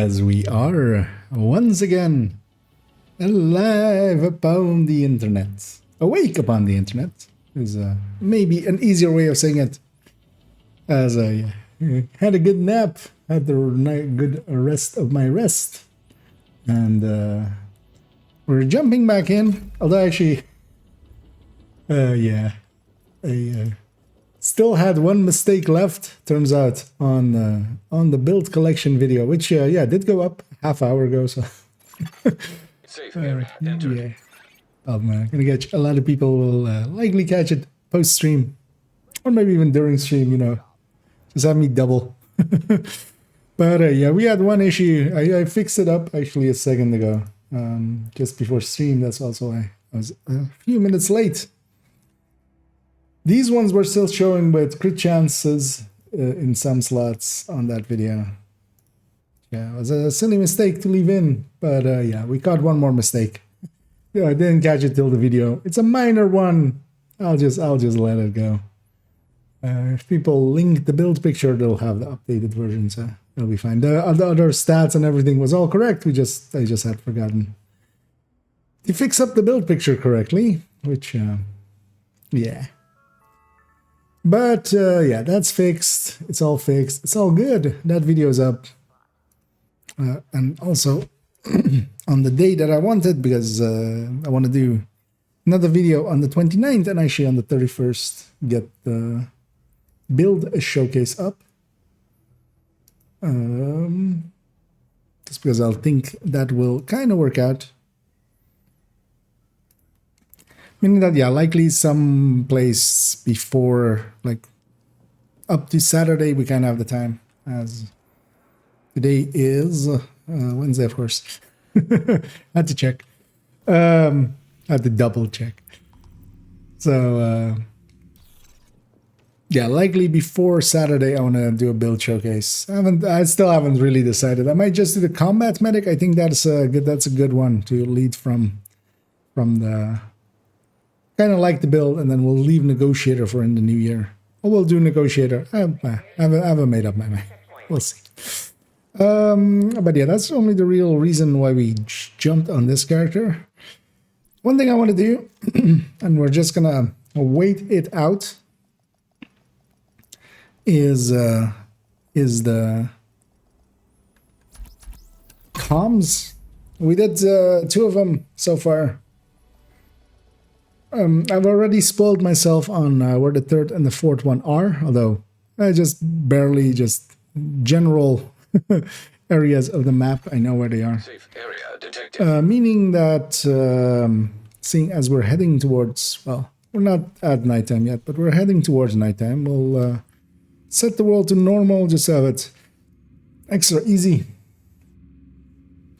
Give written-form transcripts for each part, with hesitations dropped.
As we are once again alive upon the internet, awake upon the internet is maybe an easier way of saying it. As I had a good nap, had the good rest of my rest, and we're jumping back in. Although actually, I still had one mistake left, turns out, on the build collection video, which did go up half hour ago. So safe area entered. yeah, I'm gonna catch a lot of people will likely catch it post stream, or maybe even during stream. You know, just have me double. But yeah, we had one issue. I fixed it up actually a second ago, just before stream. That's also why I was a few minutes late. These ones were still showing with crit chances in some slots on that video. Yeah, it was a silly mistake to leave in, but yeah, we caught one more mistake. Yeah, I didn't catch it till the video. It's a minor one. I'll just let it go. If people link the build picture, they'll have the updated version, so it'll be fine. The other stats and everything was all correct. I just had forgotten to fix up the build picture correctly, which yeah. But yeah, that's fixed. It's all fixed. It's all good. That video's up. And also on the day that I wanted, because I want to do another video on the 29th and actually on the 31st get the build a showcase up. Just because I'll think that will kind of work out. Meaning that, yeah, likely some place before, like, up to Saturday, we kind of have the time, as today is Wednesday, of course. Had to check. Had to double check. So, yeah, likely before Saturday, I want to do a build showcase. I still haven't really decided. I might just do the combat medic. I think that's a good one to lead from the... Kind of like the build, and then we'll leave negotiator for in the new year. Or we'll do negotiator. I haven't made up my mind. We'll see. But yeah, that's only the real reason why we jumped on this character. One thing I want to do, and we're just gonna wait it out, is the comms. We did 2 of them so far. I've already spoiled myself on where the 3rd and the 4th one are, although I just barely general areas of the map. I know where they are. Safe area detected. Meaning that seeing as we're heading towards, well, we're not at nighttime yet, but we're heading towards nighttime. We'll set the world to normal, just have it extra easy.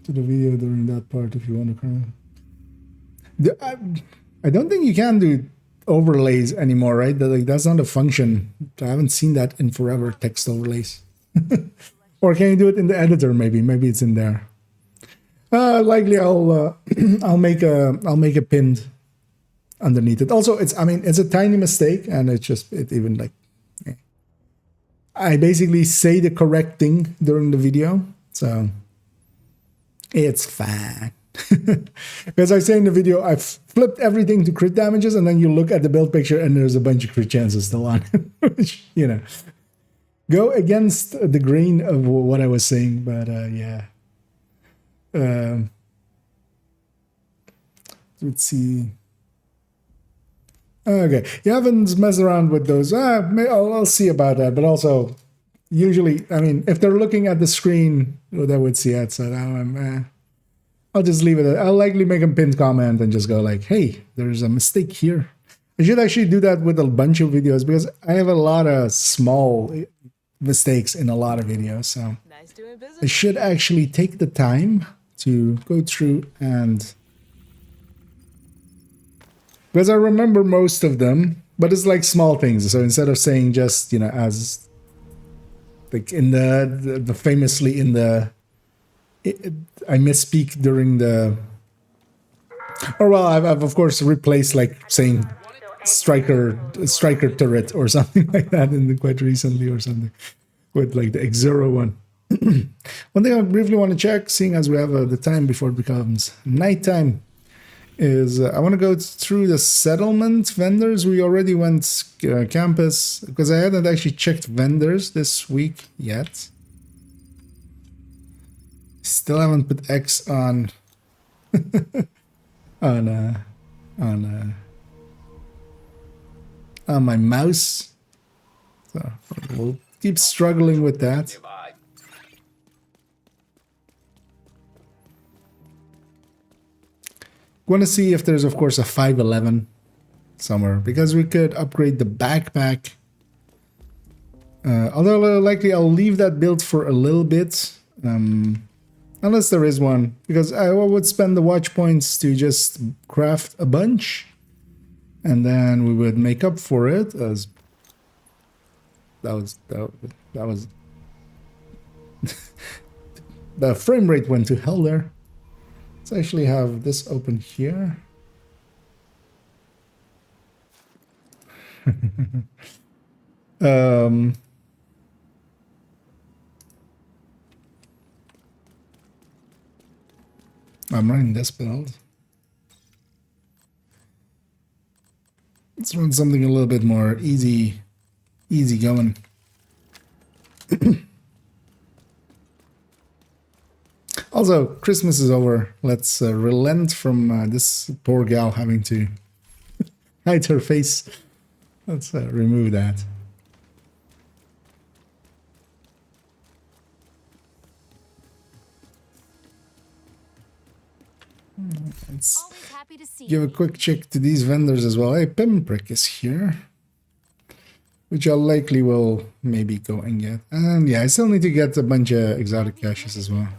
To the video during that part if you want to come. I don't think you can do overlays anymore, right? That's not a function. I haven't seen that in forever, text overlays. Or can you do it in the editor? Maybe it's in there. Likely I'll make a pinned underneath it. Also, it's a tiny mistake, and it even like I basically say the correct thing during the video, so it's fine. Because I say in the video, I've flipped everything to crit damages, and then you look at the build picture and there's a bunch of crit chances still on. Which, you know, go against the grain of what I was saying, but yeah. Let's see. Okay, you haven't messed around with those. I'll see about that, but also, usually, if they're looking at the screen, they would see it, so now I'll just leave it. I'll likely make a pinned comment and just go like, hey, there's a mistake here. I should actually do that with a bunch of videos, because I have a lot of small mistakes in a lot of videos. So Nice doing business. I should actually take the time to go through and... Because I remember most of them, but it's like small things. So instead of saying just, as like in the famously in the... I misspeak during the... Or well, I've of course replaced like saying striker turret or something like that quite recently or something with like the X0 one. One thing I briefly want to check, seeing as we have the time before it becomes nighttime, is I want to go through the settlement vendors. We already went campus, because I hadn't actually checked vendors this week yet. Still haven't put X on on my mouse, so we'll keep struggling with that. Nearby. Want to see if there's, of course, a 511 somewhere, because we could upgrade the backpack. Although likely I'll leave that build for a little bit, unless there is one, because I would spend the watch points to just craft a bunch, and then we would make up for it. As that was the frame rate went to hell there. Let's actually have this open here. I'm running this build. Let's run something a little bit more easy going. Also, Christmas is over. Let's relent from this poor gal having to hide her face. Let's remove that. Let's Always happy to see give a you. quick check to these vendors as well. Hey, Pimprick is here, which I likely will maybe go and get. And yeah, I still need to get a bunch of exotic caches as well.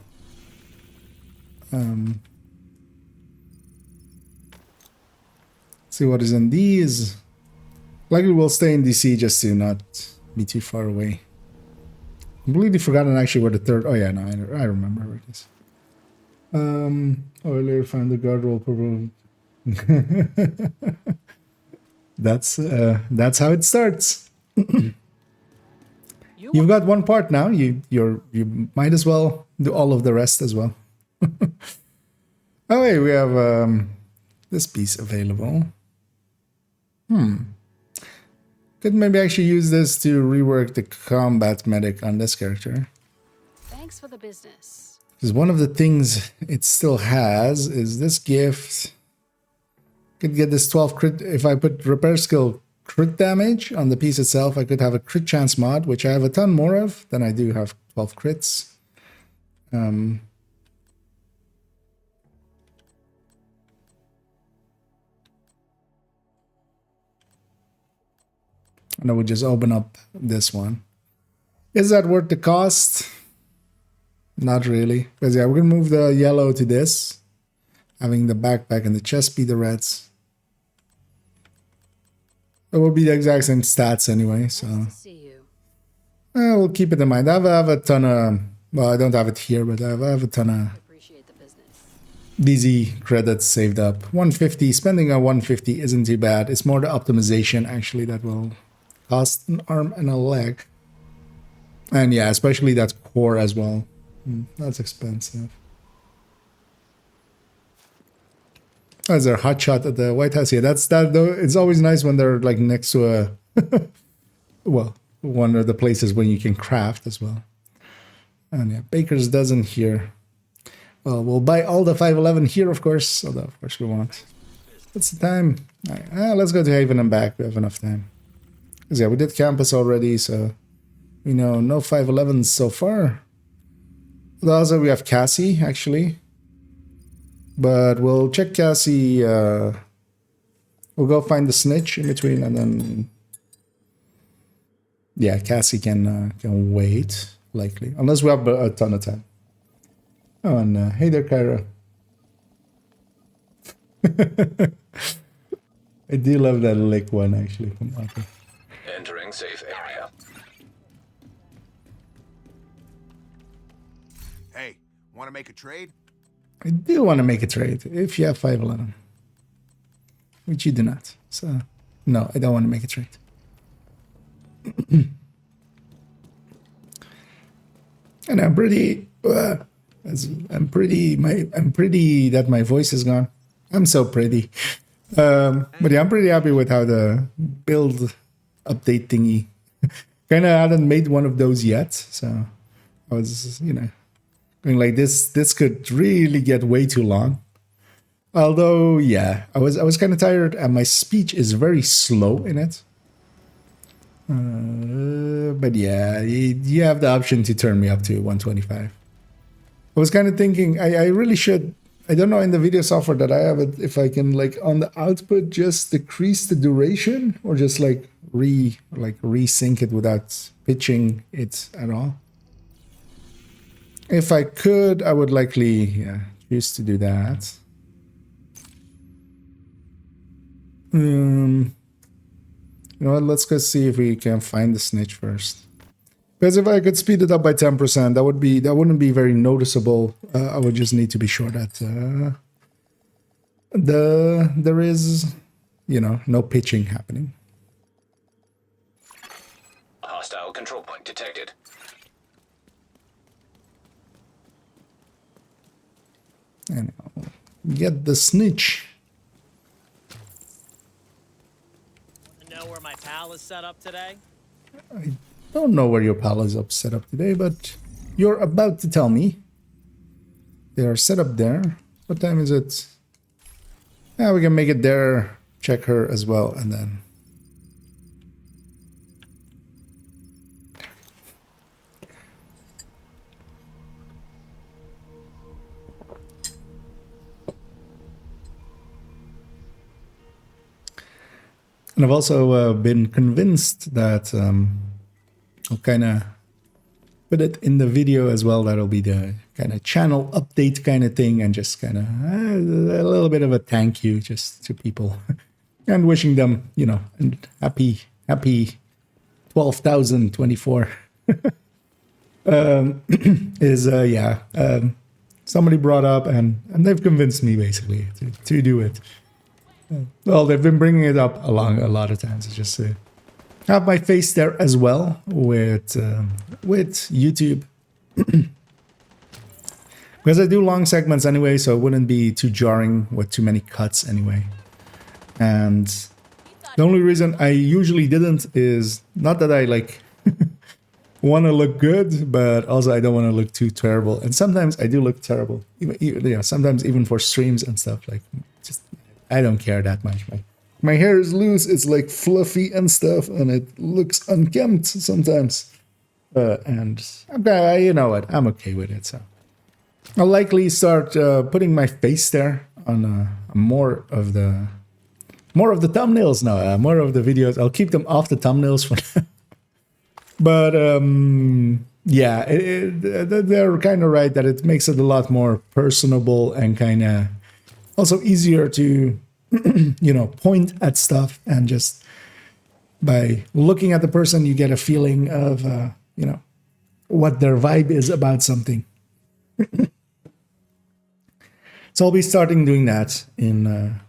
See what is in these. Likely we'll stay in DC just to not be too far away. Completely forgotten actually where the third. Oh yeah, no, I remember where it is. Earlier found the guardrail purple. That's how it starts. You've got one part now. You might as well do all of the rest as well. Oh wait, we have this piece available. Could maybe actually use this to rework the combat medic on this character. Thanks for the business. Because one of the things it still has is this gift. Could get this 12 crit. If I put repair skill crit damage on the piece itself, I could have a crit chance mod, which I have a ton more of than I do have 12 crits. And I would just open up this one. Is that worth the cost? Not really. Because yeah, we're going to move the yellow to this. Having the backpack and the chest be the reds. It will be the exact same stats anyway, so... Nice to see you. We'll keep it in mind. I have a ton of... Well, I don't have it here, but I have a ton of Appreciate the business. DZ credits saved up. 150. Spending on 150 isn't too bad. It's more the optimization, actually, that will cost an arm and a leg. And yeah, especially that core as well. That's expensive. Oh, is there a hot shot at the White House? Yeah, that's that though. It's always nice when they're like next to a well, one of the places when you can craft as well. And yeah, Baker's dozen here. Well, we'll buy all the 511 here, of course. Although, of course, we won't. What's the time? All right, let's go to Haven and back. We have enough time. Because yeah, we did campus already, so we know no 511s so far. But also, we have Cassie, actually. But we'll check Cassie. We'll go find the snitch in between, and then yeah, Cassie can wait likely, unless we have a ton of time. Oh, and hey there, Kyra. I do love that lick one actually from Arthur. Entering safe area. Hey, want to make a trade? I do want to make a trade if you have 511, which you do not. So, no, I don't want to make a trade. And I'm pretty that my voice is gone. I'm so pretty. But yeah, I'm pretty happy with how the build update thingy. Kind of hadn't made one of those yet, so I was, going like this could really get way too long. Although, yeah, I was kind of tired, and my speech is very slow in it. But yeah, you have the option to turn me up to 125. I was kind of thinking I really should. I don't know in the video software that I have it if I can like on the output just decrease the duration or just like resync it without pitching it at all. If I could, I would likely choose to do that. You know what, let's go see if we can find the snitch first. Because if I could speed it up by 10%, that wouldn't be very noticeable. I would just need to be sure that there is, no pitching happening. Hostile control point detected. And I'll get the snitch. Know where my pal is set up today? I don't know where your pal is set up today, but you're about to tell me. They are set up there. What time is it? Yeah, we can make it there. Check her as well, and then. And I've also been convinced that I'll kind of put it in the video as well. That'll be the kind of channel update kind of thing, and just kind of a little bit of a thank you just to people and wishing them, and happy 12,024. Somebody brought up and they've convinced me basically to do it. Well, they've been bringing it up along a lot of times. It's just have my face there as well with YouTube. Because I do long segments anyway, so it wouldn't be too jarring with too many cuts anyway. And the only reason I usually didn't is not that I want to look good, but also I don't want to look too terrible. And sometimes I do look terrible. Sometimes even for streams and stuff. I don't care that much. My hair is loose, it's like fluffy and stuff, and it looks unkempt sometimes. And you know what, I'm okay with it. So I'll likely start putting my face there on more of the thumbnails now, more of the videos. I'll keep them off the thumbnails for now. But yeah, they're kind of right that it makes it a lot more personable and kind of also easier to, point at stuff, and just by looking at the person, you get a feeling of, what their vibe is about something. So I'll be starting doing that in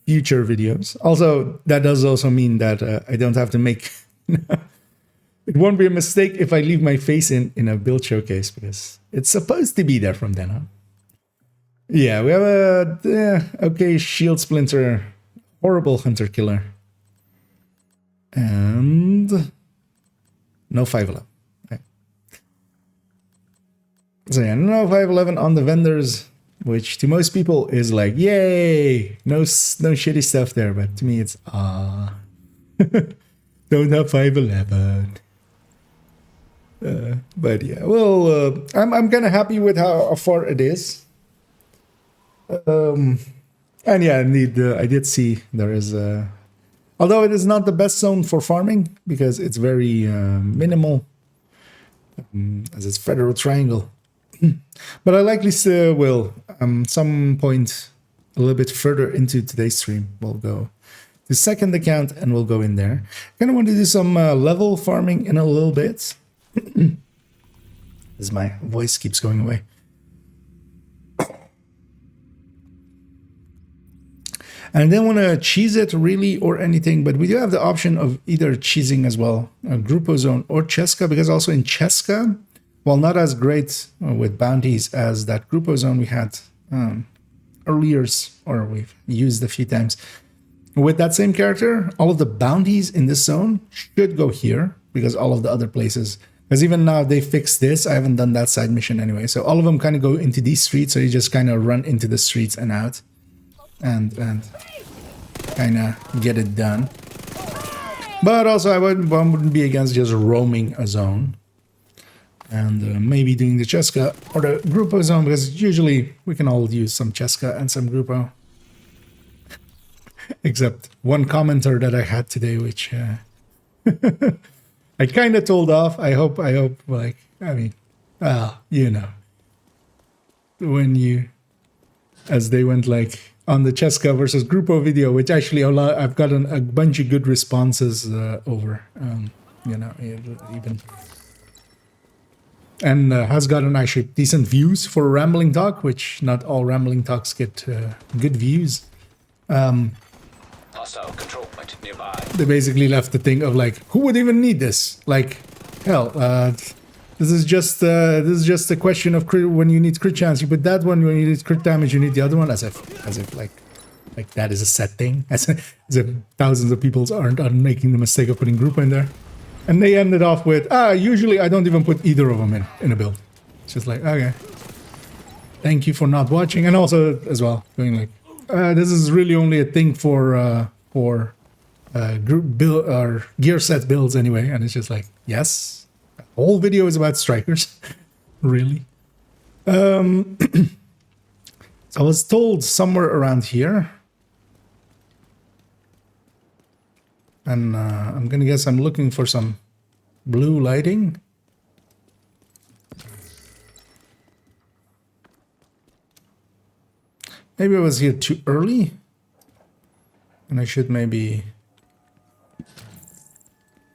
future videos. Also, that does also mean that I don't have to make. It won't be a mistake if I leave my face in a build showcase, because it's supposed to be there from then on. Yeah, we have a okay shield splinter, horrible hunter killer, and no 511. Okay. So yeah, no 511 on the vendors, which to most people is like, yay, no shitty stuff there, but to me it's don't have 511. But yeah, well, I'm kind of happy with how far it is. And yeah, indeed, I did see there is although it is not the best zone for farming because it's very minimal, as it's Federal Triangle. But I likely still will, some point a little bit further into today's stream, we'll go to second account and we'll go in there. Kind of want to do some level farming in a little bit. As my voice keeps going away. And I didn't want to cheese it really or anything, but we do have the option of either cheesing as well, Grupo Zone or Cheska, because also in Cheska, well, not as great with bounties as that Grupo zone we had earlier, or we've used a few times. With that same character, all of the bounties in this zone should go here, because all of the other places, because even now they fixed this, I haven't done that side mission anyway, so all of them kind of go into these streets, so you just kind of run into the streets and out, and kind of get it done. But also I wouldn't be against just roaming a zone, and maybe doing the Cheska or the Grupo zone, because usually we can all use some Cheska and some Grupo. Except one commenter that I had today, which I kind of told off. I hope, like, I mean, you know, when you, as they went like on the Cheska versus Grupo video, which actually I've gotten a bunch of good responses over, you know, even, and has gotten actually decent views for Rambling Talk, which not all Rambling Talks get good views. Hostile control point nearby. They basically left the thing of like, who would even need this? Like, hell, this is just a question of crit. When you need crit chance, you put that one. When you need crit damage, you need the other one. As if like that is a set thing. As if thousands of people aren't making the mistake of putting Grupo in there. And they ended off with, usually I don't even put either of them in a build. It's just like, okay, thank you for not watching, and also as well going like, this is really only a thing for group build or gear set builds anyway, and it's just like, yes, the whole video is about strikers. Really. So I was told somewhere around here, and I'm gonna guess I'm looking for some blue lighting. Maybe I was here too early, and I should maybe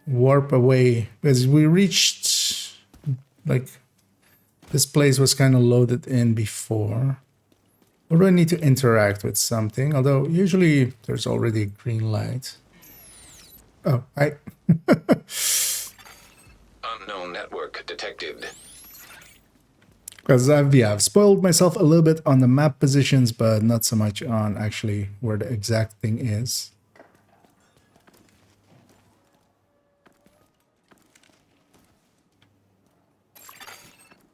warp away, because we reached, like, this place was kind of loaded in before. Or do I need to interact with something? Although usually there's already a green light. Oh, hi. Unknown network detected. Because I've spoiled myself a little bit on the map positions, but not so much on actually where the exact thing is.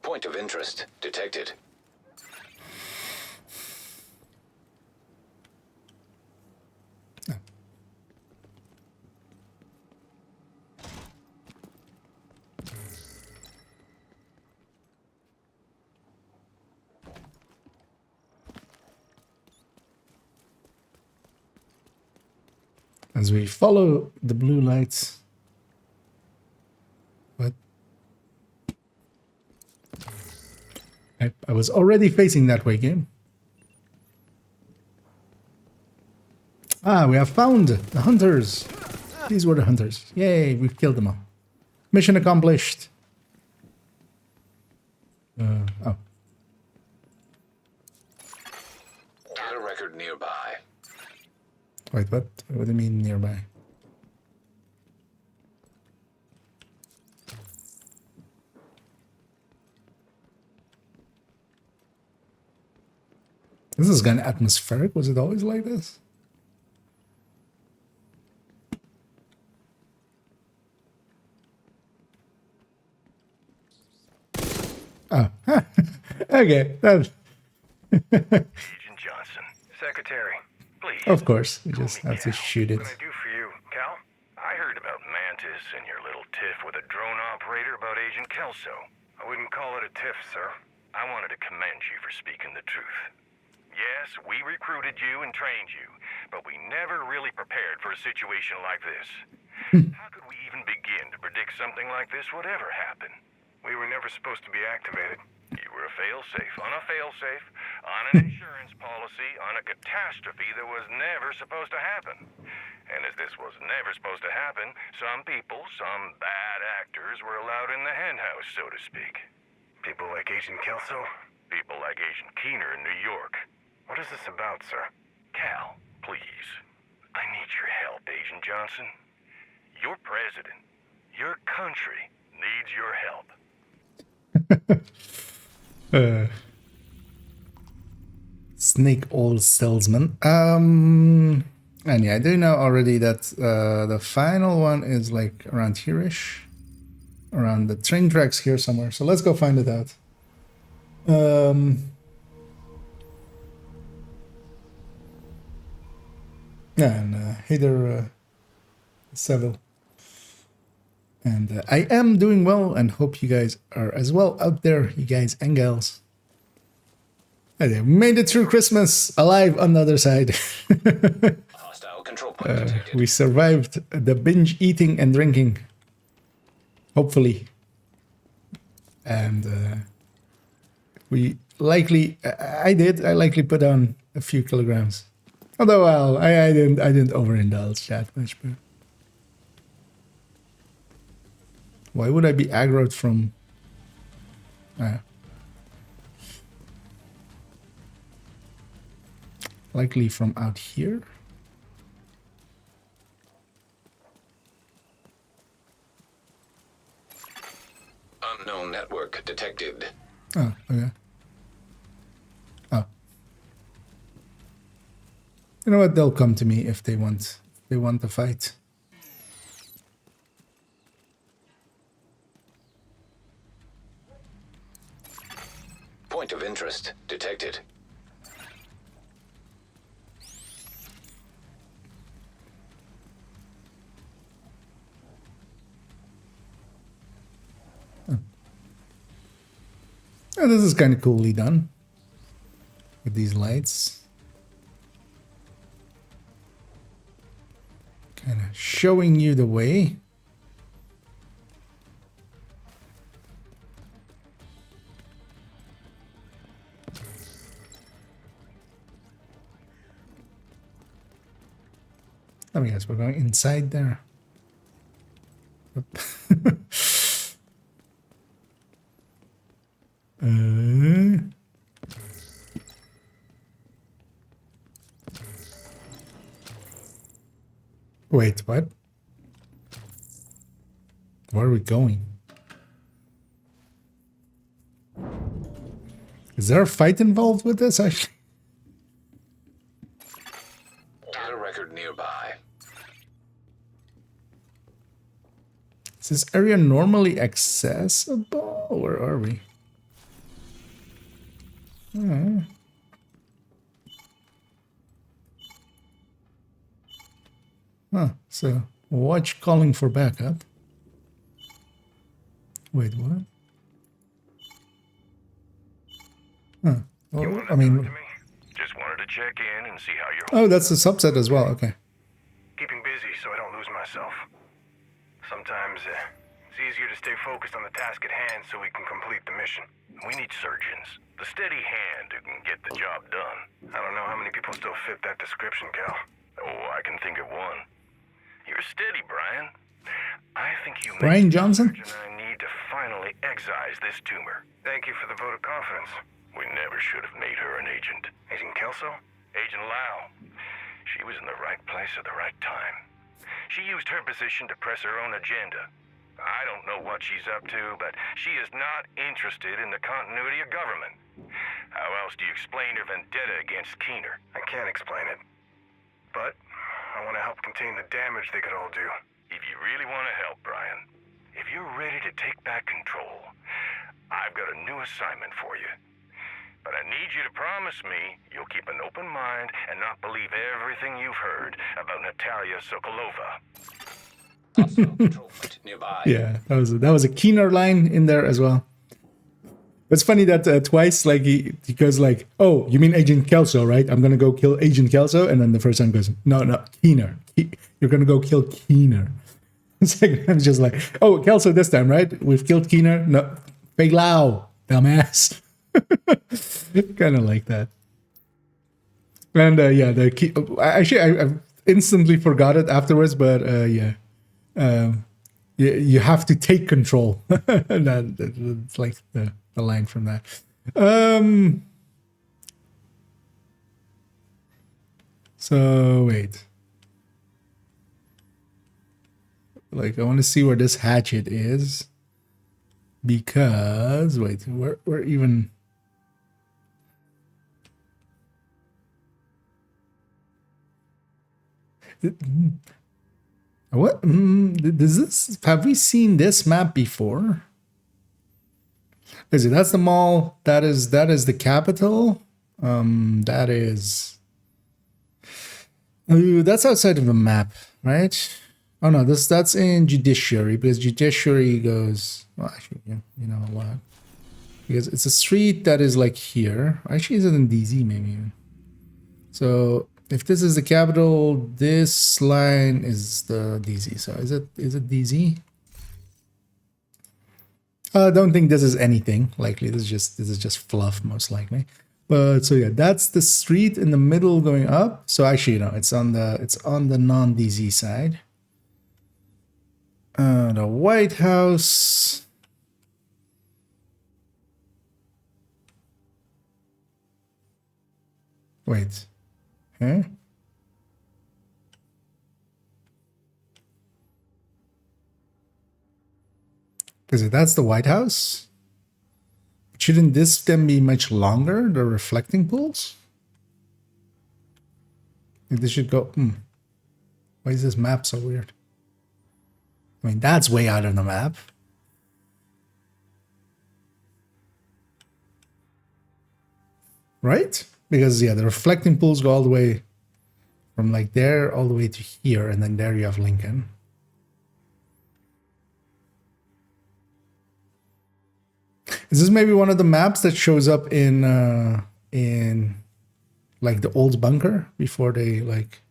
Point of interest detected. As we follow the blue lights. What? I was already facing that way, game. Ah, we have found the hunters. These were the hunters. Yay, we've killed them all. Mission accomplished. Oh. Data record nearby. Wait, what? What do you mean nearby? This is kind of atmospheric. Was it always like this? Oh, okay. Agent Johnson, Secretary, please. Of course, we just have to shoot it. What can I do for you, Cal? I heard about Mantis and your little tiff with a drone operator about Agent Kelso. I wouldn't call it a tiff, sir. I wanted to commend you for speaking the truth. Yes, we recruited you and trained you, but we never really prepared for a situation like this. How could we even begin to predict something like this would ever happen? We were never supposed to be activated. You were a fail-safe on a fail-safe, on an insurance policy, on a catastrophe that was never supposed to happen. And as this was never supposed to happen, some people, some bad actors were allowed in the henhouse, so to speak. People like Agent Kelso? People like Agent Keener in New York. What is this about, sir? Cal, please. I need your help, Agent Johnson. Your president, your country needs your help. Snake oil salesman. And yeah, I do know already that the final one is like around here-ish. Around the train tracks here somewhere. So let's go find it out. Yeah, and hey there, Seville. And I am doing well and hope you guys are as well out there, you guys and gals. And I made it through Christmas alive on the other side. Hostile control point detected. We survived the binge eating and drinking. Hopefully. And we likely, I likely put on a few kilograms. Although, well, I didn't overindulge that much, but why would I be aggroed from? Likely from out here. Unknown network detected. Oh, okay. Oh. You know what? They'll come to me if they want. They want to fight. Point of interest detected. Oh, this is kind of coolly done with these lights. Kind of showing you the way. Let me guess, we're going inside there. Wait, what? Where are we going? Is there a fight involved with this, actually? Data record nearby. Is this area normally accessible? Where are we? Huh, so watch calling for backup. Wait, what? Huh. Well, I mean, Just wanted to check in and see how you're oh, that's a subset as well. Okay. keeping busy so I don't lose myself. Sometimes it's easier to stay focused on the task at hand so we can complete the mission. We need surgeons. The steady hand who can get the job done. I don't know how many people still fit that description, Cal. Oh, I can think of one. You're steady, Brian. I think you Brian make the Johnson? surgeon I need to finally excise this tumor. Thank you for the vote of confidence. We never should have made her an agent. Agent Kelso? Agent Lau. She was in the right place at the right time. She used her position to press her own agenda. I don't know what she's up to, but she is not interested in the continuity of government. How else do you explain her vendetta against Keener? I can't explain it. But I want to help contain the damage they could all do. If you really want to help, Brian, if you're ready to take back control, I've got a new assignment for you. But I need you to promise me you'll keep an open mind and not believe everything you've heard about Natalia Sokolova. Hostile control point nearby. Yeah, that was a Keener line in there as well. It's funny that twice, like he goes like, "Oh, you mean Agent Kelso, right? I'm gonna go kill Agent Kelso," and then the first time goes, "No, Keener. You're gonna go kill Keener." Second time, it's just like, "Oh, Kelso this time, right? We've killed Keener. No, Fei Lao, dumbass." Kind of like that. And yeah, actually I instantly forgot it afterwards, but yeah. You have to take control. That's like the line from that. So wait. Like I want to see where this hatchet is. Because wait, we're even. What? Does this? Have we seen this map before? Is it? That's the mall. That is the capital. That is. That's outside of the map, right? Oh no, that's in judiciary, because judiciary goes. Well, actually, yeah, you know what? Because it's a street that is like here. Actually, is it in DZ maybe? So if this is the capital, this line is the DZ. So is it DZ? I don't think this is anything likely. This is just fluff, most likely. But so yeah, that's the street in the middle going up. So actually, no, it's on the non-DZ side. The White House. Wait. Huh? Because that's the White House. Shouldn't this then be much longer, the reflecting pools? Like this should go... Why is this map so weird? I mean, that's way out of the map. Right? Because, yeah, the reflecting pools go all the way from like there all the way to here, and then there you have Lincoln. Is this maybe one of the maps that shows up in like the old bunker before they like...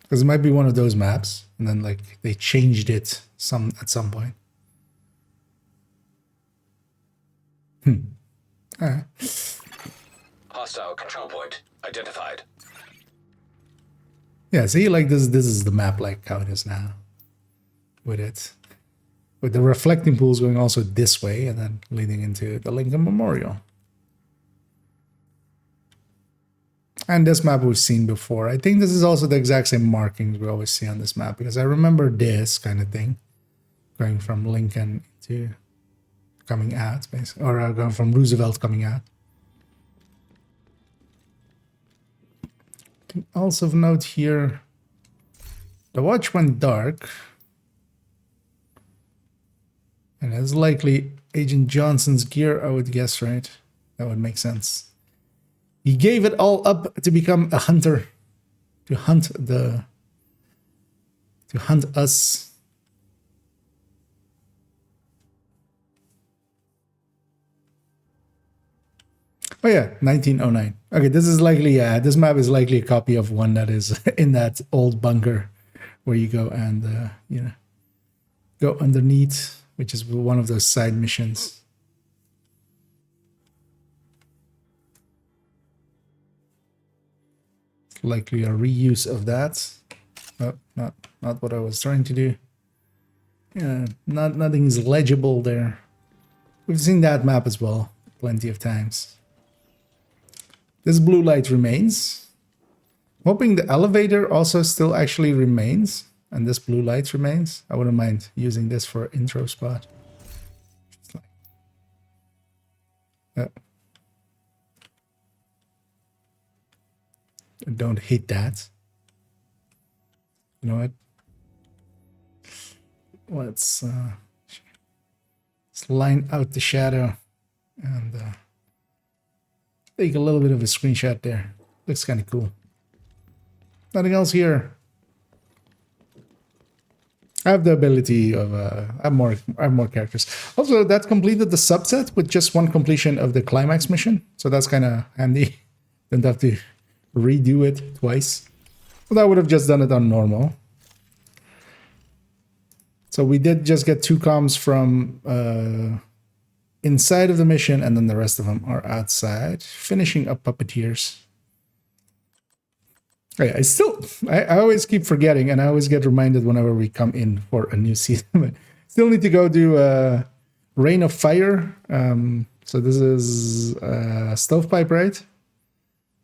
Because it might be one of those maps, and then like they changed it at some point. Hostile control point identified. Yeah, see, like this is the map like how it is now. With the reflecting pools going also this way and then leading into the Lincoln Memorial. And this map we've seen before. I think this is also the exact same markings we always see on this map, because I remember this kind of thing going from Lincoln to coming out, basically, or going from Roosevelt coming out. Can also note here the watch went dark, and it's likely Agent Johnson's gear, I would guess, right? That would make sense. He gave it all up to become a hunter, to hunt us. Oh yeah, 1909. Okay, this is likely, this map is likely a copy of one that is in that old bunker where you go and, you know, go underneath, which is one of those side missions. Likely a reuse of that. Oh, not what I was trying to do. Yeah, nothing's legible there. We've seen that map as well plenty of times. This blue light remains. I'm hoping the elevator also still actually remains, and this blue light remains. I wouldn't mind using this for intro spot. Don't hate that. You know what? Let's line out the shadow and take a little bit of a screenshot there. Looks kind of cool. Nothing else here. I have the ability of I have more characters. Also, that completed the subset with just one completion of the climax mission, so that's kind of handy. Don't have to redo it twice. Well, I would have just done it on normal. So we did just get 2 comms from inside of the mission, and then the rest of them are outside, finishing up puppeteers. Oh yeah, I always keep forgetting, and I always get reminded whenever we come in for a new season. Still need to go do Rain of Fire. So this is Stovepipe, right?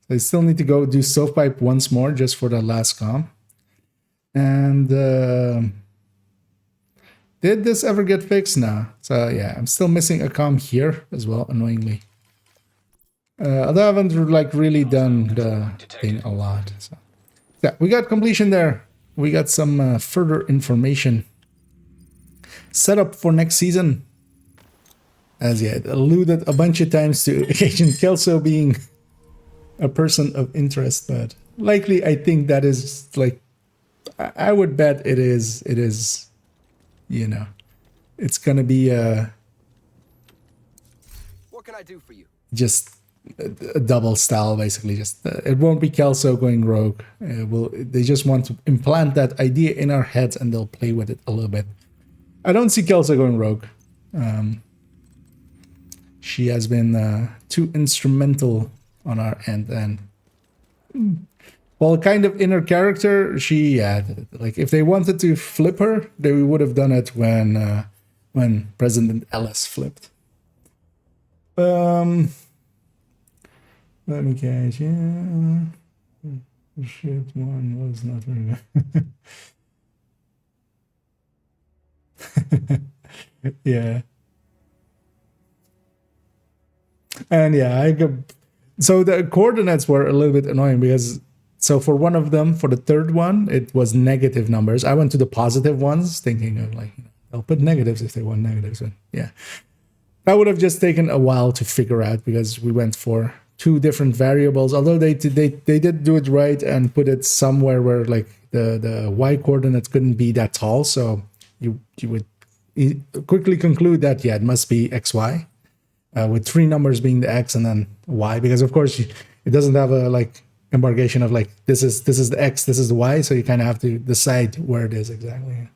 I still need to go do Stovepipe once more just for the last comm. And did this ever get fixed? No. So yeah, I'm still missing a comm here as well, annoyingly. Although I haven't like really done the thing a lot. So yeah, we got completion there. We got some further information. Set up for next season. As yeah, it alluded a bunch of times to Agent Kelso being a person of interest, but likely I think that is like, I would bet it is, you know, it's gonna be What can I do for you? just a double style, basically. Just it won't be Kelso going rogue. They just want to implant that idea in our heads and they'll play with it a little bit. I don't see Kelso going rogue. She has been too instrumental on our end, and well, kind of inner character. She, yeah, like if they wanted to flip her, they would have done it when President Ellis flipped. Let me catch. Yeah, shit, one was not very good. Yeah. And yeah, so the coordinates were a little bit annoying because, so for one of them, for the third one, it was negative numbers. I went to the positive ones thinking of like, I'll put negatives if they want negatives. And yeah, that would have just taken a while to figure out because we went for two different variables, although they did do it right and put it somewhere where like the y coordinate couldn't be that tall. So you would quickly conclude that, yeah, it must be xy. With three numbers being the x and then y, because of course it doesn't have a like embargation of like this is the x, this is the y, so you kind of have to decide where it is exactly.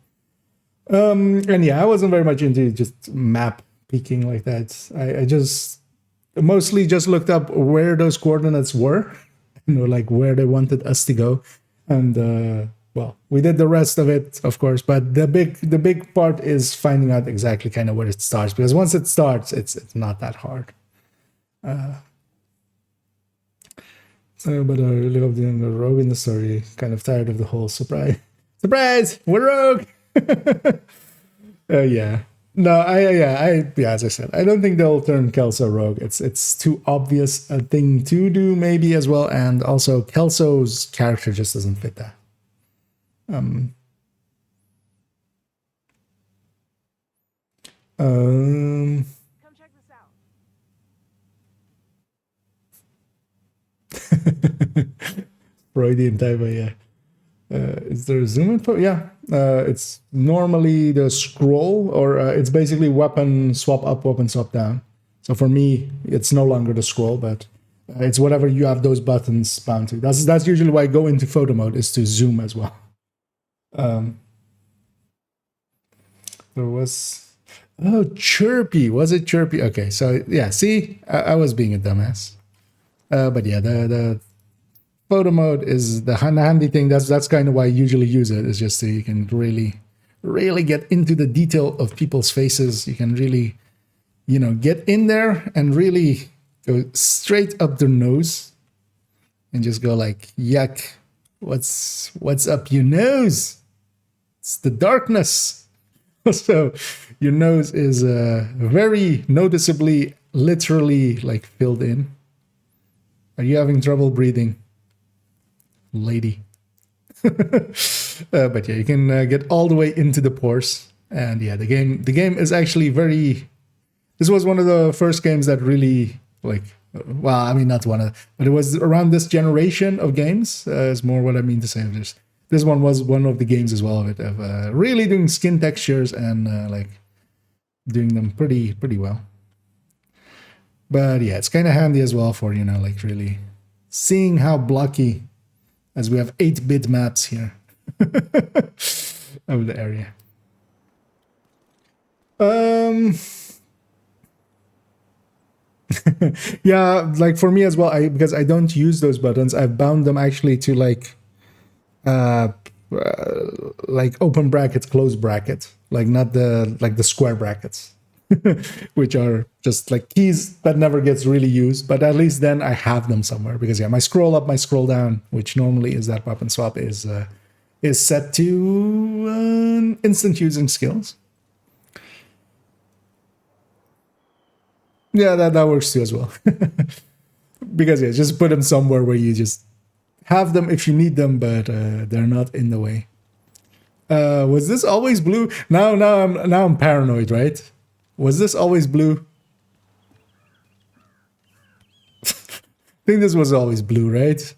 And yeah, I wasn't very much into just map peeking like that. I just mostly just looked up where those coordinates were, you know, like where they wanted us to go, and well, we did the rest of it, of course, but the big part is finding out exactly kind of where it starts, because once it starts, it's not that hard. So, but I really hope the rogue in the story. Kind of tired of the whole surprise, we're rogue. Yeah, no, yeah, as I said, I don't think they'll turn Kelso rogue. It's too obvious a thing to do, maybe as well, and also Kelso's character just doesn't fit that. Come check this out. Freudian type, yeah. Is there a zoom info? Yeah. It's normally the scroll, or it's basically weapon swap up, weapon swap down. So for me, it's no longer the scroll, but it's whatever you have those buttons bound to. That's usually why I go into photo mode, is to zoom as well. There was, oh, chirpy. Was it chirpy? Okay, so yeah, see, I was being a dumbass. But yeah, the photo mode is the handy thing. That's kind of why I usually use it, is just so you can really get into the detail of people's faces. You can really, you know, get in there and really go straight up their nose and just go like, yuck, what's up your nose? It's the darkness. So your nose is very noticeably, literally like filled in. Are you having trouble breathing, lady? But yeah, you can get all the way into the pores, and yeah, the game is actually very. This was one of the first games that really like. Well, I mean, not one of, but it was around this generation of games. Is more what I mean to say. This one was one of the games as well of really doing skin textures and like doing them pretty well. But yeah, it's kind of handy as well for, you know, like really seeing how blocky, as we have 8-bit maps here of the area. Yeah, like for me as well, because I don't use those buttons, I've bound them actually to like open brackets, close brackets, like not the square brackets, which are just like keys that never gets really used, but at least then I have them somewhere, because yeah, my scroll up, my scroll down, which normally is that weapon swap, is is set to instant using skills. Yeah, that works too as well. Because yeah, just put them somewhere where you just have them if you need them, but they're not in the way. Was this always blue? Now I'm paranoid, right? Was this always blue? I think this was always blue, right?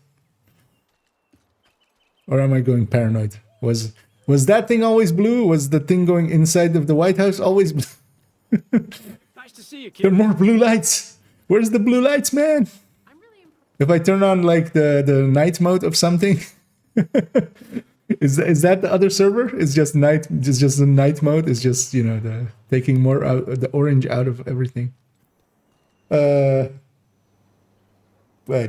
Or am I going paranoid? Was that thing always blue? Was the thing going inside of the White House always blue? Nice to see you, There are kid. more blue lights. Where's the blue lights, man? If I turn on like the night mode of something, is that the other server? It's just night. Just the night mode. It's just, you know, the taking more out the orange out of everything. But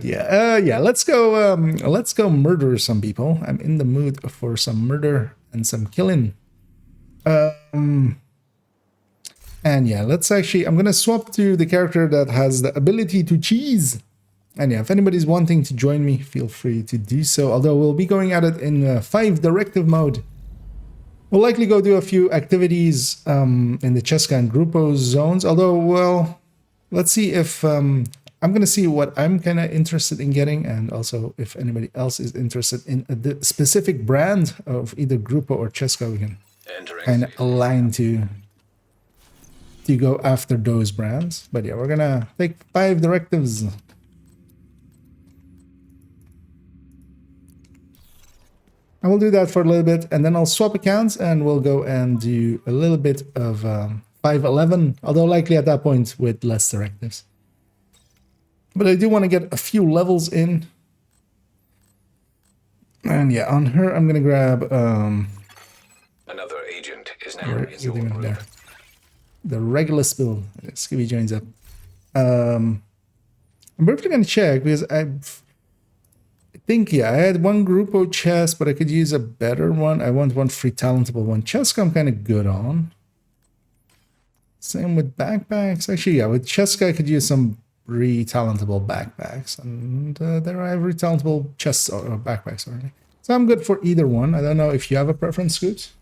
yeah. Let's go murder some people. I'm in the mood for some murder and some killing. And yeah, let's actually, I'm gonna swap to the character that has the ability to cheese. And yeah, if anybody's wanting to join me, feel free to do so. Although we'll be going at it in 5 directive mode. We'll likely go do a few activities in the Cheska and Grupo zones. Although, well, let's see if I'm gonna see what I'm kind of interested in getting, and also if anybody else is interested in a specific brand of either Grupo or Cheska, we can Entering kind of city. align to go after those brands. But yeah, we're gonna take 5 directives. I will do that for a little bit, and then I'll swap accounts, and we'll go and do a little bit of 511, although likely at that point with less directives. But I do want to get a few levels in. And yeah, on her, I'm going to grab... Another agent is now where in is your it even group. there? The Regulus build. Skibby joins up. I'm briefly going to check, because I think, yeah, I had one Grupo chest, but I could use a better one. I want one free talentable one. Cheska I'm kind of good on. Same with backpacks. Actually, yeah, with Cheska I could use some re-talentable backpacks, and there are re-talentable chests or backpacks already. So I'm good for either one. I don't know if you have a preference, Scoots,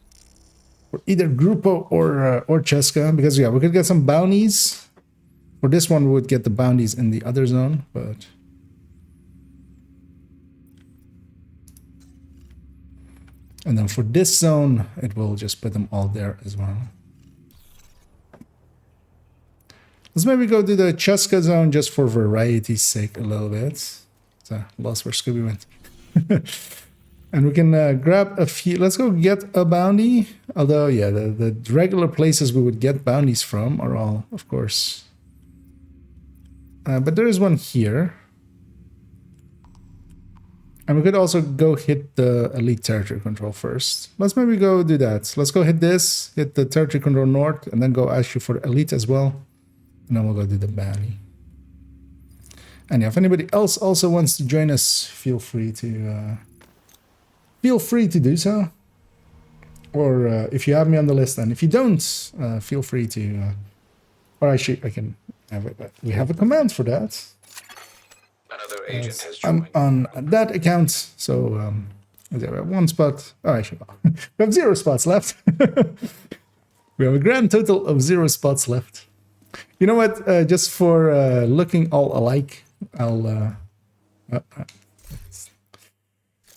for either Grupo or Cheska, because yeah, we could get some bounties. For this one, we would get the bounties in the other zone, but and then for this zone, it will just put them all there as well. Let's maybe go to the Cheska zone just for variety's sake a little bit. So, lost where Scooby went. And we can grab a few. Let's go get a bounty. Although, yeah, the regular places we would get bounties from are all, of course. But there is one here. And we could also go hit the Elite Territory Control first. Let's maybe go do that. Let's go hit this, hit the Territory Control North, and then go ask you for Elite as well. And then we'll go do the bounty. And yeah, if anybody else also wants to join us, feel free to do so. Or if you have me on the list, and if you don't, feel free to. Or actually, I can have it. We have a command for that. Another agent has I'm joined. on that account, so we have 1 spot. Oh, actually, we have 0 spots left. We have a grand total of 0 spots left. You know what? Just for looking all alike, I'll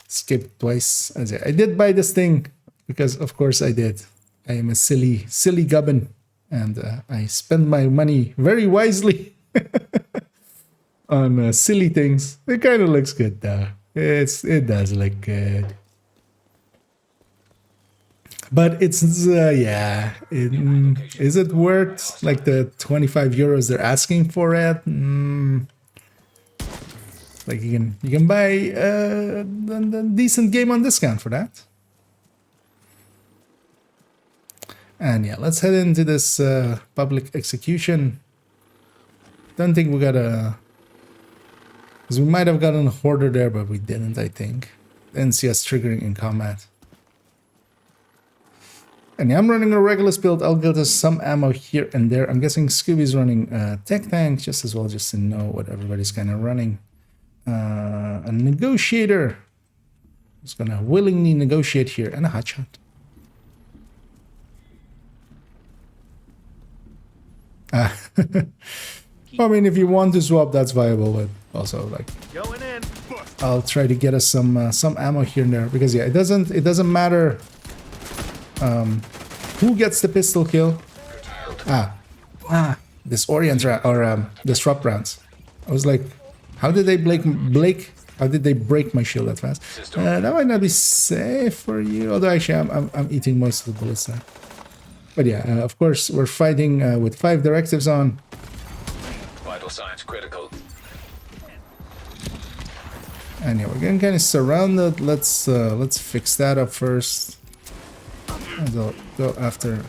skip twice. I did buy this thing because, of course, I did. I am a silly gubbin, and I spend my money very wisely on silly things. It kind of looks good, though. It does look good. But it's, yeah, is it worth like the 25 euros they're asking for it? Like you can buy a decent game on discount for that. And yeah, let's head into this public execution. Don't think we got a... Because we might have gotten a hoarder there, but we didn't, I think. Didn't see us triggering in combat. And yeah, I'm running a Regulus build. I'll get us some ammo here and there. I'm guessing Scooby's running tech tanks just as well, just to know what everybody's kind of running. A negotiator. Just gonna willingly negotiate here, and a hot shot. Ah. I mean, if you want to swap, that's viable, but also like Going in. I'll try to get us some ammo here and there, because yeah, it doesn't matter who gets the pistol kill. Disorient or disrupt rounds. I was like, how did they how did they break my shield that fast? That might not be safe for you, although actually I'm eating most of the bullets there. But yeah, of course we're fighting with 5 directives on. Vital signs critical. And yeah, we're getting kind of surrounded. Let's fix that up first. And go after.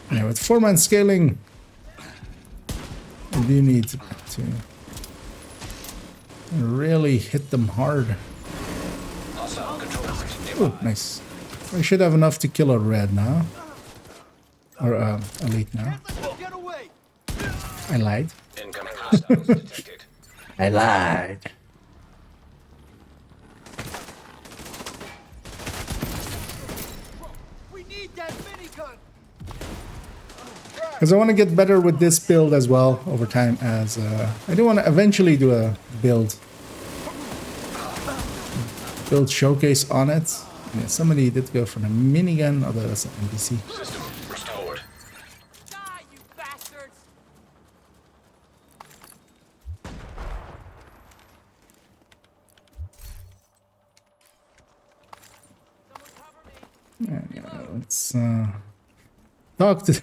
Yeah, with 4-man scaling, we do need to really hit them hard. Hostile control point Oh, nearby. nice. We should have enough to kill a red now. Or elite now. I lied. Incoming hostiles detected. I lied. We need that minigun. Because I want to get better with this build as well over time, as I do want to eventually do a build showcase on it. Yeah, somebody did go for the minigun, although that's an NPC. System restored. Die, you bastards! Let's talk to.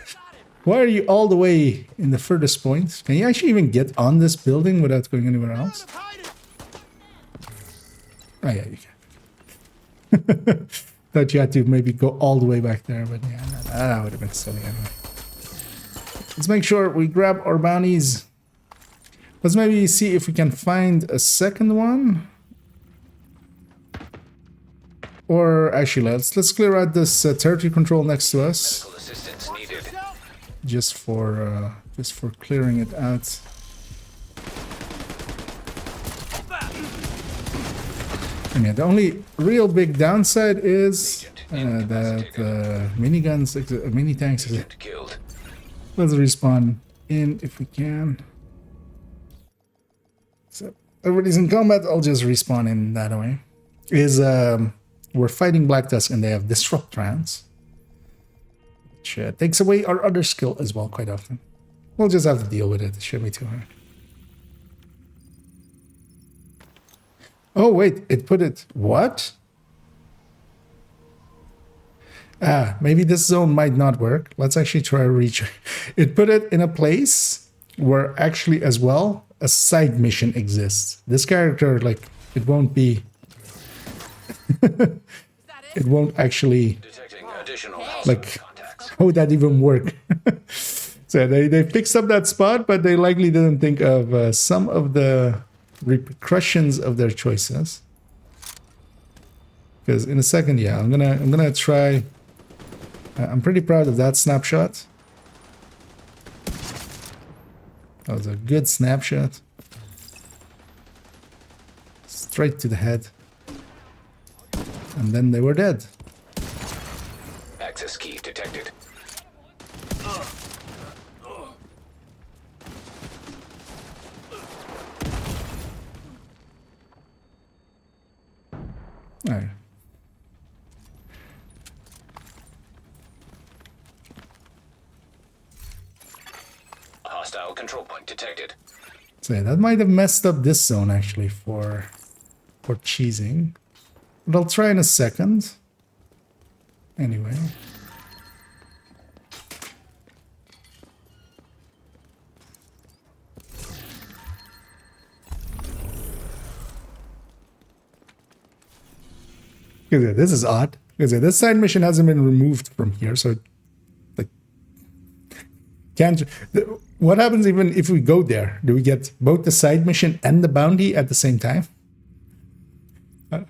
Why are you all the way in the furthest point? Can you actually even get on this building without going anywhere else? Oh yeah, you can. Thought you had to maybe go all the way back there, but yeah, that would have been silly anyway. Let's make sure we grab our bounties. Let's maybe see if we can find a second one. Or actually, let's clear out this territory control next to us, Medical assistance needed. just for clearing it out. And yeah, the only real big downside is that mini tanks. Agent killed. Let's respawn in if we can. So everybody's in combat. I'll just respawn in that way. We're fighting Black Tusk and they have disrupt rounds, which takes away our other skill as well quite often. We'll just have to deal with it. It shouldn't be too hard. Oh wait, it put it what? Maybe this zone might not work. Let's actually try to reach. It put it in a place where actually as well a side mission exists. This character, like, it won't be. It won't actually. Detecting additional Like, contacts. how would that even work? So they fixed up that spot, but they likely didn't think of some of the repercussions of their choices. Because in a second, yeah, I'm gonna try. I'm pretty proud of that snapshot. That was a good snapshot. Straight to the head. And then they were dead. Access key detected. Alright. Hostile control point detected. So yeah, that might have messed up this zone actually for cheesing. But I'll try in a second. Anyway. Because yeah, this is odd. Because yeah, this side mission hasn't been removed from here, so like can't. What happens even if we go there? Do we get both the side mission and the bounty at the same time?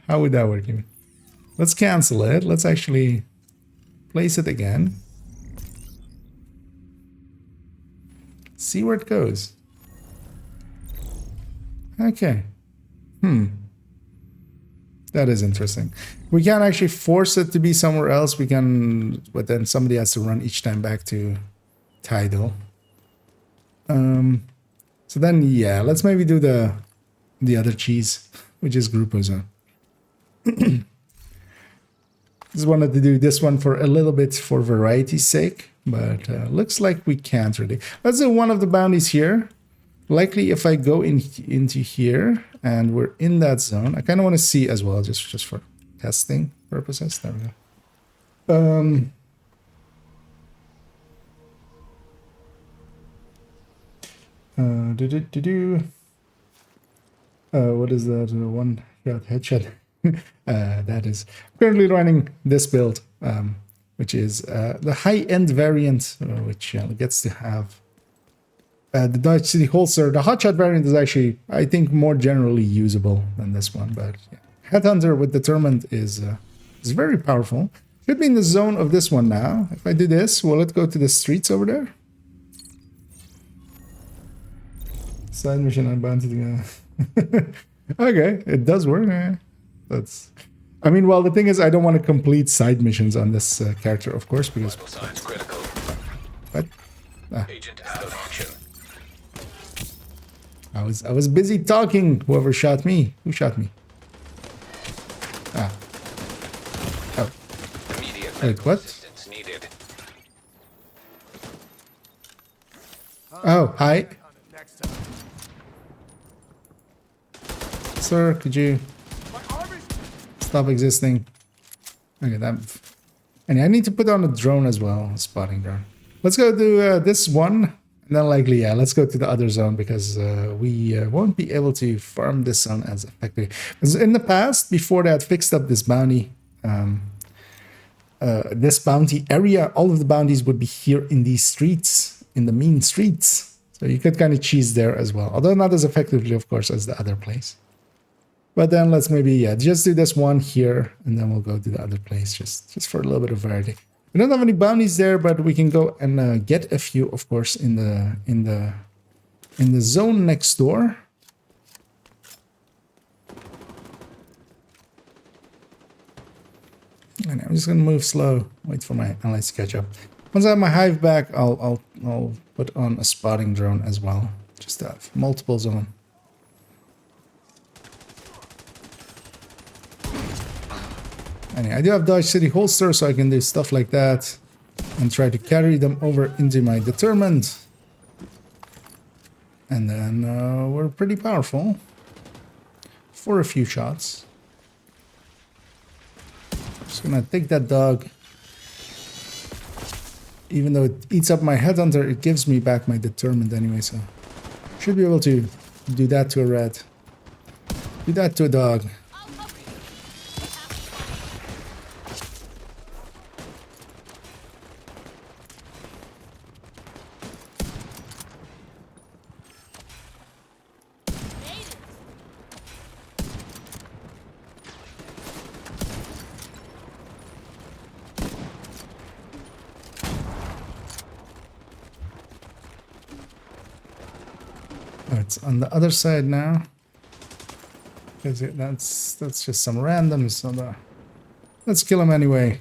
How would that work even? Let's cancel it. Let's actually place it again. See where it goes. Okay. That is interesting. We can't actually force it to be somewhere else. We can, but then somebody has to run each time back to Tidal. So then, yeah, let's maybe do the other cheese, which is Grupozo. Just wanted to do this one for a little bit for variety's sake, but looks like we can't really. Let's do one of the bounties here. Likely if I go into here and we're in that zone, I kind of want to see as well, just for testing purposes. There we go. What is that? One shot headshot. That is currently running this build, which is the high-end variant, which gets to have the Dodge City holster. The hotshot variant is actually, I think, more generally usable than this one, but yeah. Headhunter with Determined is very powerful. Should be in the zone of this one now. If I do this, will it go to the streets over there? Side mission on bounty together. Okay, it does work. That's. I mean, well, the thing is, I don't want to complete side missions on this character, of course, because. Vital signs critical. What? Agent out of action. I was busy talking. Whoever shot me? Who shot me? Ah. Oh. Immediate Wait, what? assistance needed. Oh, hi. Sir, could you stop existing? Okay, that. And I need to put on a drone as well, a spotting drone. Let's go do this one, and then likely, yeah, let's go to the other zone because we won't be able to farm this zone as effectively. Because in the past, before they had fixed up this bounty, this bounty area, all of the bounties would be here in these streets, in the mean streets. So you could kind of cheese there as well, although not as effectively, of course, as the other place. But then let's maybe, yeah, just do this one here, and then we'll go to the other place, just for a little bit of variety. We don't have any bounties there, but we can go and get a few, of course, in the zone next door. And I'm just gonna move slow, wait for my allies to catch up. Once I have my hive back, I'll put on a spotting drone as well, just to have multiple zone. And I do have Dodge City holster, so I can do stuff like that and try to carry them over into my Determined. And then we're pretty powerful for a few shots. Just gonna take that dog. Even though it eats up my Headhunter, it gives me back my Determined anyway, so should be able to do that to a rat. Do that to a dog. It's on the other side now. That's just some randoms. So let's kill him anyway.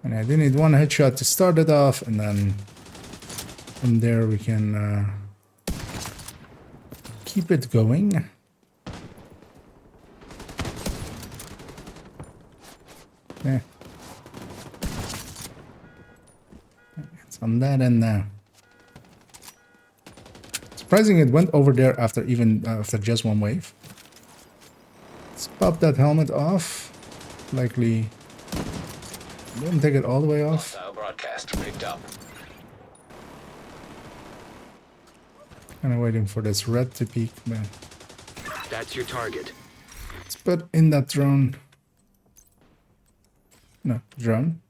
And I do need one headshot to start it off, and then from there we can keep it going. Yeah. On that end now. Surprising it went over there after just one wave. Let's pop that helmet off. Likely didn't take it all the way off. Hostile broadcast rigged up. Kind of waiting for this red to peek, man. That's your target. Let's put in that drone. No, drone.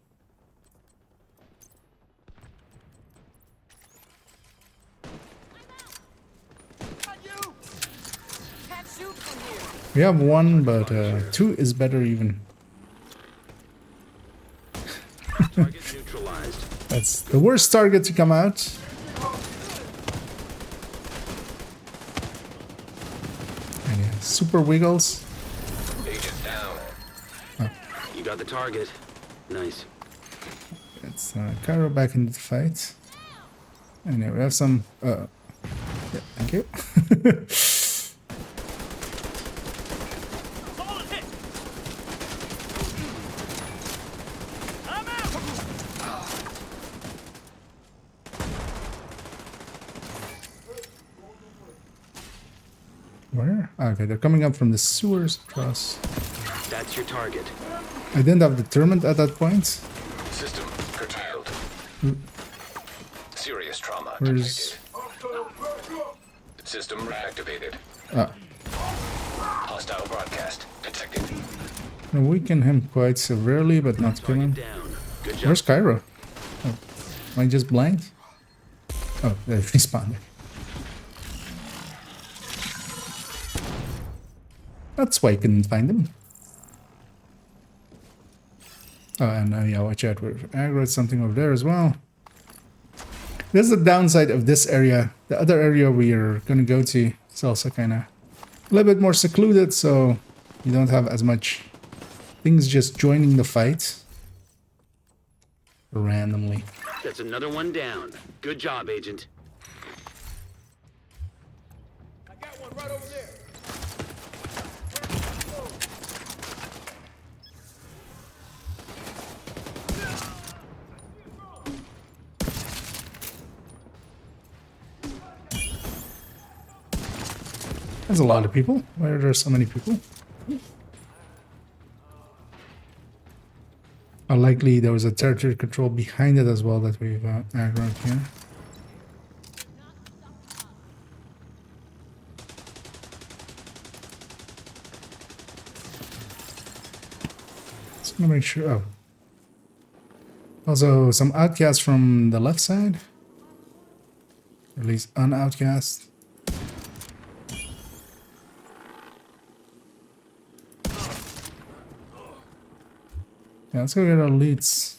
We have one, but two is better even. Target neutralized. That's the worst target to come out. super wiggles. Agent down. You got the target. Nice. It's Cairo back into the fight. And yeah, we have some. Yeah, thank you. Solid hit. I'm out. Where? Okay, they're coming up from the sewers across. That's your target. I didn't have determined at that point. System curtailed. Serious trauma Where's. detected. System reactivated. Ah, Hostile broadcast detected. I weaken him quite severely, but not kill him. Down. Good job. Where's Cairo? Oh, am I just blind? Oh, they respawned. That's why I couldn't find him. Oh, and yeah, watch out. We're aggroed something over there as well. This is the downside of this area. The other area we are going to go to is also kind of a little bit more secluded, so you don't have as much things just joining the fight randomly. That's another one down. Good job, Agent. I got one right over there. There's a lot of people. Why are there so many people? Likely there was a territory control behind it as well that we've aggroed here. Just gonna make sure. Oh. Also, some outcasts from the left side. At least an outcast. Yeah, let's go get our leads.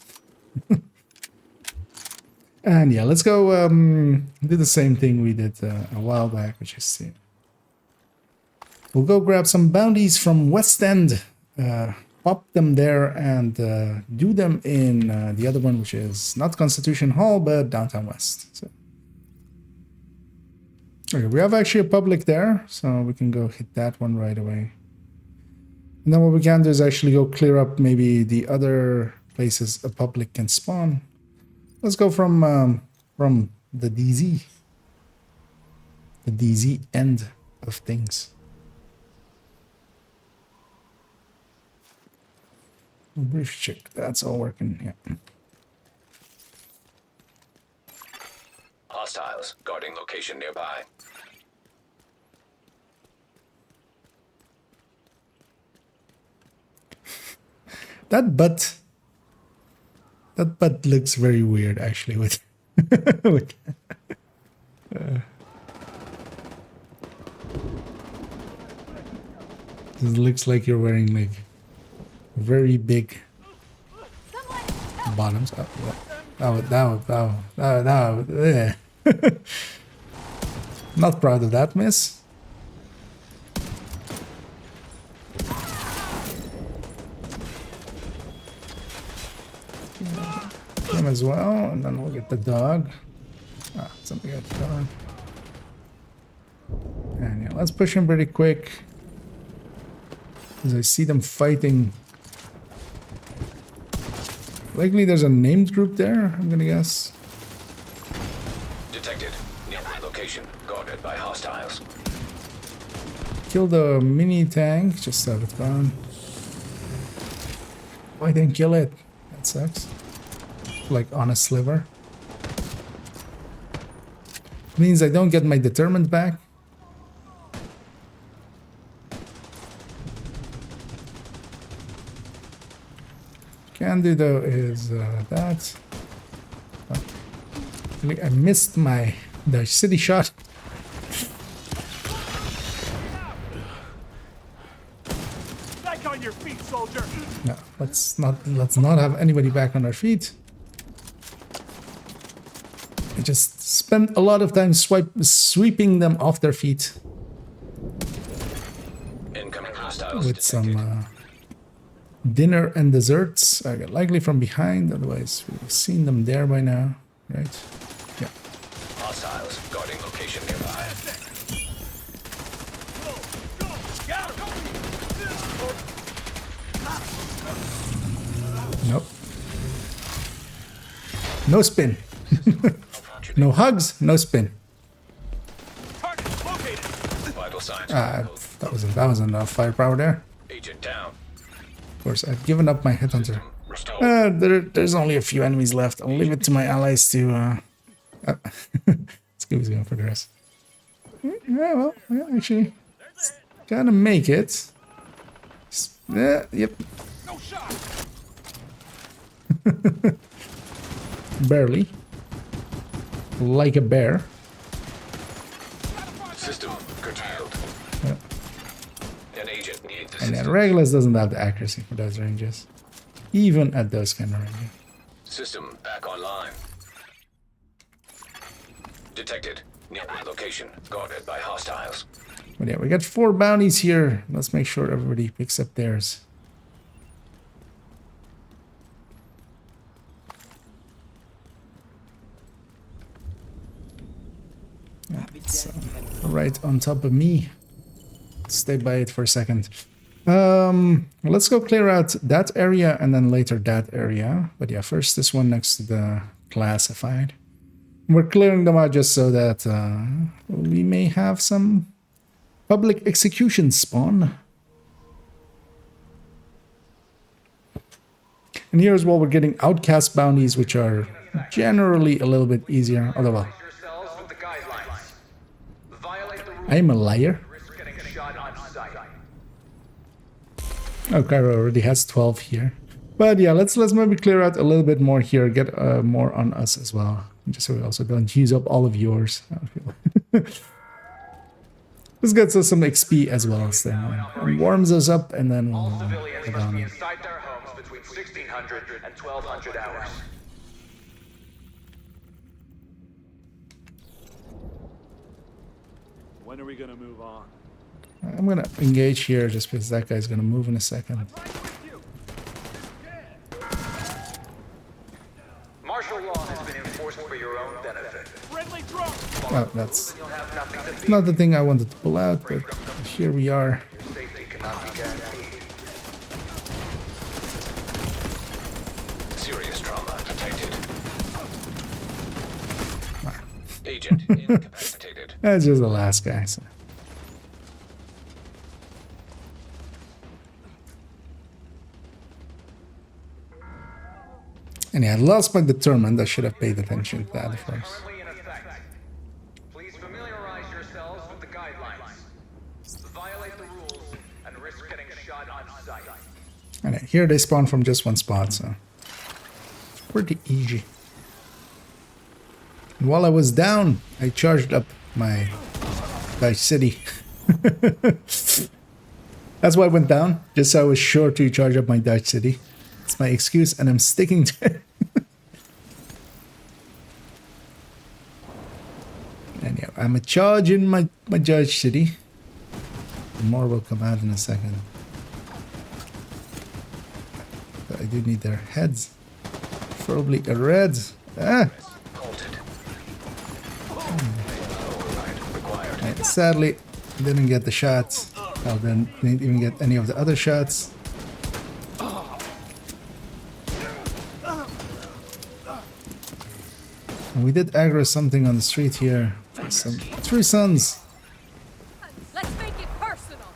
And yeah, let's go do the same thing we did a while back, which is see. We'll go grab some bounties from West End, pop them there, and do them in the other one, which is not Constitution Hall, but Downtown West. So. Okay, we have actually a public there, so we can go hit that one right away. And then what we can do is actually go clear up maybe the other places a public can spawn. Let's go from the DZ end of things. Brief check. That's all working. Yeah. Hostiles guarding location nearby. That butt looks very weird, actually. With, with it looks like you're wearing like very big bottoms. Yeah. Not proud of that, miss. Him as well, and then we'll get the dog. Ah, something got the dog. And yeah, let's push him pretty quick. As I see them fighting. Likely there's a named group there, I'm gonna guess. Detected. Nearby location guarded by hostiles. Kill the mini tank, just have it gone. Oh, I didn't kill it. That sucks. Like on a sliver. Means I don't get my determined back. Can do though is that. Oh. I missed the city shot. Back on your feet, soldier. No, let's not have anybody back on our feet. I just spent a lot of time sweeping them off their feet. Hostiles with detected. some dinner and desserts. Likely from behind, otherwise we've seen them there by now, right? Yeah. Hostiles guarding location nearby. Nope. No spin. No hugs, no spin. Vital signs. That was enough firepower there. Agent down. Of course, I've given up my headhunter. Restored. There's only a few enemies left. I'll leave it to my allies to. Scooby's going for the rest. Yeah, well, yeah, actually, gotta make it. Yep. Barely. Like a bear. System curtailed. Yeah. An agent needs And assistance. then Regulus doesn't have the accuracy for those ranges. Even at those kind of ranges. System back online. Detected. Nearby location. Guarded by hostiles. But yeah, we got 4 bounties here. Let's make sure everybody picks up theirs. That's right on top of me. Stay by it for a second. Let's go clear out that area and then later that area. But yeah, first this one next to the classified. We're clearing them out just so that we may have some public execution spawn. And here's what we're getting: outcast bounties, which are generally a little bit easier. Although, well, I'm a liar. Oh, Cairo already has 12 here. But yeah, let's maybe clear out a little bit more here, get more on us as well. Just so we also don't use up all of yours. This gets us some XP as well. So it warms us up and then we'll head on in. Inside their homes between 1600 and 1200 hours. When are we gonna move on? I'm gonna engage here just because that guy's gonna move in a second. Martial law has been enforced for your own benefit. Friendly drone! Well, that's You'll have nothing to fear. not the thing I wanted to pull out, but here we are. Your safety cannot be guaranteed. Serious trauma detected. Agent incapacitated. That's just the last guy. So. And yeah, lost but determined. I should have paid attention to that, of course. Currently in effect. Please familiarize yourselves with the guidelines. Violate the rules and risk getting shot on sight. And yeah, here they spawn from just one spot, so pretty easy. And while I was down, I charged up my Dutch city. That's why I went down, just so I was sure to charge up my Dutch city. It's my excuse, and I'm sticking to it. And yeah, I'm a charge in my Dutch city. More will come out in a second. But I do need their heads. Preferably a red. Ah! Halted. And sadly, didn't get the shots. I didn't even get any of the other shots. And we did aggro something on the street here. Some 3 sons. Let's make it personal.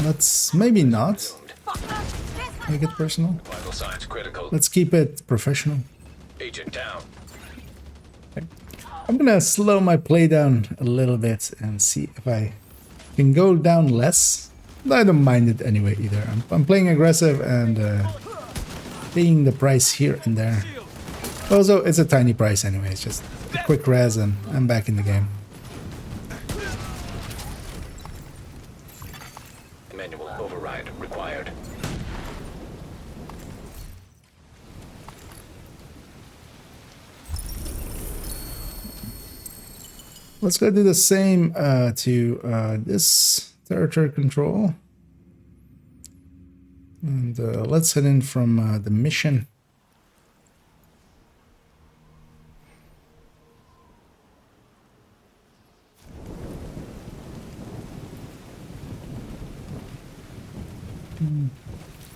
Let's maybe not make it personal. Vital signs critical. Let's keep it professional. Agent down. I'm gonna slow my play down a little bit and see if I can go down less. I don't mind it anyway either. I'm playing aggressive and paying the price here and there. Also, it's a tiny price anyway. It's just a quick res and I'm back in the game. Manual override required. Let's go do the same to this territory control. And let's head in from the mission.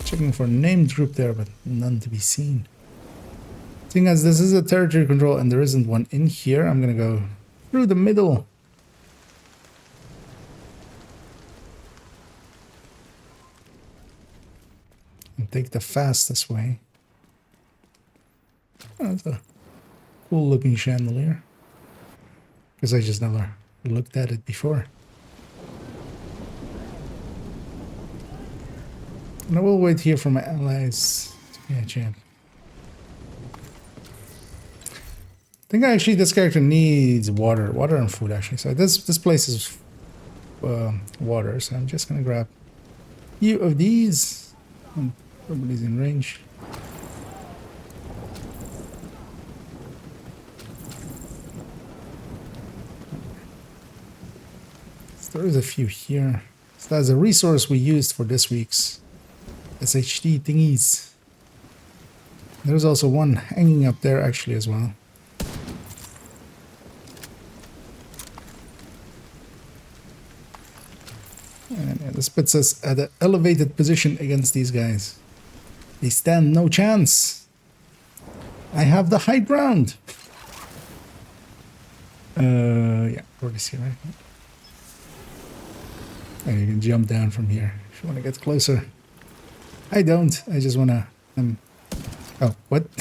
Checking for named group there, but none to be seen. Seeing as this is a territory control and there isn't one in here, I'm gonna go through the middle. And take the fastest way. Oh, that's a cool looking chandelier. Because I just never looked at it before. And I will wait here for my allies to get a chance. I think actually this character needs water and food actually. So this place is water, so I'm just gonna grab a few of these. Nobody's in range. So there is a few here. So that's a resource we used for this week's SHD thingies. There's also one hanging up there actually as well. And yeah, this puts us at an elevated position against these guys. They stand no chance. I have the high ground. Yeah, we're this here, right? And you can jump down from here if you want to get closer. I don't. I just want to... oh, what?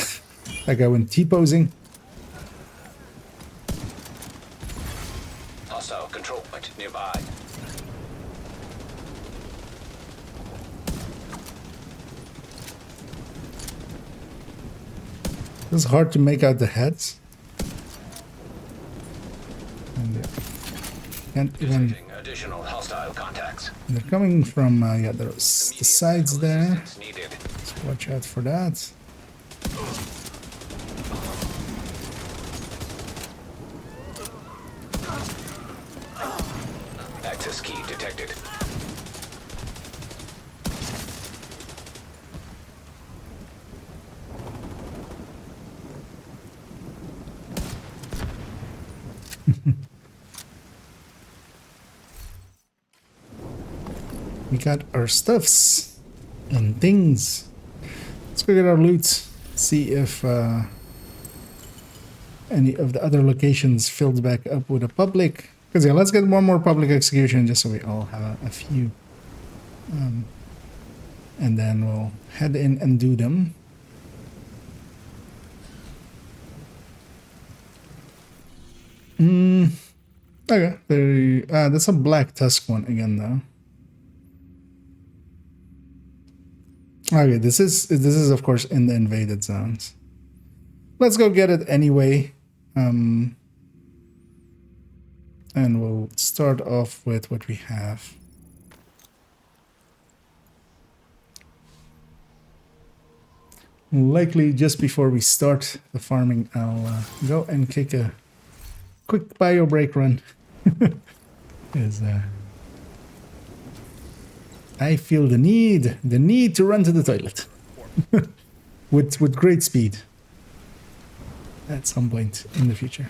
That guy went T-posing. Hostile control point nearby. It's hard to make out the heads. And can't even... Detecting additional hostile contacts. They're coming from, yeah, there's the sides there. Assistance needed. So watch out for that. Access key detected. We got our stuffs and things. Let's go get our loot. See if any of the other locations filled back up with a public. Because yeah, let's get one more public execution just so we all have a few. And then we'll head in and do them. Okay, that's a black tusk one again though. Okay, this is of course in the invaded zones. Let's go get it anyway. And we'll start off with what we have. Likely just before we start the farming, I'll go and kick a quick bio break run. I feel the need to run to the toilet with great speed at some point in the future.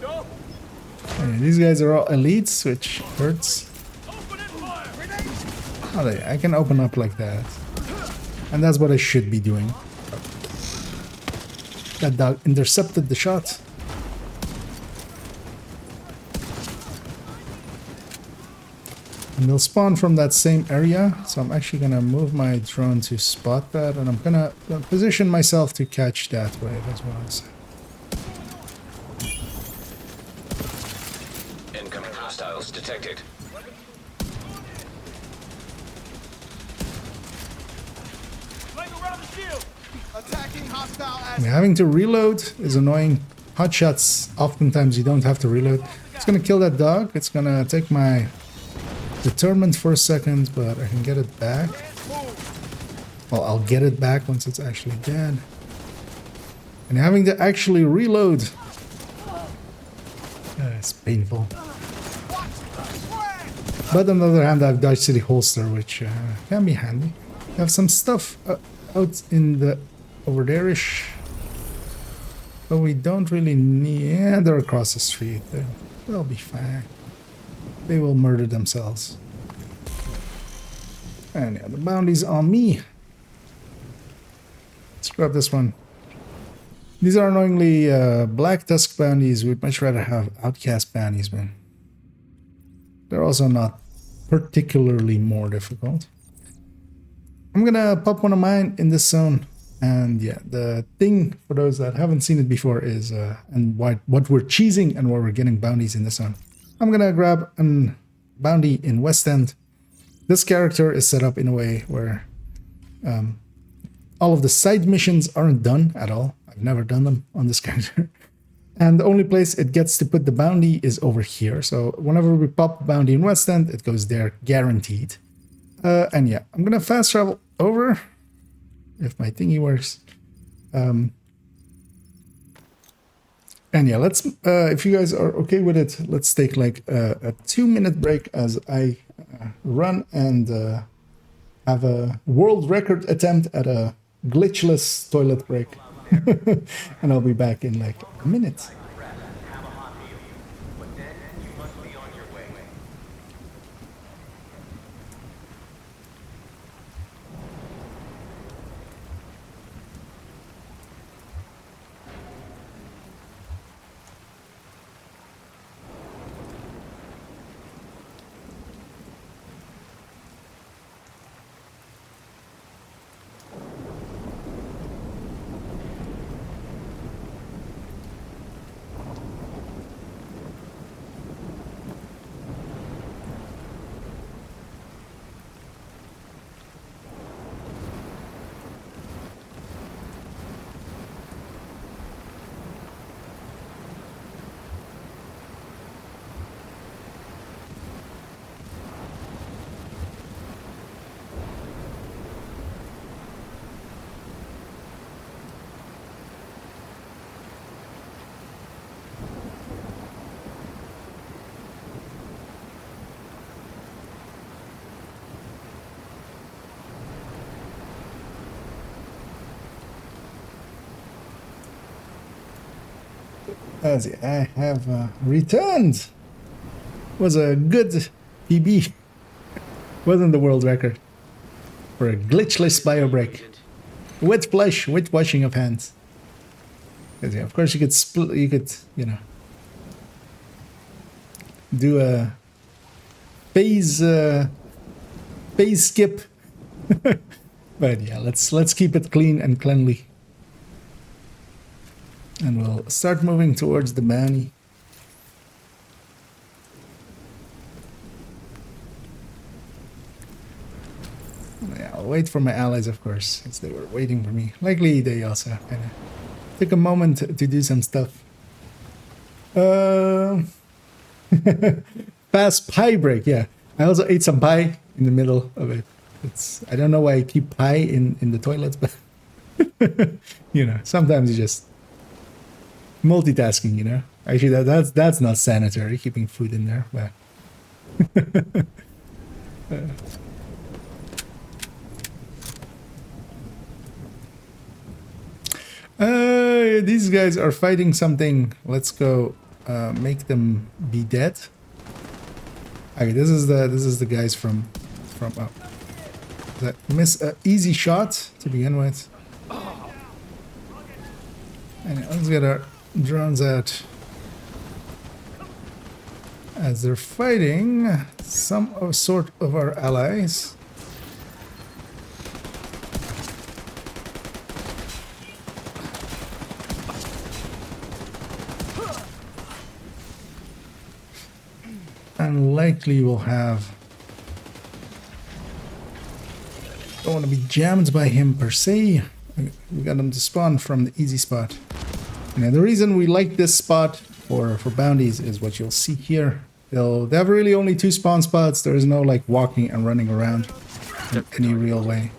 Okay, these guys are all elites, which hurts. Oh, I can open up like that, and that's what I should be doing. That dog intercepted the shot. And they'll spawn from that same area, so I'm actually gonna move my drone to spot that, and I'm gonna position myself to catch that wave as well. So. Incoming hostiles detected. Attacking hostile And having to reload is annoying. Hot shots, oftentimes you don't have to reload. It's gonna kill that dog. It's gonna take my determined for a second, but I can get it back. Well, I'll get it back once it's actually dead. And having to actually reload. It's painful. But on the other hand, I have Dodge City Holster, which can be handy. have some stuff out in the over there-ish. But we don't really need... Yeah, they're across the street. They'll be fine. They will murder themselves. And yeah, the bounty's on me. Let's grab this one. These are annoyingly Black Tusk bounties. We'd much rather have Outcast bounties, man. They're also not particularly more difficult. I'm gonna pop one of mine in this zone. And yeah, the thing, for those that haven't seen it before, is and what we're cheesing and where we're getting bounties in this zone. I'm gonna grab a bounty in West End. This character is set up in a way where all of the side missions aren't done at all. I've never done them on this character. And the only place it gets to put the bounty is over here. So whenever we pop a bounty in West End, it goes there guaranteed. And yeah, I'm gonna fast travel over if my thingy works. And yeah, let's if you guys are okay with it, let's take like a 2-minute break as I run and have a world record attempt at a glitchless toilet break. And I'll be back in like a minute. As I have returned. Was a good PB. Wasn't the world record for a glitchless bio break. With flush, with washing of hands. Because yeah, of course you could split. You could, you know, do a phase skip. But yeah, let's keep it clean and cleanly. And we'll start moving towards the bounty. Yeah, I'll wait for my allies, of course, since they were waiting for me. Likely they also kind of took a moment to do some stuff. Fast pie break, yeah. I also ate some pie in the middle of it. I don't know why I keep pie in the toilets, but you know, sometimes you just multitasking, you know. Actually, that's not sanitary, keeping food in there, but these guys are fighting something. Let's go make them be dead. Okay, this is the guys from that miss an easy shot to begin with. And let's get our drones out as they're fighting some sort of our allies. And likely we'll have... Don't want to be jammed by him per se. We got him to spawn from the easy spot. And the reason we like this spot for bounties is what you'll see here. They have really only 2 spawn spots. There is no like walking and running around in any real way.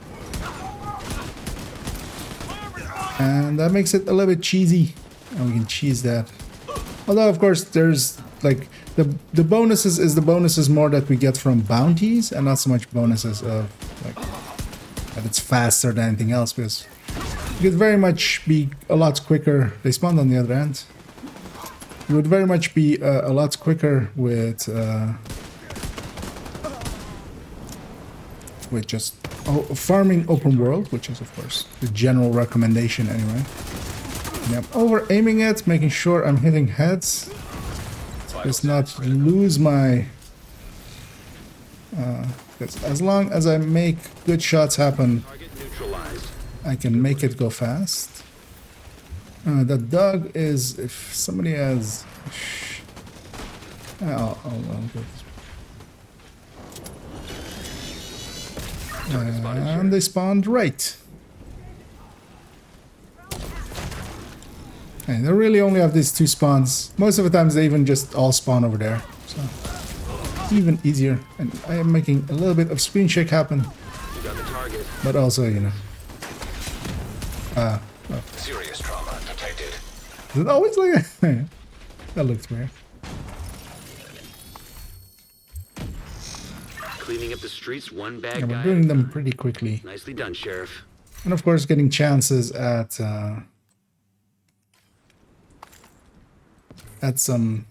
And that makes it a little bit cheesy. And we can cheese that. Although of course there's like the bonuses is the bonuses more that we get from bounties and not so much bonuses of like but it's faster than anything else because it could very much be a lot quicker. They spawned on the other end. It would very much be a lot quicker with just farming open world, which is of course the general recommendation anyway. And I'm over aiming it, making sure I'm hitting heads. Just not lose my... because as long as I make good shots happen, I can make it go fast. The dog is... if somebody has... I'll go this way. And they spawned right. And they really only have these two spawns. Most of the times they even just all spawn over there. So even easier. And I am making a little bit of screen shake happen. You got the target. But also, you know. Serious trauma detected. Is it always like that? That looks weird. Cleaning up the streets, one bad Yeah, guy. we're doing them pretty quickly. Nicely done, Sheriff. And of course getting chances at some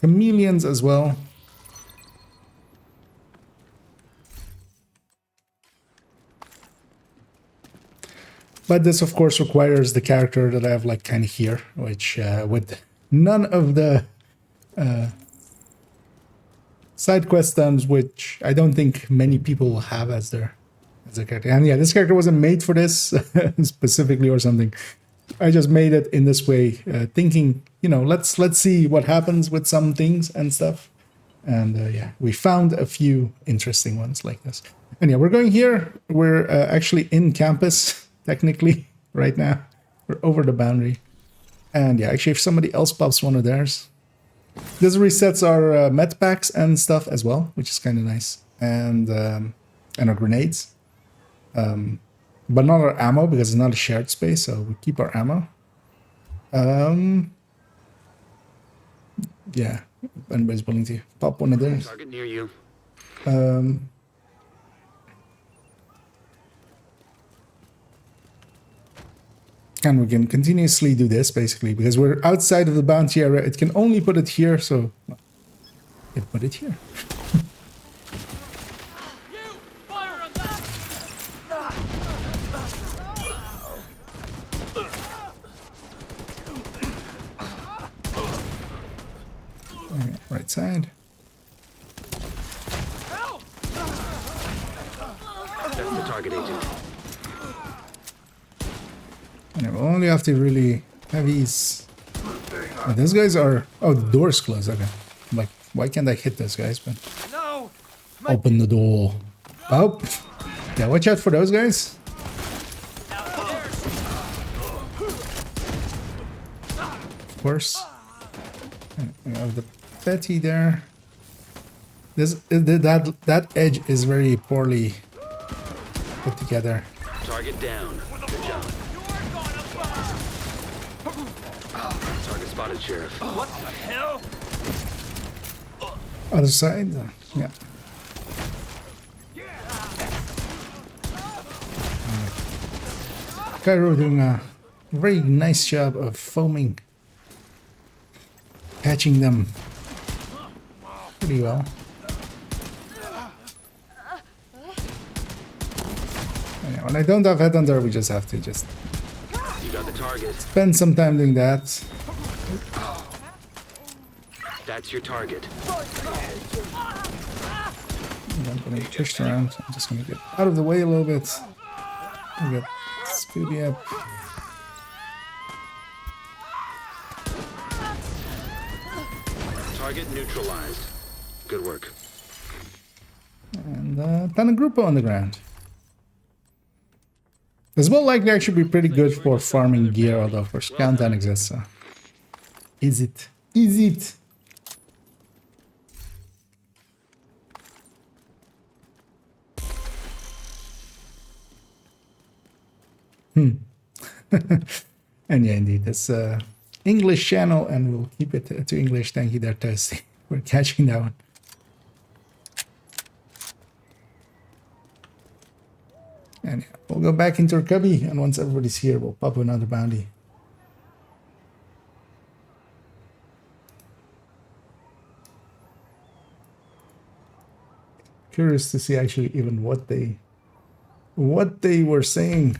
chameleons as well. But this of course requires the character that I have like kind of here, which with none of the side quest done, which I don't think many people will have as their character. And yeah, this character wasn't made for this specifically or something. I just made it in this way, thinking, you know, let's see what happens with some things and stuff. And yeah, we found a few interesting ones like this. And yeah, we're going here. We're actually in campus, technically, right now. We're over the boundary. And yeah, actually, if somebody else pops one of theirs, this resets our med packs and stuff as well, which is kind of nice. And our grenades. But not our ammo, because it's not a shared space, so we keep our ammo. Yeah, if anybody's willing to pop one of theirs. Target near you. And we can continuously do this, basically, because we're outside of the bounty area. It can only put it here, so it put it here. Right side. That's the target, Agent. And we'll only have to really have these. Oh, those guys are. Oh, the door's closed. Okay. I'm like, why can't I hit those guys? But No! open the door. Oh, yeah. Watch out for those guys. Of course. And we have the petty there. That edge is very poorly put together. Target down. Good job. Target spotted, Sheriff. What the hell? Other side. Yeah. Cairo doing a very nice job of foaming, catching them pretty well. And yeah, when I don't have headhunter, we just have to just You got the target. spend some time doing that. That's your target. I'm gonna be pushed around. I'm just gonna get out of the way a little bit. Get Scooby up. Target neutralized. Good work. And Tanagrupo on the ground. This will likely actually be pretty good for farming gear, although of course countdown exists. So. Is it? Is it? And yeah, indeed, it's English channel, and we'll keep it to English. Thank you there, Toasty, for catching that one. And yeah, we'll go back into our cubby, and once everybody's here, we'll pop another bounty. Curious to see actually even what they were saying.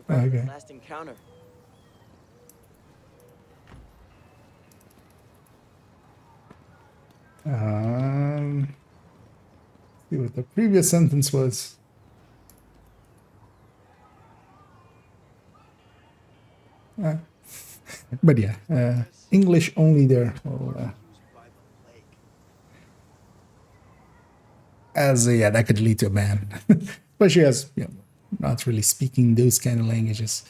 Okay. Last encounter. See what the previous sentence was. But yeah, English only there. Well, yeah, that could lead to a ban, especially as not really speaking those kind of languages.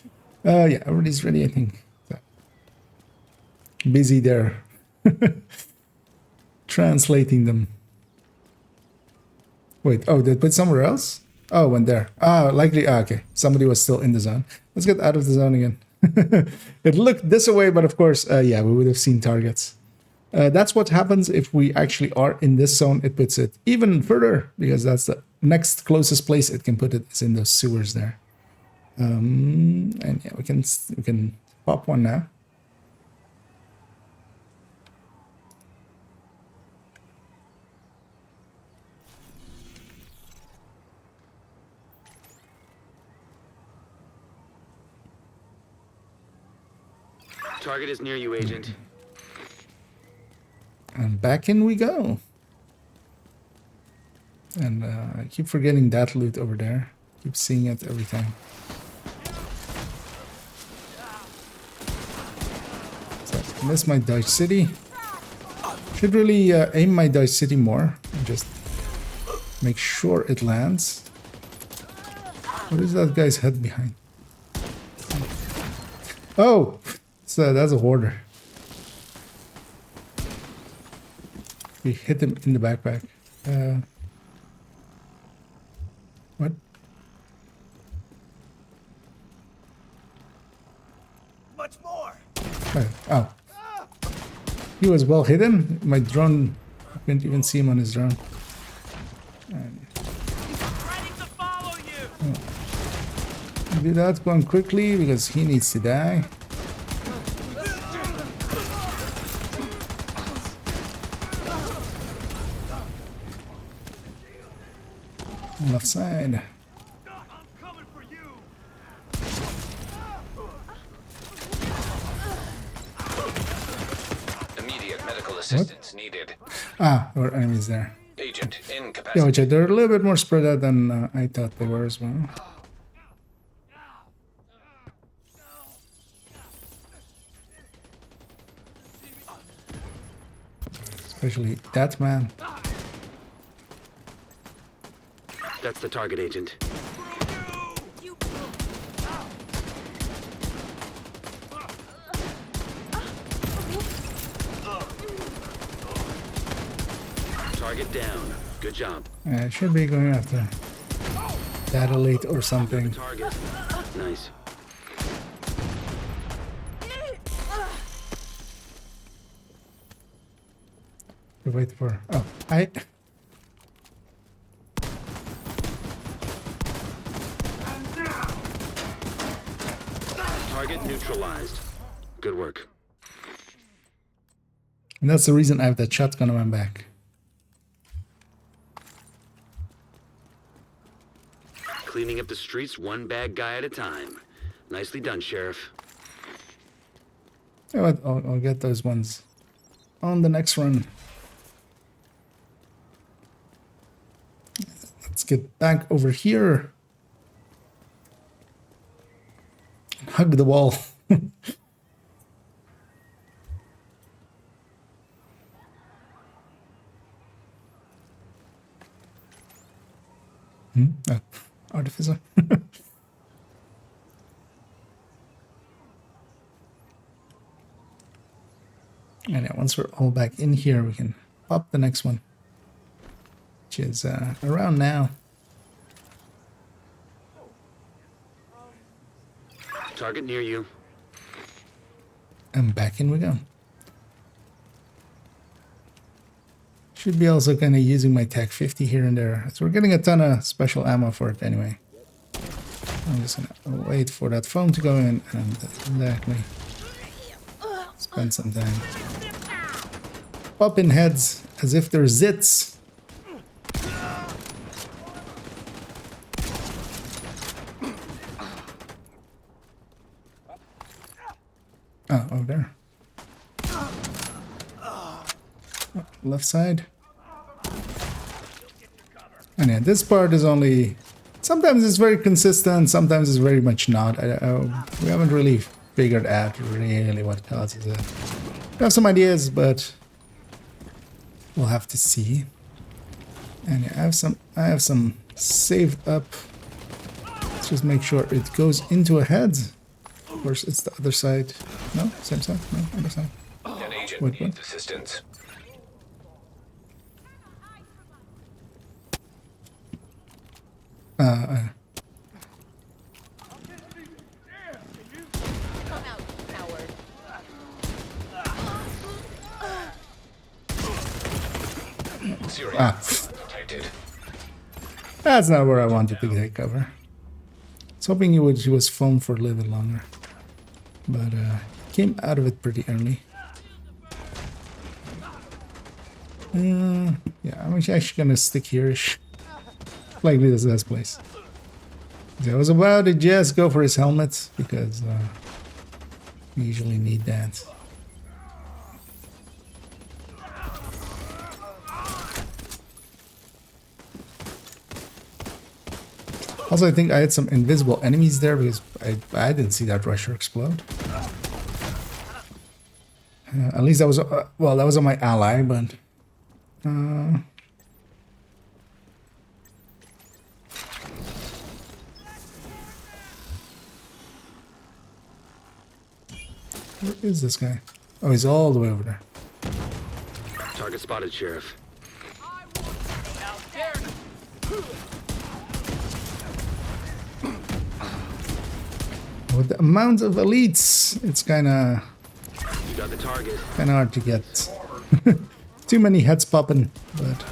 Yeah, everybody's ready, I think. So, busy there, translating them. Wait, oh, they put somewhere else? Oh, went there. Ah, likely. Ah, okay. Somebody was still in the zone. Let's get out of the zone again. It looked this way, but of course, yeah, we would have seen targets. That's what happens if we actually are in this zone. It puts it even further because that's the next closest place it can put it is in those sewers there. And yeah, we can pop one now. Target is near you, Agent. And back in we go. And I keep forgetting that loot over there. Keep seeing it every time. So, miss my Dodge City. Should really aim my Dodge City more. And just make sure it lands. What is that guy's head behind? Oh! So that's a hoarder. We hit him in the backpack. What? Much more. Oh. He was well hidden. My drone, I couldn't even see him on his drone. Ready to follow you. Do that going quickly because he needs to die. Left side. I'm coming for you. Immediate medical assistance needed. Ah, there were enemies there. Agent Yeah, incapacitated. which they're a little bit more spread out than I thought they were as well. Especially that man. That's the target, Agent. You Target down. Good job. It should be going after that elite or something. Target. Nice. Wait for. Oh, I. Target neutralized. Good work. And that's the reason I have that shotgun on my back. Cleaning up the streets one bad guy at a time. Nicely done, Sheriff. You know what? I'll get those ones on the next run. Let's get back over here. Hug the wall. Oh, artificer. And yeah, once we're all back in here, we can pop the next one, which is around now. Target near you. And back in we go. Should be also kind of using my Tech 50 here and there. So we're getting a ton of special ammo for it anyway. I'm just gonna wait for that phone to go in and exactly spend some time popping heads as if they're zits. Oh, over there. Oh, left side. And yeah, this part is only... Sometimes it's very consistent, sometimes it's very much not. We haven't really figured out really what causes it. We have some ideas, but we'll have to see. And yeah, I have some saved up. Let's just make sure it goes into a head. Of course, it's the other side. No, same side. No, other side. An agent Wait, needs assistance. Come out, coward. Serious detected. That's not where I wanted to take cover. I was hoping he was phone for a little bit longer. But came out of it pretty early. Yeah, I'm actually gonna stick here-ish. Likely this is the best place. I was about to just go for his helmet because we usually need that. Also, I think I had some invisible enemies there because I didn't see that rusher explode. At least that was well, that was on my ally, but where is this guy? Oh, he's all the way over there. Target spotted, Sheriff. With the amount of elites, it's kind of You got the target. hard to get too many heads popping, but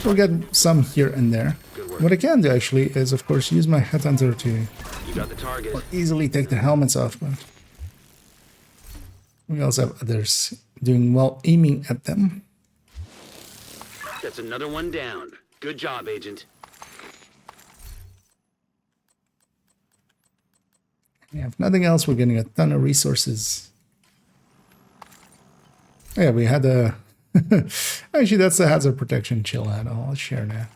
we'll get some here and there. Good work. What I can do actually is, of course, use my headhunter to You got the target. easily take the helmets off, but we also have others doing well aiming at them. That's another one down. Good job, Agent. Yeah, if nothing else, we're getting a ton of resources. Yeah, we had a... Actually, that's the hazard protection chill out. I'll share that.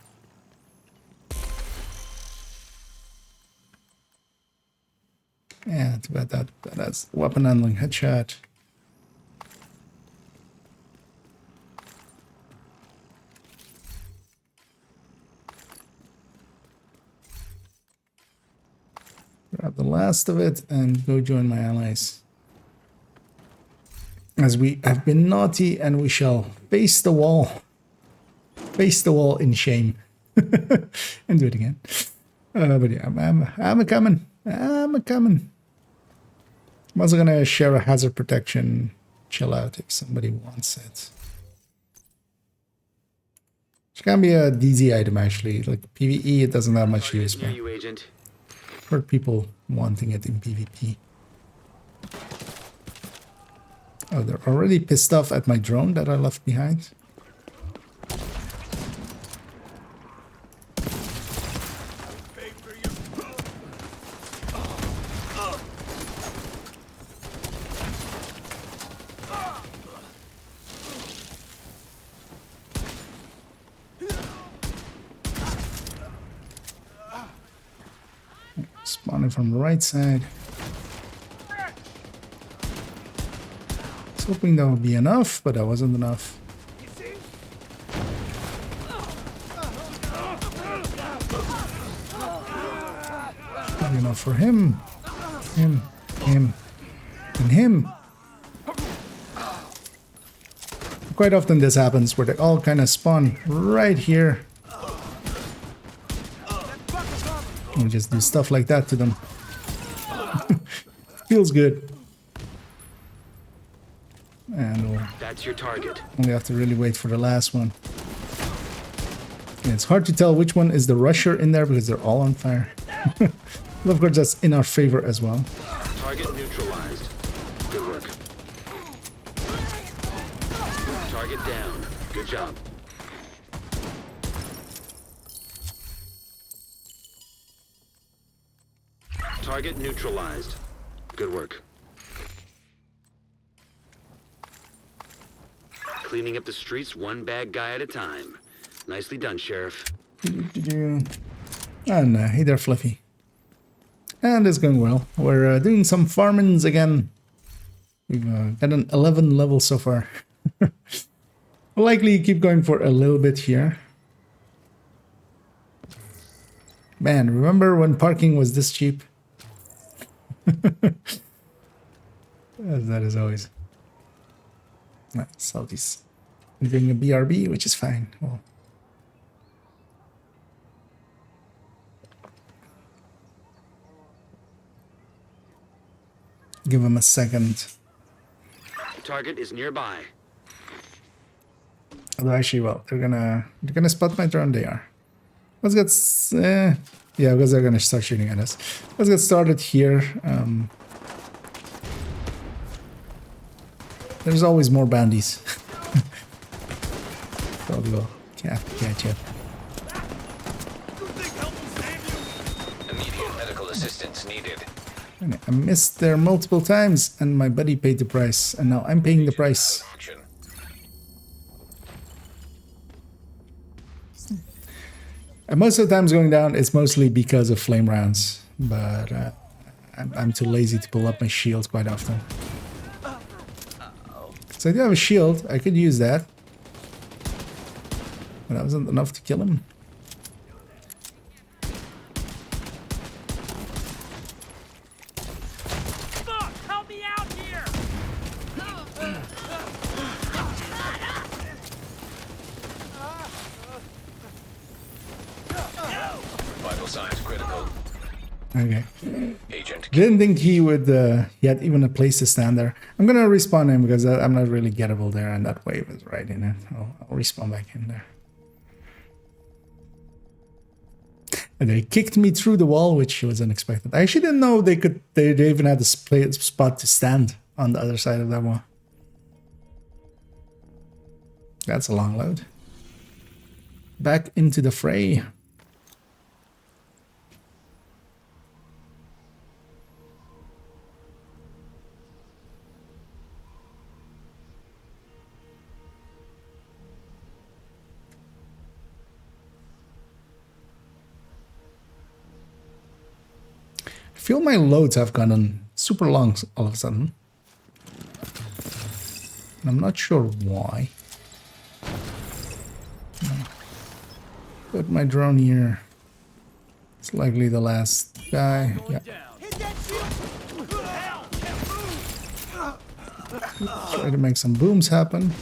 Yeah, it's about that. That's weapon handling headshot. Grab the last of it and go join my allies. As we have been naughty and we shall face the wall. Face the wall in shame. And do it again. But yeah, I'm a-coming. I'm a-coming. I'm also gonna share a hazard protection chill out if somebody wants it. It can be a DZ item actually. Like PvE, it doesn't have much use, Near but you, Agent. for people wanting it in PvP. Oh, they're already pissed off at my drone that I left behind. Spawning from the right side. I was hoping that would be enough, but that wasn't enough. Not enough for him, and him. Quite often this happens where they all kind of spawn right here. And just do stuff like that to them. Feels good. And we'll That's your target. only have to really wait for the last one. And it's hard to tell which one is the rusher in there because they're all on fire. But of course, that's in our favor as well. Target neutralized. Good work. Target down. Good job. Target neutralized. Good work. Cleaning up the streets one bad guy at a time. Nicely done, Sheriff. And hey there, Fluffy. And it's going well. We're doing some farmings again. We've got an 11 level so far. We'll likely keep going for a little bit here. Man, remember when parking was this cheap? As that is always. So these doing a BRB, which is fine. Well, give them a second. Target is nearby. Although actually, well, they're gonna spot my drone. They are. Let's get yeah, because they're gonna start shooting at us. Let's get started here. There's always more bounties. So we'll catch you. Immediate medical assistance needed. I missed there multiple times, and my buddy paid the price, and now I'm paying the price. Action. And most of the times going down, it's mostly because of flame rounds, but I'm too lazy to pull up my shields quite often. So I do have a shield, I could use that. But that wasn't enough to kill him. Fuck! Help me out here! Vital signs critical. Okay. Agent. Didn't think he would, he had even a place to stand there. I'm gonna respawn him because I'm not really gettable there, and that wave is right in it. I'll respawn back in there. And they kicked me through the wall, which was unexpected. I actually didn't know they even had a spot to stand on the other side of that wall. That's a long load. Back into the fray. I feel my loads have gotten super long all of a sudden. I'm not sure why. Put my drone here. It's likely the last guy. Yeah. Try to make some booms happen.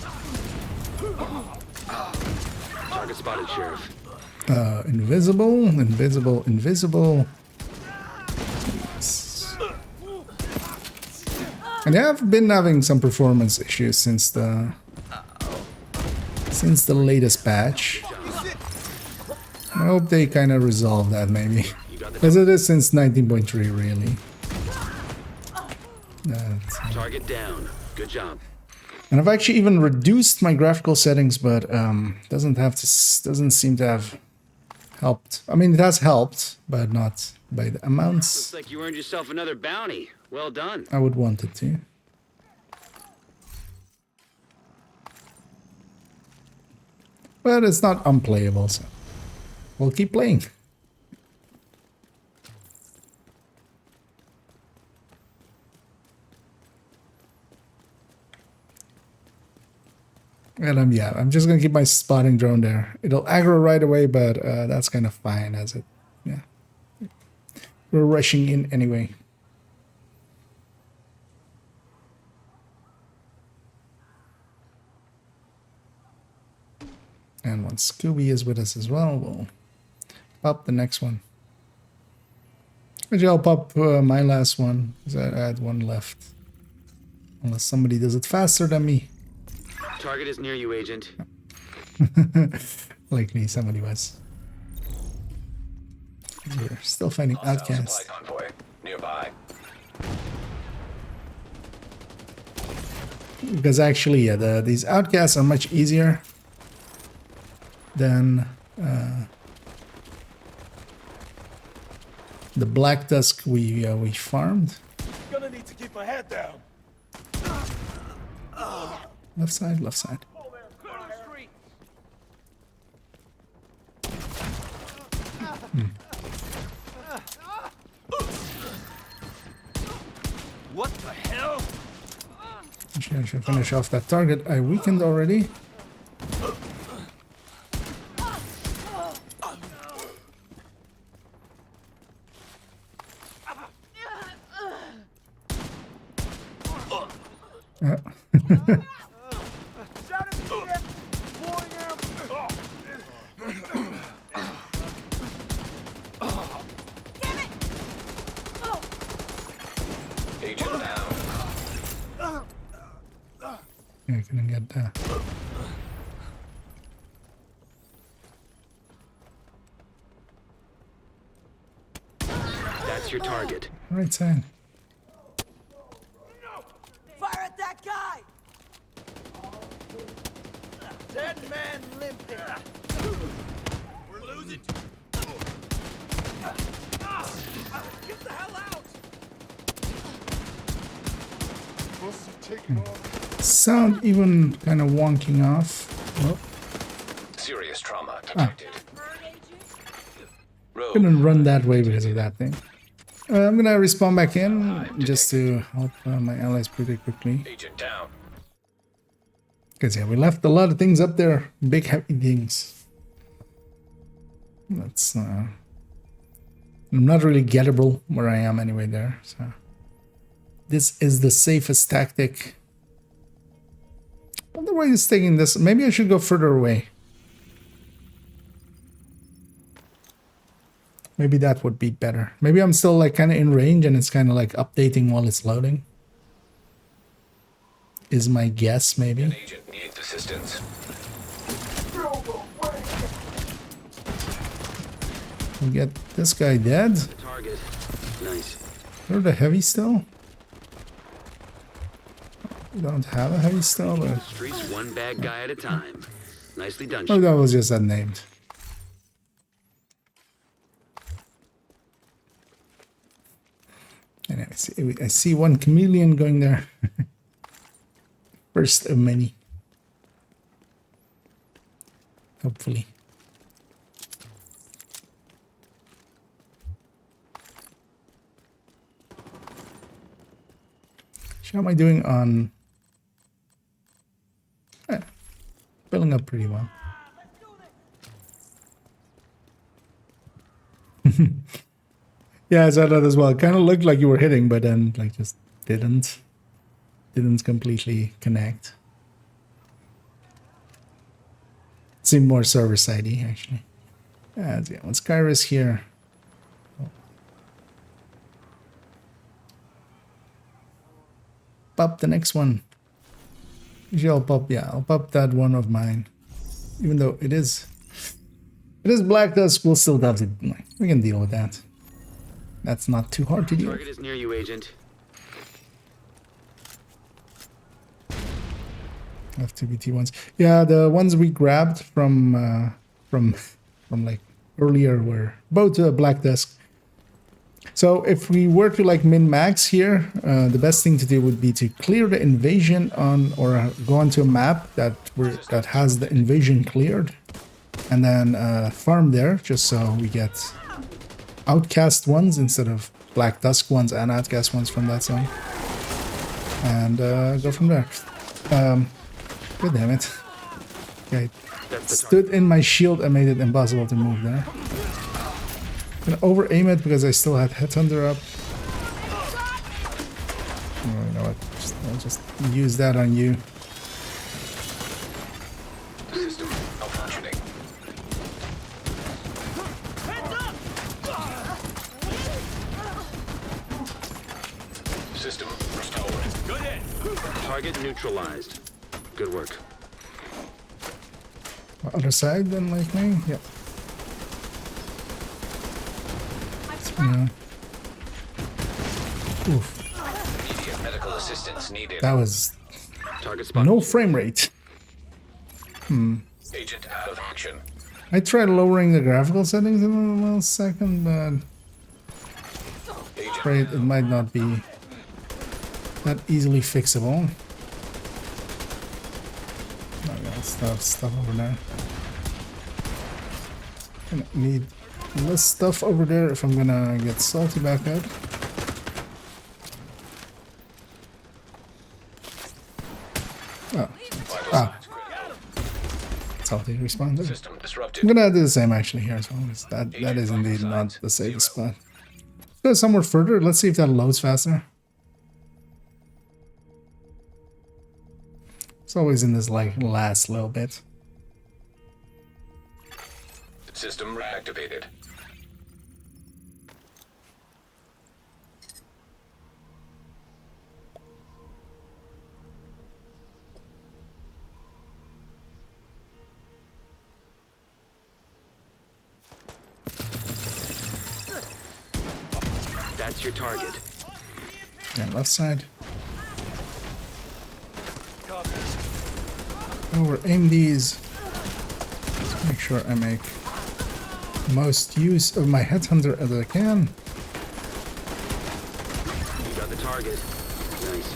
Target spotted, Sheriff. Invisible. And they have been having some performance issues since the latest patch. I hope they kind of resolve that maybe, because it is since 19.3 really. Target down. Good job. And I've actually even reduced my graphical settings, but doesn't seem to have helped. I mean, it has helped, but not by the amounts Looks like you earned yourself another bounty. Well done. I would want it to. But it's not unplayable, so we'll keep playing. And yeah, I'm just gonna keep my spotting drone there. It'll aggro right away, but that's kind of fine as it, yeah. We're rushing in anyway. And once Scooby is with us as well, we'll pop the next one. Actually, I'll pop my last one, because I had one left. Unless somebody does it faster than me. Target is near you, Agent. Likely somebody was. We're still fighting outcasts. Convoy nearby. Because actually, yeah, these outcasts are much easier than the Black Tusk we farmed. Gonna need to keep my head down. Left side, left side. Clear the street. What the hell? Actually, I should finish off that target I weakened already. Yeah. Shout at me, Ed. Blowing him. Agent down. Yeah, I couldn't get that. That's your target. Right side. Fire at that guy! Dead man limping. We're losing. Get the hell out! Must have taken off. Sound even kind of wonking off. Oh, Serious trauma detected. Rogue. couldn't run that way because of that thing. I'm gonna respawn back in just to help my allies pretty quickly. Agent down. Because yeah, we left a lot of things up there, big heavy things. That's I'm not really gettable where I am anyway there, so this is the safest tactic. Otherwise, taking this, maybe I should go further away. Maybe that would be better. Maybe I'm still like kind of in range and it's kind of like updating while it's loading. Is my guess, maybe. An agent needs assistance. We get this guy dead. Target. Nice. Or the heavy still? We don't have a heavy still, but Streets one bad guy at a time. Nicely done. oh, that was just unnamed. And I see one chameleon going there. First of many. Hopefully. How am I doing on... filling up pretty well. Yeah, I saw that as well. It kind of looked like you were hitting, but then like just didn't completely connect. Seemed more server-sidey actually. Yeah, let's Kairos here. Pop the next one. Usually I'll pop, yeah, I'll pop that one of mine. Even though it is Black Tusk, we'll still have to, we can deal with that. That's not too hard to do. Target is near you, Agent. FTBT ones. Yeah, the ones we grabbed from like earlier were both Black Tusk. So if we were to like min-max here, the best thing to do would be to clear the invasion on, or go onto a map that has the invasion cleared, and then farm there just so we get outcast ones instead of Black Tusk ones and outcast ones from that zone, and go from there. God damn it! Okay, stood in my shield and made it impossible to move there. I'm gonna over aim it because I still had Headhunter up. Oh, you know what? I'll just use that on you. System malfunctioning. System restored. Good hit. Target neutralized. Good work. Other side than like me? Yep. Yeah. Oof. Immediate medical assistance needed. That was Target spot. no frame rate. Agent out of action. I tried lowering the graphical settings in a little second, but Agent afraid it might not be that easily fixable. I got stuff over there. I need less stuff over there if I'm gonna get salty back out. Oh. Ah. Salty responder. system I'm disrupted. gonna do the same actually here as well. Because that is indeed not the safest spot. Go somewhere further. Let's see if that loads faster. It's always in this like last little bit. System reactivated. That's your target. Yeah, left side. Over aim these. Make sure I make most use of my headhunter as I can. You got the target. Nice.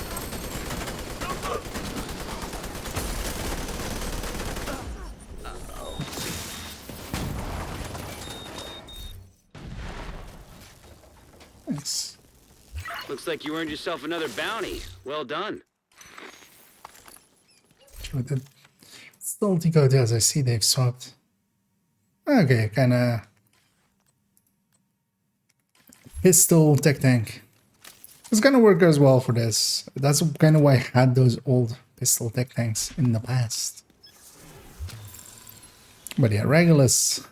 Nice. Looks like you earned yourself another bounty. Well done. Sure, the salty code as I see they've swapped. Okay, kinda pistol tech tank. It's gonna work as well for this. That's kind of why I had those old pistol tech tanks in the past. But yeah, Regulus.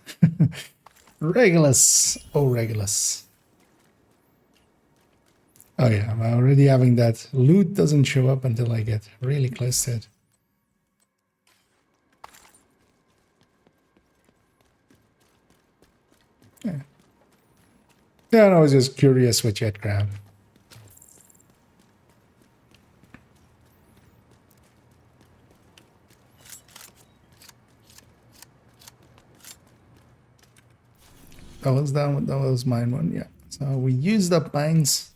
Regulus. Oh, Regulus. Oh yeah, I'm already having that. Loot doesn't show up until I get really close to it. Yeah, I was just curious what you had grabbed. That was that one. That was mine one. Yeah. So we used up mines.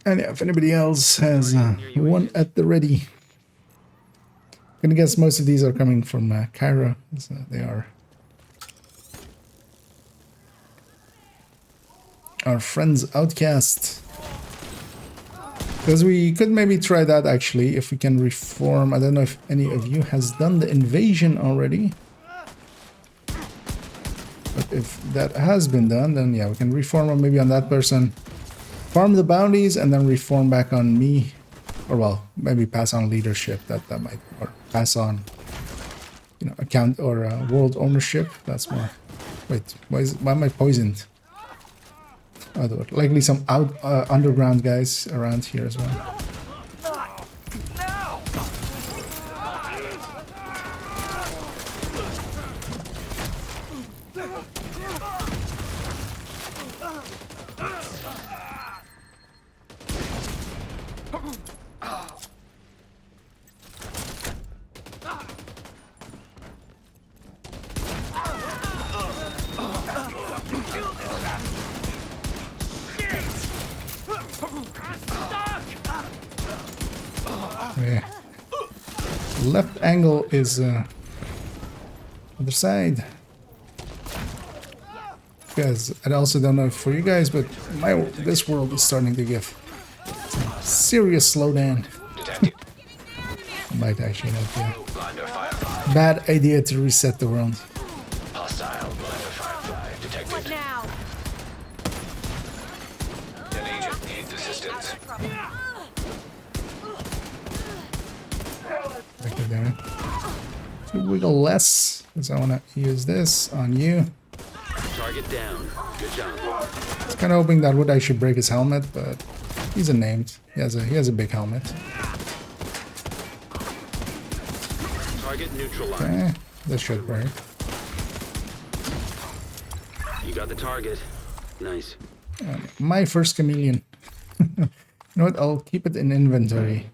And yeah, if anybody else has one at the ready, gonna guess most of these are coming from Cairo. So they are our friends Outcast. Because we could maybe try that actually if we can reform. I don't know if any of you has done the invasion already. But if that has been done, then yeah, we can reform maybe on that person. Farm the bounties and then reform back on me. Or well, maybe pass on leadership. That might, or pass on, you know, account or world ownership. That's more. Wait, why am I poisoned? Oh, there were likely some underground guys around here as well. Yeah. Left angle is other side. Because I also don't know for you guys, but this world is starting to give some serious slowdown. Might actually not be a bad idea to reset the world. Hostile blinder firefly detected. What now? An agent needs assistance. Right there. So wiggle less, because I want to use this on you. Target down. Good job. I was kind of hoping that would actually break his helmet, but he's unnamed. He has a big helmet. Target neutralized. Okay, that should work. You got the target. Nice. My first chameleon. You know what? I'll keep it in inventory.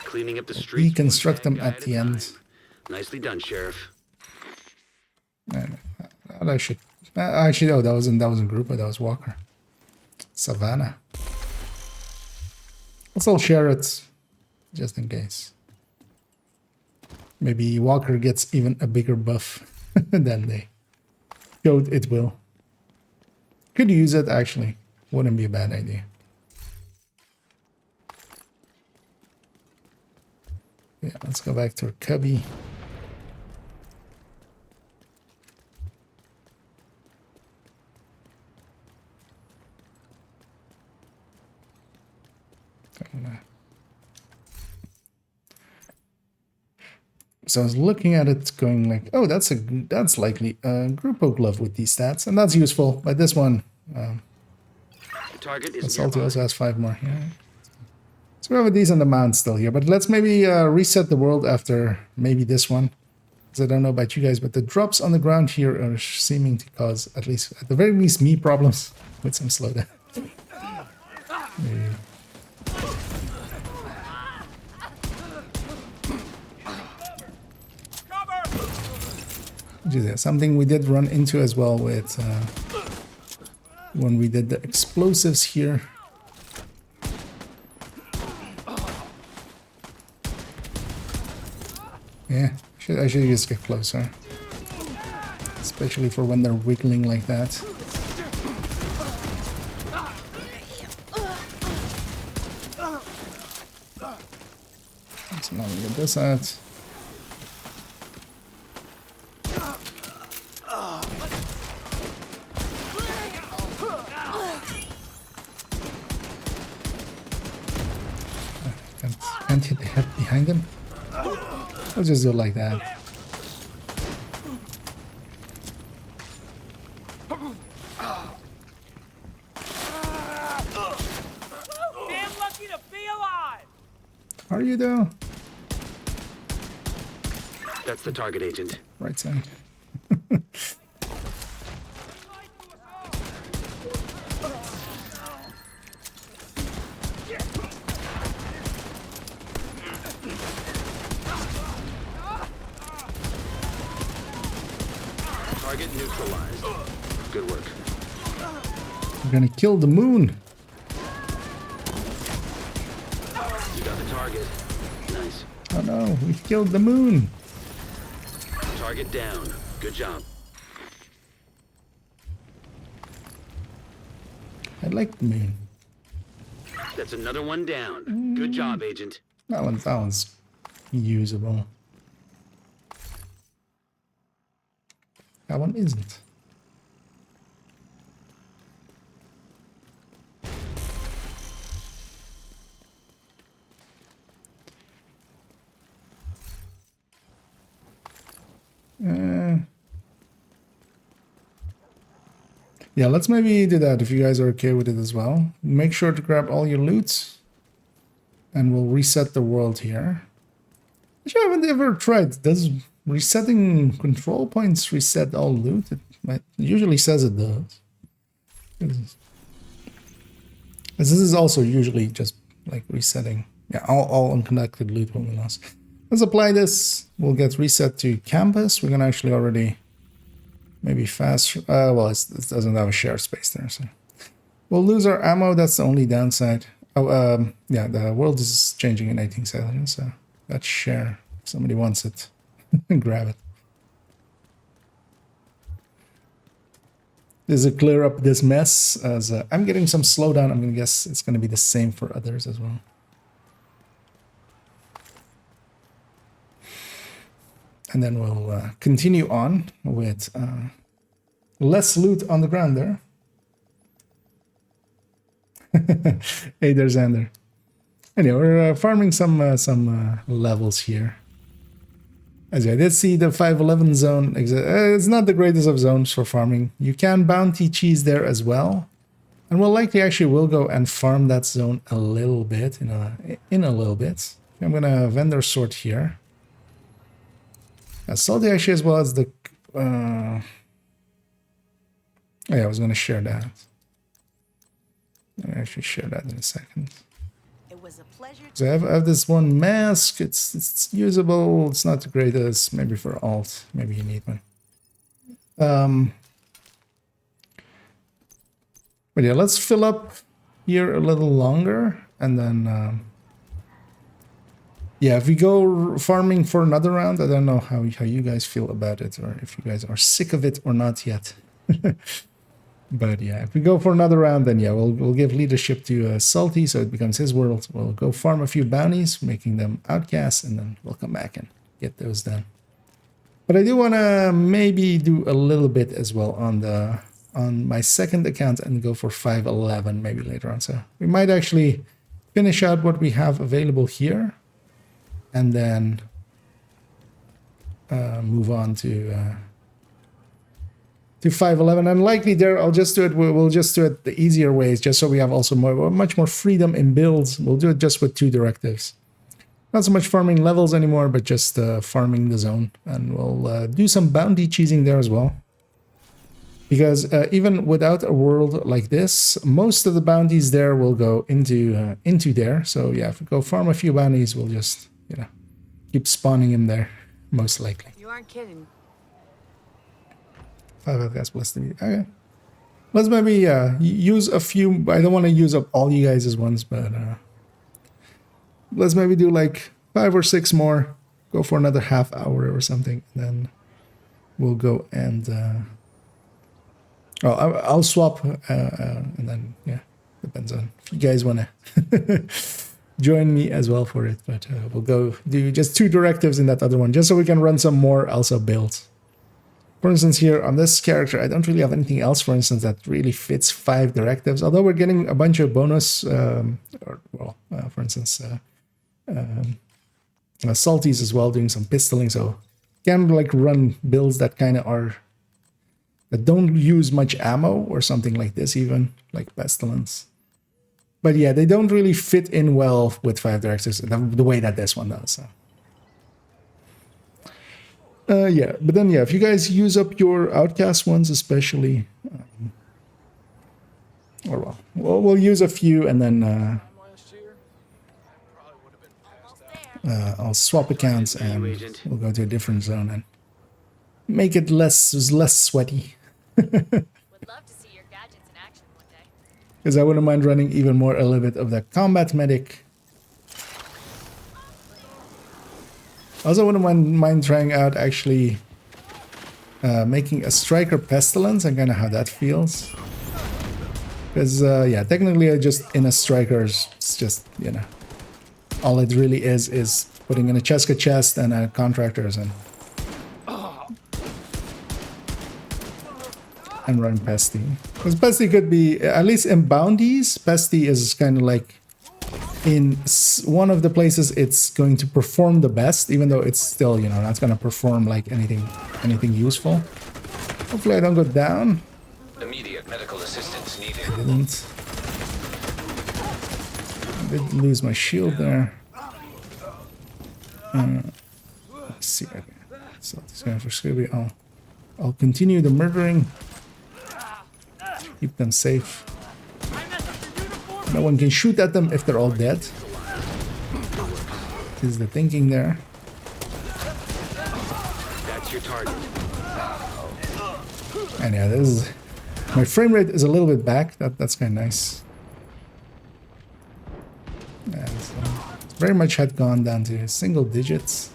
Cleaning up the streets. Reconstruct one them bad at guy the a end. time. Nicely done, Sheriff. I should. Actually, oh, that wasn't Grouper. That was Walker. Savannah. Let's all share it, just in case. Maybe Walker gets even a bigger buff than they showed it will. Could use it, actually. Wouldn't be a bad idea. Yeah, let's go back to our cubby. So I was looking at it going like, oh, that's likely a Grupo glove with these stats, and that's useful. But this one, The target is Assaulty nearby. also has 5 more. Yeah. So we have a decent amount still here, but let's maybe reset the world after maybe this one. Because I don't know about you guys, but the drops on the ground here are seeming to cause, at the very least, me problems with some slowdown. Maybe. Something we did run into as well with when we did the explosives here. Yeah, I should just get closer. Especially for when they're wiggling like that. So now we get this out. Can't hit the head behind him. I'll just do it like that. Damn lucky to be alive! Are you though? That's the target, Agent. Right side. Target neutralized. Good work. We're gonna kill the moon. You got the target. Nice. Oh no, we killed the moon. Target down. Good job. I like the moon. That's another one down. Good job, Agent. That one's usable. That one isn't. Yeah, let's maybe do that if you guys are okay with it as well. Make sure to grab all your loot. And we'll reset the world here. Actually, I haven't ever tried. Does resetting control points reset all loot? It usually says it does. This is also usually just like resetting. Yeah, all unconnected loot will be lost. Let's apply this. We'll get reset to campus. We're gonna actually already maybe fast. Well, it doesn't have a share space there, so we'll lose our ammo. That's the only downside. Oh, yeah, the world is changing in 18 seconds, so let's share. If somebody wants it, grab it. This is to clear up this mess, as I'm getting some slowdown. I'm gonna guess it's gonna be the same for others as well. And then we'll continue on with less loot on the ground there. Hey, there's Xander. Anyway, we're farming some levels here. As I did see the 511 zone. It's not the greatest of zones for farming. You can bounty cheese there as well. And we'll likely actually will go and farm that zone a little bit, in a little bit. I'm gonna vendor sort here. Salty actually as well as the... oh yeah, I was going to share that. I'll actually share that in a second. It was a pleasure. So I have this one mask. It's usable. It's not the greatest. Maybe for alt. Maybe you need one. But yeah, let's fill up here a little longer. And then... yeah, if we go farming for another round, I don't know how you guys feel about it. Or if you guys are sick of it or not yet. But yeah, if we go for another round, then yeah, we'll give leadership to Salty, so it becomes his world. We'll go farm a few bounties, making them outcasts, and then we'll come back and get those done. But I do want to maybe do a little bit as well on my second account and go for 511 maybe later on. So we might actually finish out what we have available here, and then move on to 511, and likely there I'll just do it. We'll just do it the easier ways, just so we have also much more freedom in builds. We'll do it just with 2 directives, not so much farming levels anymore, but just farming the zone, and we'll do some bounty cheesing there as well. Because even without a world like this, most of the bounties there will go into there. So yeah, if we go farm a few bounties, we'll just keep spawning in there, most likely. You aren't kidding. 5 outcasts plus the... Okay. Let's maybe use a few... I don't want to use up all you guys' ones, but... let's maybe do like 5 or 6 more. Go for another half hour or something. Then we'll go and... I'll swap. And then, yeah. Depends on if you guys want to join me as well for it. But we'll go do just 2 directives in that other one. Just so we can run some more Elsa builds. For instance, here on this character, I don't really have anything else, for instance, that really fits 5 directives. Although we're getting a bunch of bonus, for instance, Salties as well, doing some pistoling. So can like run builds that kind of are, that don't use much ammo or something like this, even like Pestilence. But yeah, they don't really fit in well with 5 directives the way that this one does. So. Yeah, but then yeah, if you guys use up your outcast ones, especially, we'll use a few, and then I'll swap accounts and we'll go to a different zone and make it less sweaty. Would love to see your gadgets in action one day. Because I wouldn't mind running even more a little bit of the combat medic. Also wouldn't mind trying out actually making a striker pestilence and kind of how that feels. Because yeah, technically I just in a striker's, it's just, all it really is putting in a Cheska chest and a contractors and run Pesty. Because Pesty could be, at least in bounties, Pesty is kind of like in one of the places it's going to perform the best, even though it's still, not going to perform like anything useful. Hopefully I don't go down. Immediate medical assistance needed. I did lose my shield there. Let's see. Okay. So this guy for Scooby. I'll continue the murdering. Keep them safe. No one can shoot at them if they're all dead. Is the thinking there. That's your target. And yeah, this is... My frame rate is a little bit back. That's kind of nice. And so very much had gone down to single digits.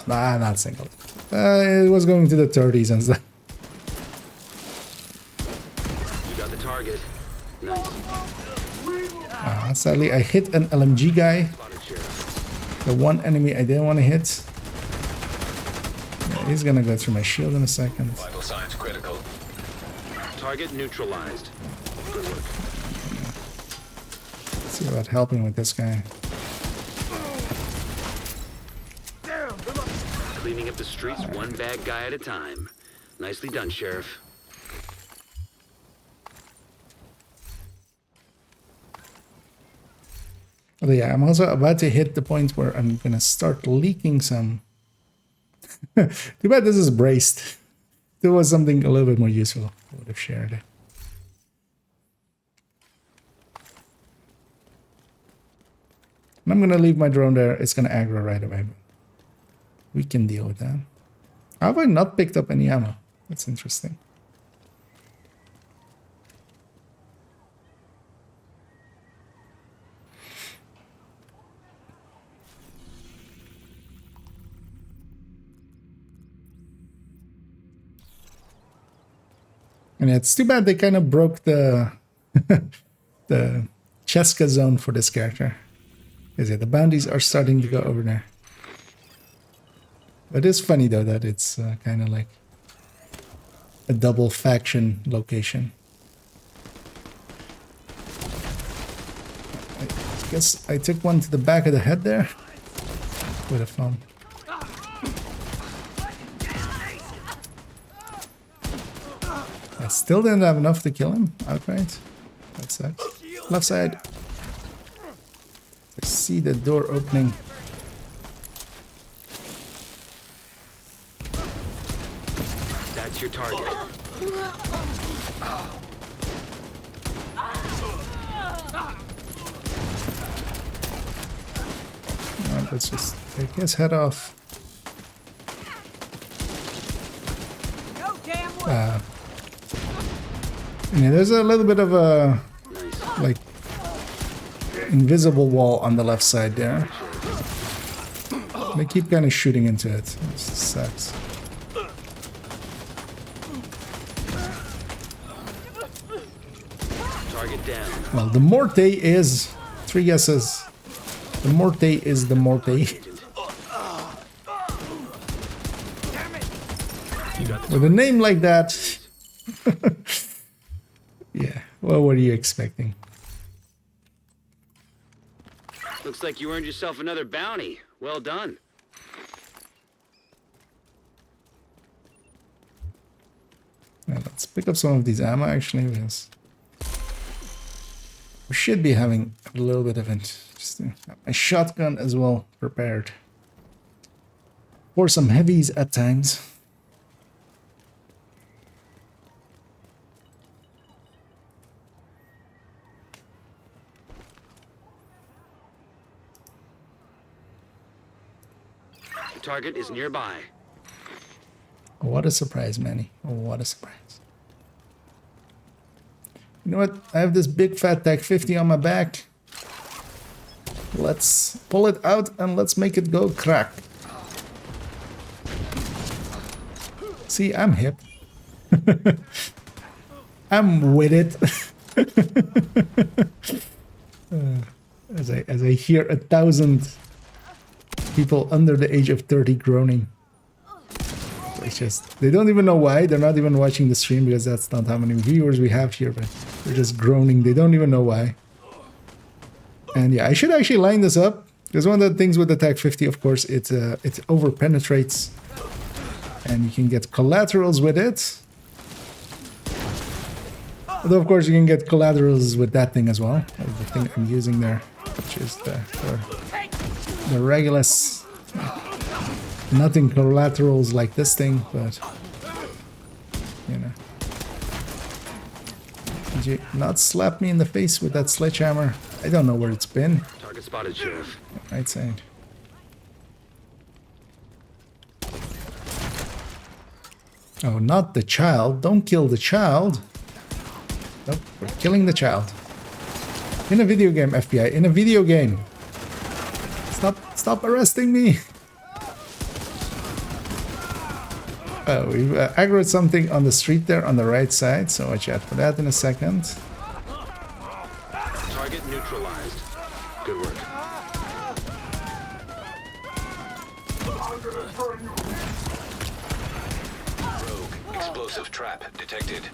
Well, not single. It was going to the 30s and stuff. You got the target. Nice. Sadly, I hit an LMG guy. The one enemy I didn't want to hit. Yeah, he's gonna go through my shield in a second. Vital signs critical. Target neutralized. Good work. Let's see about helping with this guy. Cleaning up the streets one bad guy at a time. Nicely done, Sheriff. But yeah, I'm also about to hit the point where I'm gonna start leaking some Too bad this is braced. If there was something a little bit more useful, I would have shared it. And I'm gonna leave my drone there. It's gonna aggro right away. We can deal with that. How have I not picked up any ammo? That's interesting. And it's too bad they kind of broke the the Cheska zone for this character. Because yeah, the bounties are starting to go over there. But it's funny though that it's kind of like a double faction location. I guess I took one to the back of the head there with a phone. I still didn't have enough to kill him outright. That sucks. Left side. I see the door opening. That's your target. Alright, let's just take his head off. Yeah, there's a little bit of a like invisible wall on the left side there. They keep kind of shooting into it. It sucks. Target down. Well, the Morte is 3 guesses. The Morte is the Morte. With a name like that. Yeah, well, what are you expecting? Looks like you earned yourself another bounty. Well done. Now, let's pick up some of these ammo actually, because we should be having a little bit of it. Just a shotgun as well prepared. Or some heavies at times. The target is nearby. What a surprise, Manny. What a surprise. You know what? I have this big fat Tech 50 on my back. Let's pull it out and let's make it go crack. See, I'm hip. I'm with it. As I hear 1,000 people under the age of 30 groaning. It's just, they don't even know why. They're not even watching the stream because that's not how many viewers we have here, but they're just groaning. They don't even know why. And yeah, I should actually line this up. Because one of the things with the Tech 50, of course, it over penetrates. And you can get collaterals with it. Although, of course, you can get collaterals with that thing as well. The thing I'm using there, which is the Regulus. Nothing collaterals like this thing, but you know. Did you not slap me in the face with that sledgehammer? I don't know where it's been. Target spotted, Sheriff. Right side. Oh, not the child. Don't kill the child. Nope, we're killing the child. In a video game, FBI. In a video game. Stop arresting me. Oh, we've aggroed something on the street there on the right side, so watch out for that in a second. Target neutralized. Good work. Rogue. Explosive trap detected.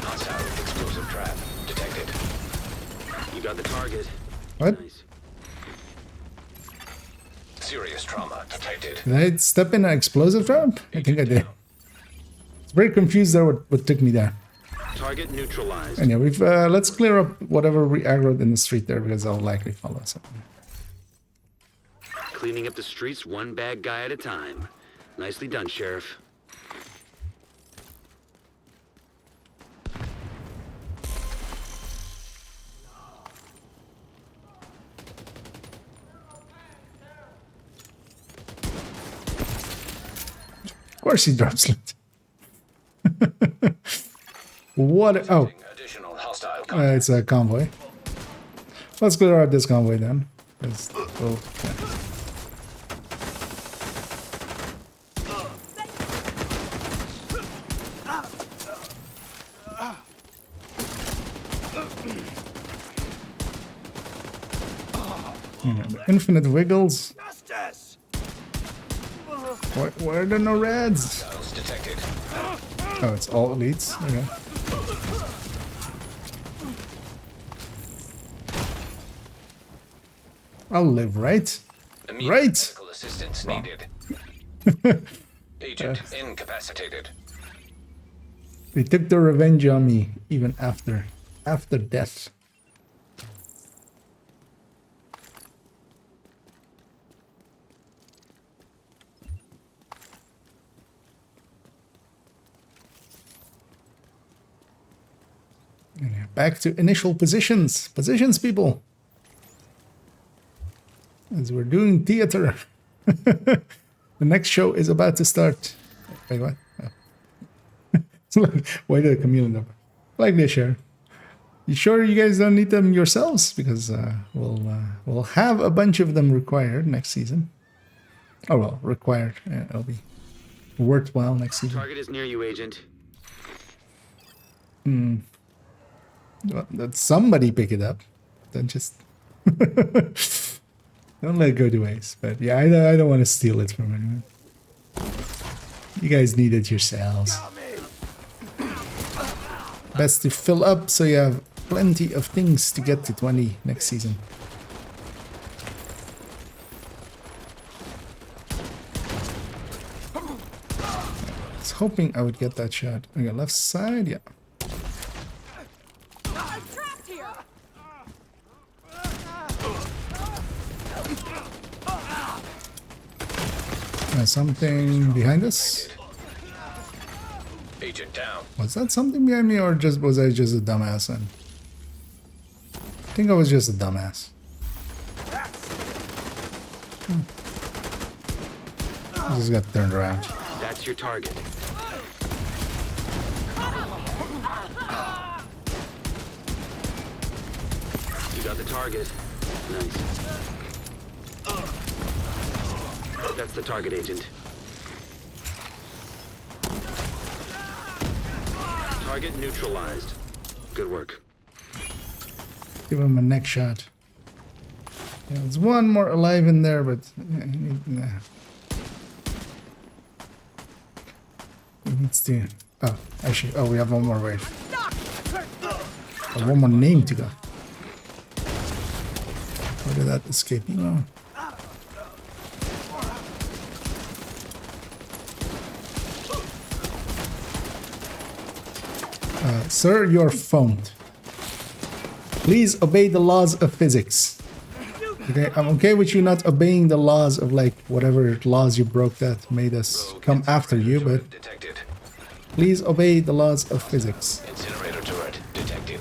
Non-south explosive trap detected. You got the target. What? Nice. Serious trauma detected. Did I step in an explosive trap? I think I did. It's very confused there what took me there. Target neutralized. And yeah, we've let's clear up whatever we aggroed in the street there because I'll likely follow something. Cleaning up the streets one bad guy at a time. Nicely done, Sheriff. Of course he drops loot. What? Oh, Additional hostile it's a convoy. Let's clear out this convoy then. Well, yeah. Infinite wiggles. Justice! Why are there no reds? detected. Oh, it's all elites. Okay. I'll live, right? Immediate Right. medical assistance needed. Agent incapacitated. They took their revenge on me even after death. Back to initial positions. Positions, people. As we're doing theater. The next show is about to start. Wait, what? Oh. Why did the chameleon number? Like this, share. You sure you guys don't need them yourselves? Because we'll have a bunch of them required next season. Oh well, required. Yeah, it'll be worthwhile next season. Target is near you, Agent. Well, let somebody pick it up. Don't just don't let it go to waste. But yeah, I don't want to steal it from anyone. You guys need it yourselves. Best to fill up so you have plenty of things to get to 20 next season. I was hoping I would get that shot. Okay, left side, yeah. I'm trapped here! Something behind us? Agent down. Was that something behind me, or was I just a dumbass then? I think I was just a dumbass. I just got turned around. That's your target. You got the target. Nice. That's the target, Agent. Target neutralized. Good work. Give him a neck shot. Yeah, there's one more alive in there, but nah. He needs to. Oh, actually, oh, we have one more wave. Oh, one more name to go. How did that escape? You know. Sir, you're phoned. Please obey the laws of physics. Okay, I'm okay with you not obeying the laws of like whatever laws you broke that made us come after you, but Detected. please obey the laws of physics. Incinerator turret detected.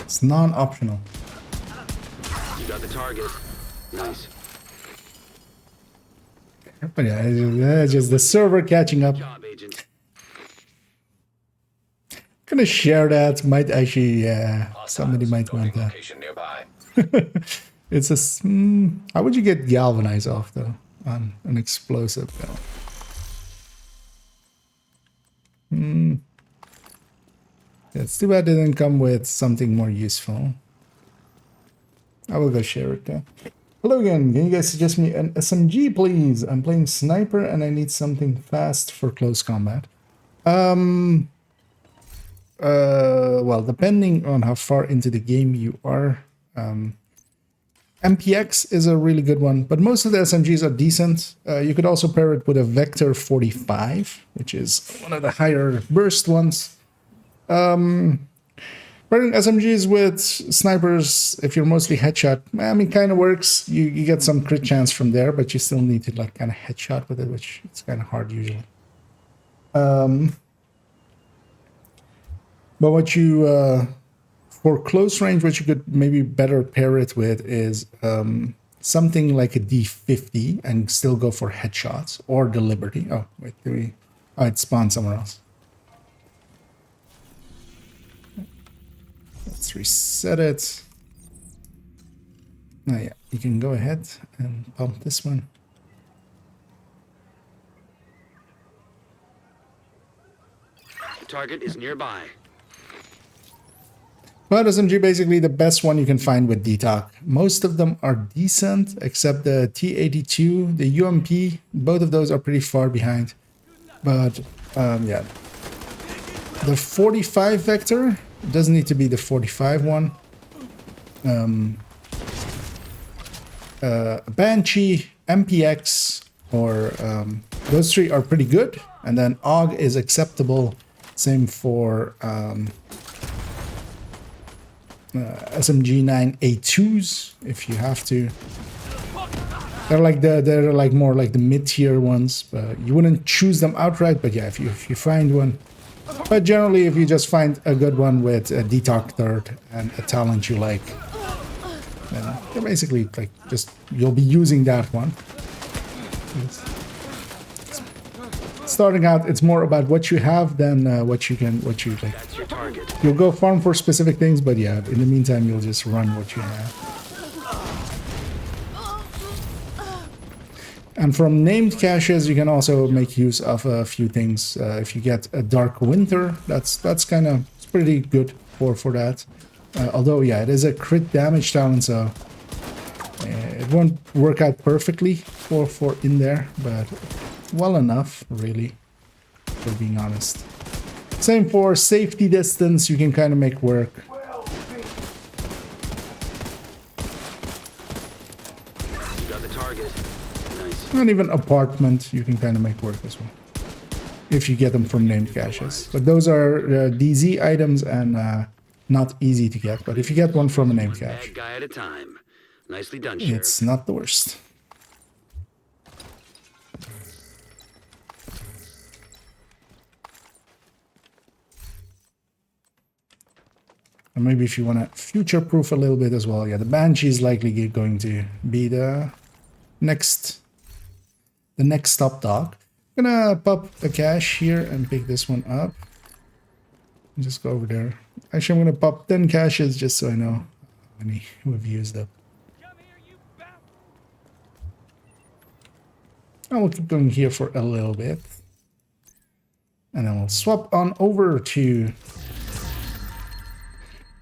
It's non-optional. You got the target. Nice. But yeah, just the server catching up. Job, Agent. Gonna share that. Might actually, somebody might want that. Location nearby. It's a. How would you get galvanized off though on an explosive? Yeah, it's too bad it didn't come with something more useful. I will go share it though. Hello again. Can you guys suggest me an SMG, please? I'm playing sniper and I need something fast for close combat. Well, depending on how far into the game you are, MPX is a really good one, but most of the SMGs are decent. You could also pair it with a Vector 45, which is one of the higher burst ones. But Pairing SMGs with snipers, if you're mostly headshot, I mean, kind of works. You get some crit chance from there, but you still need to like kind of headshot with it, which is kind of hard usually. But what you for close range, what you could maybe better pair it with is something like a D50 and still go for headshots, or the Liberty. Oh wait, oh, it spawned somewhere else. Let's reset it. Oh yeah, you can go ahead and pump this one. The target is nearby. But SMG basically the best one you can find with DTOC. Most of them are decent, except the T82, the UMP. Both of those are pretty far behind. But yeah, the 45 vector doesn't need to be the 45 one. Banshee, MPX, or those three are pretty good. And then AUG is acceptable. Same for SMG 9A2s if you have to. They're like more like the mid-tier ones, but you wouldn't choose them outright. But yeah, if you find one. But generally, if you just find a good one with a DTOC third and a talent you like, then you're basically like you'll be using that one. Starting out, it's more about what you have than what you like. That's your target. You'll go farm for specific things, but yeah, in the meantime, you'll just run what you have. And from named caches, you can also make use of a few things. If you get a Dark Winter, that's kind of pretty good for that. Although, yeah, it is a crit damage talent, so it won't work out perfectly for in there, but well enough, really, for being honest. Same for safety distance, you can kind of make work. You got the target. Nice. And even apartment, you can kind of make work as well, if you get them from named caches. But those are DZ items and not easy to get. But if you get one from a named cache, Bad guy at a time. Nicely done, Sheriff. it's not the worst. And maybe if you want to future-proof a little bit as well, yeah, the Banshee is likely going to be the next top dog. I'm gonna pop a cache here and pick this one up. Just go over there. Actually, I'm gonna pop 10 caches just so I know how many we've used up. I will keep going here for a little bit. And then we'll swap on over to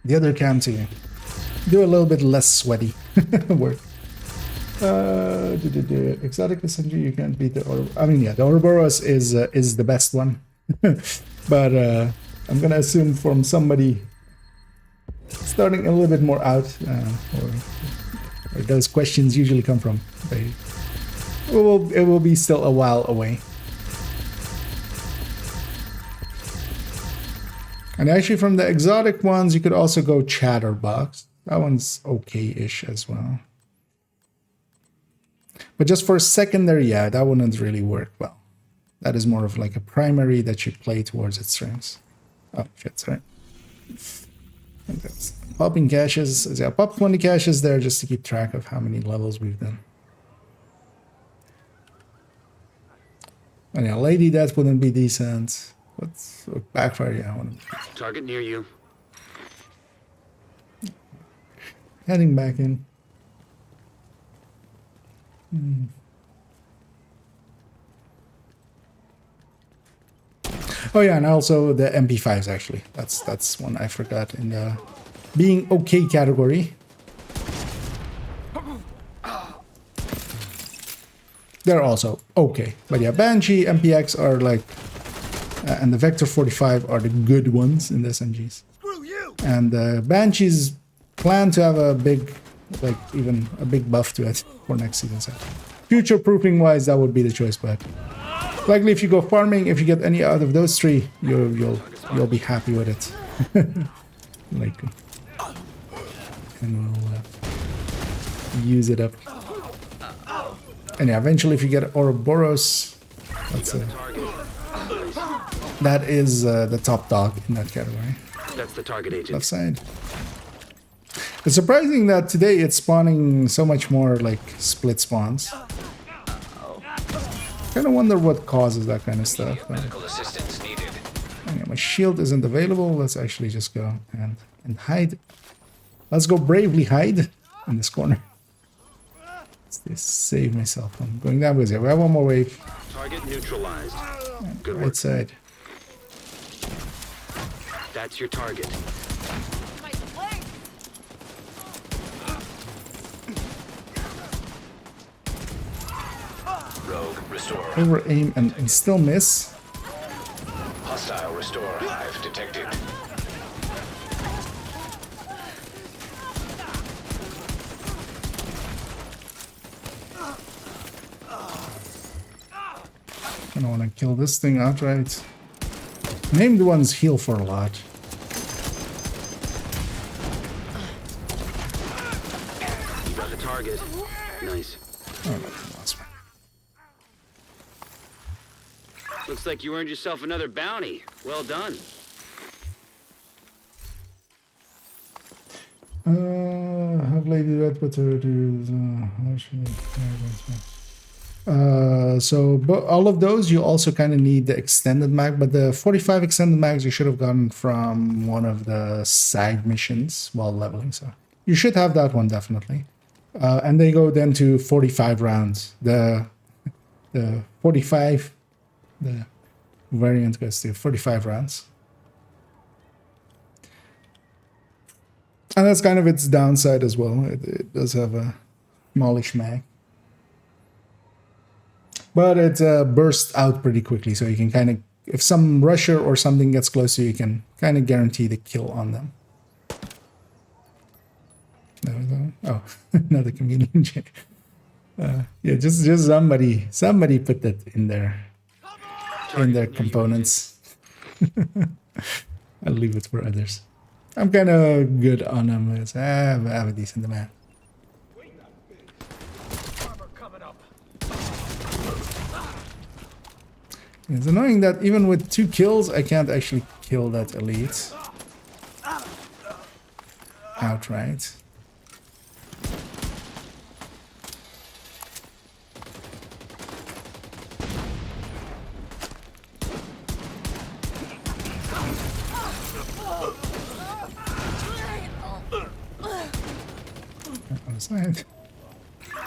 the other cam to do a little bit less sweaty work. Exotic SMG, you can't beat the Ouroboros. I mean, yeah, the Ouroboros is the best one. But I'm gonna assume from somebody starting a little bit more out, where those questions usually come from. It will be still a while away. And actually from the exotic ones, you could also go Chatterbox. That one's okay-ish as well. But just for a secondary, yeah, that wouldn't really work well. That is more of like a primary that you play towards its strengths. Oh, shit, sorry. That's popping caches. Yeah, pop 20 caches there just to keep track of how many levels we've done. And yeah, Lady Death wouldn't be decent. Let's look backfire. Yeah, I want to. Target near you. Heading back in. Oh yeah, and also the MP5s actually. That's one I forgot in the being okay category. They're also okay, but yeah, Banshee, MPX are like, and the Vector 45 are the good ones in the SMGs. Screw you! And the Banshees plan to have a big, like even a big buff to it for next season. So future proofing wise, that would be the choice. But likely, if you go farming, if you get any out of those three, you'll be happy with it. like, and we'll use it up. And yeah, eventually, if you get Ouroboros, that's that is the top dog in that category. That's the target agent. Left side. It's surprising that today it's spawning so much more like split spawns. Kind of wonder what causes that kind of stuff. Medical assistance needed. Okay, my shield isn't available. Let's actually just go and hide. Let's go bravely hide in this corner. Let's save myself from going down with it. We have one more wave. Target neutralized. Good Right work. side. That's your target. My leg! Rogue, restore. Over aim and still miss. Hostile restore hive detected. I don't want to kill this thing outright. Named ones heal for a lot. You got the target. Nice. Oh, no, lost one. Looks like you earned yourself another bounty. Well done. Have Lady Red put her so but all of those you also kind of need the extended mag, but the 45 extended mags you should have gotten from one of the side missions while leveling, so you should have that one definitely. And they go then to 45 rounds. The 45, the variant goes to 45 rounds. And that's kind of its downside as well. It does have a smallish mag. But it bursts out pretty quickly, so you can kind of, if some rusher or something gets close to you, you can kind of guarantee the kill on them. There we go. Oh, another comedian check. Yeah, just somebody put that in their components. I'll leave it for others. I'm kind of good on them. I have a decent amount. It's annoying that even with 2 kills, I can't actually kill that elite outright. On the side.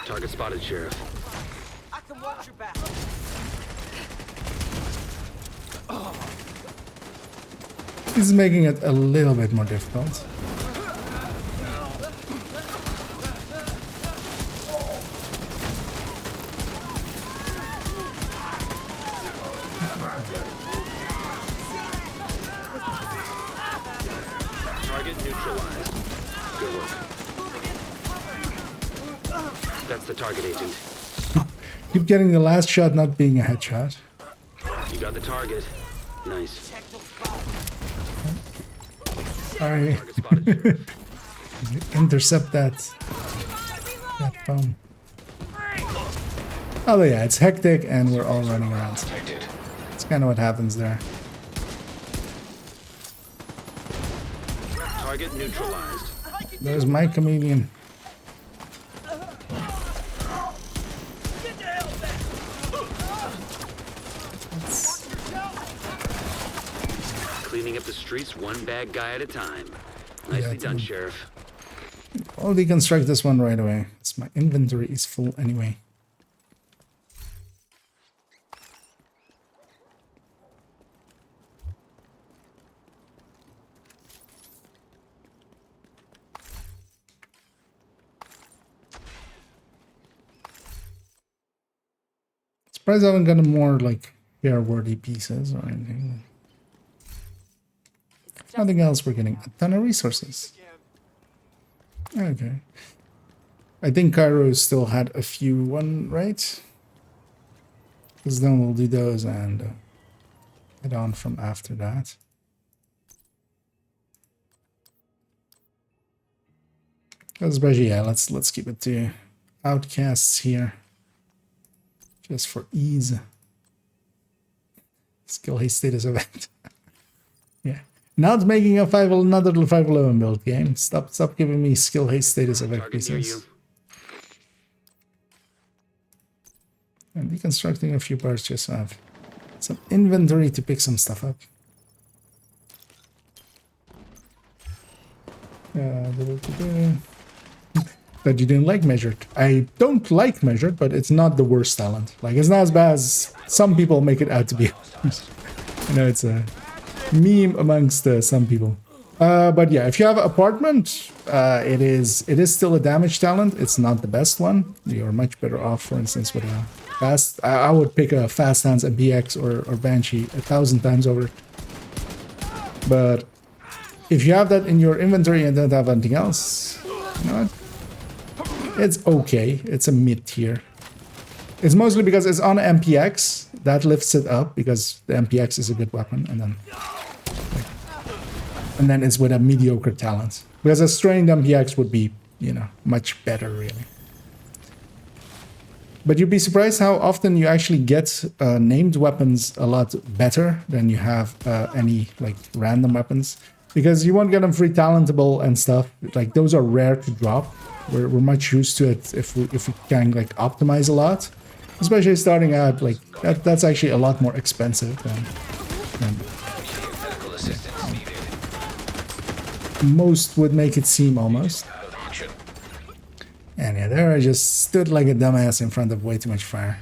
Target spotted, Sheriff. I can watch your back. This is making it a little bit more difficult. Target neutralized. Good work. That's the target agent. Keep getting the last shot not being a headshot. You got the target. Nice. Sorry. Target spotted, Sheriff. Intercept that phone. Oh yeah, it's hectic and we're all running around. Detected. That's kind of what happens there. Target neutralized. There's my chameleon. Cleaning up the streets one bad guy at a time. Nicely done, Sheriff. I'll deconstruct this one right away. My inventory is full anyway. Surprised I haven't gotten more like airworthy pieces or anything. If nothing else, we're getting a ton of resources. Okay. I think Cairo still had a few one, right? Because then we'll do those and head on from after that. Especially, yeah, let's keep it to outcasts here. Just for ease. Skill haste status event. Yeah. Not making a another 511 build game. Stop giving me skill haste status effect Target near you. pieces. I'm deconstructing a few parts just to have some inventory to pick some stuff up. That you didn't like measured. I don't like measured, but it's not the worst talent. Like, it's not as bad as some people make it out to be. You know, it's a meme amongst some people. But yeah, if you have apartment, it is still a damage talent. It's not the best one. You're much better off, for instance, with a fast. I would pick a fast hands MPX or Banshee 1,000 times over. But if you have that in your inventory and don't have anything else, you know what? It's okay. It's a mid tier. It's mostly because it's on MPX that lifts it up because the MPX is a good weapon, and then it's with a mediocre talent. Because a strained MPX would be, you know, much better really. But you'd be surprised how often you actually get named weapons a lot better than you have any like random weapons. Because you won't get them free talentable and stuff. Like those are rare to drop. We're much used to it if we can like optimize a lot. Especially starting out, like that's actually a lot more expensive than most would make it seem almost. And yeah, there I just stood like a dumbass in front of way too much fire.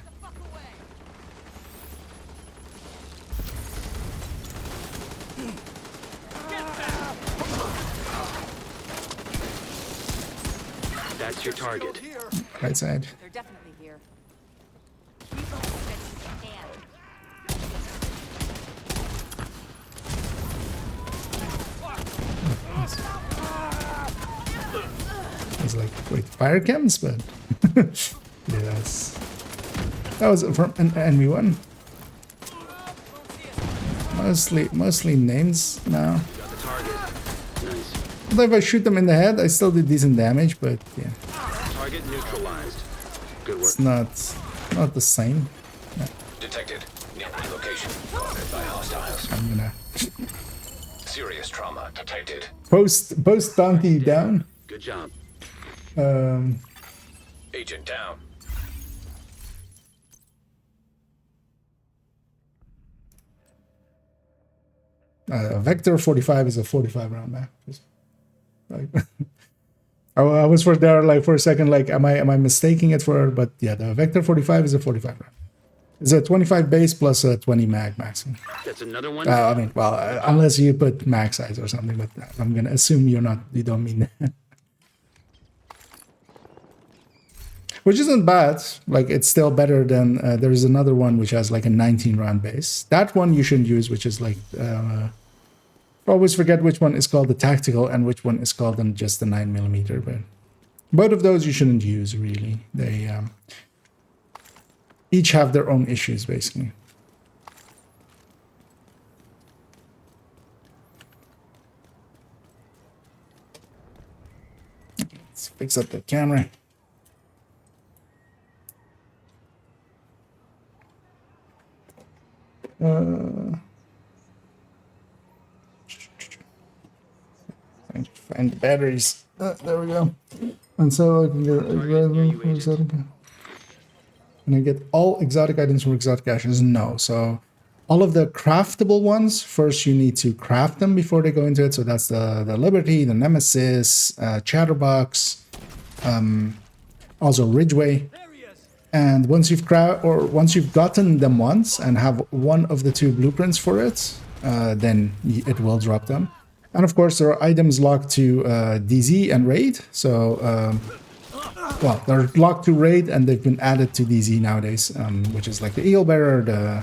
That's your target. Right side. They're definitely here. I was like, wait, fire chems? But yeah, that was from an enemy one. Mostly names now. Got the target. Nice. Although if I shoot them in the head, I still do decent damage, but yeah. Target neutralized. Good work. It's not the same. Yeah, Detected. Nearby location. Guarded by hostiles. I'm gonna Serious trauma detected. post bounty down. Good job. Agent down. Vector 45 is a 45 round map. Like, I was for there like for a second like am I mistaking it for, but yeah, the Vector 45 is a 45 round. It's a 25 base plus a 20 mag maximum. That's another one. I mean, well, unless you put mag size or something, but I'm gonna assume you don't mean that. Which isn't bad. Like, it's still better than there's another one which has like a 19 round base. That one you shouldn't use, which is like always forget which one is called the tactical and which one is called just the 9mm. But both of those you shouldn't use really. They each have their own issues basically. Let's fix up the camera. Find the batteries. There we go. And so I can get Can I get all exotic items from exotic caches? No. So all of the craftable ones, first you need to craft them before they go into it. So that's the Liberty, the Nemesis, Chatterbox, also Ridgeway. And once you've gotten them once and have one of the two blueprints for it, then it will drop them. And of course, there are items locked to DZ and Raid. So, well, they're locked to Raid and they've been added to DZ nowadays, which is like the Eel Bearer, the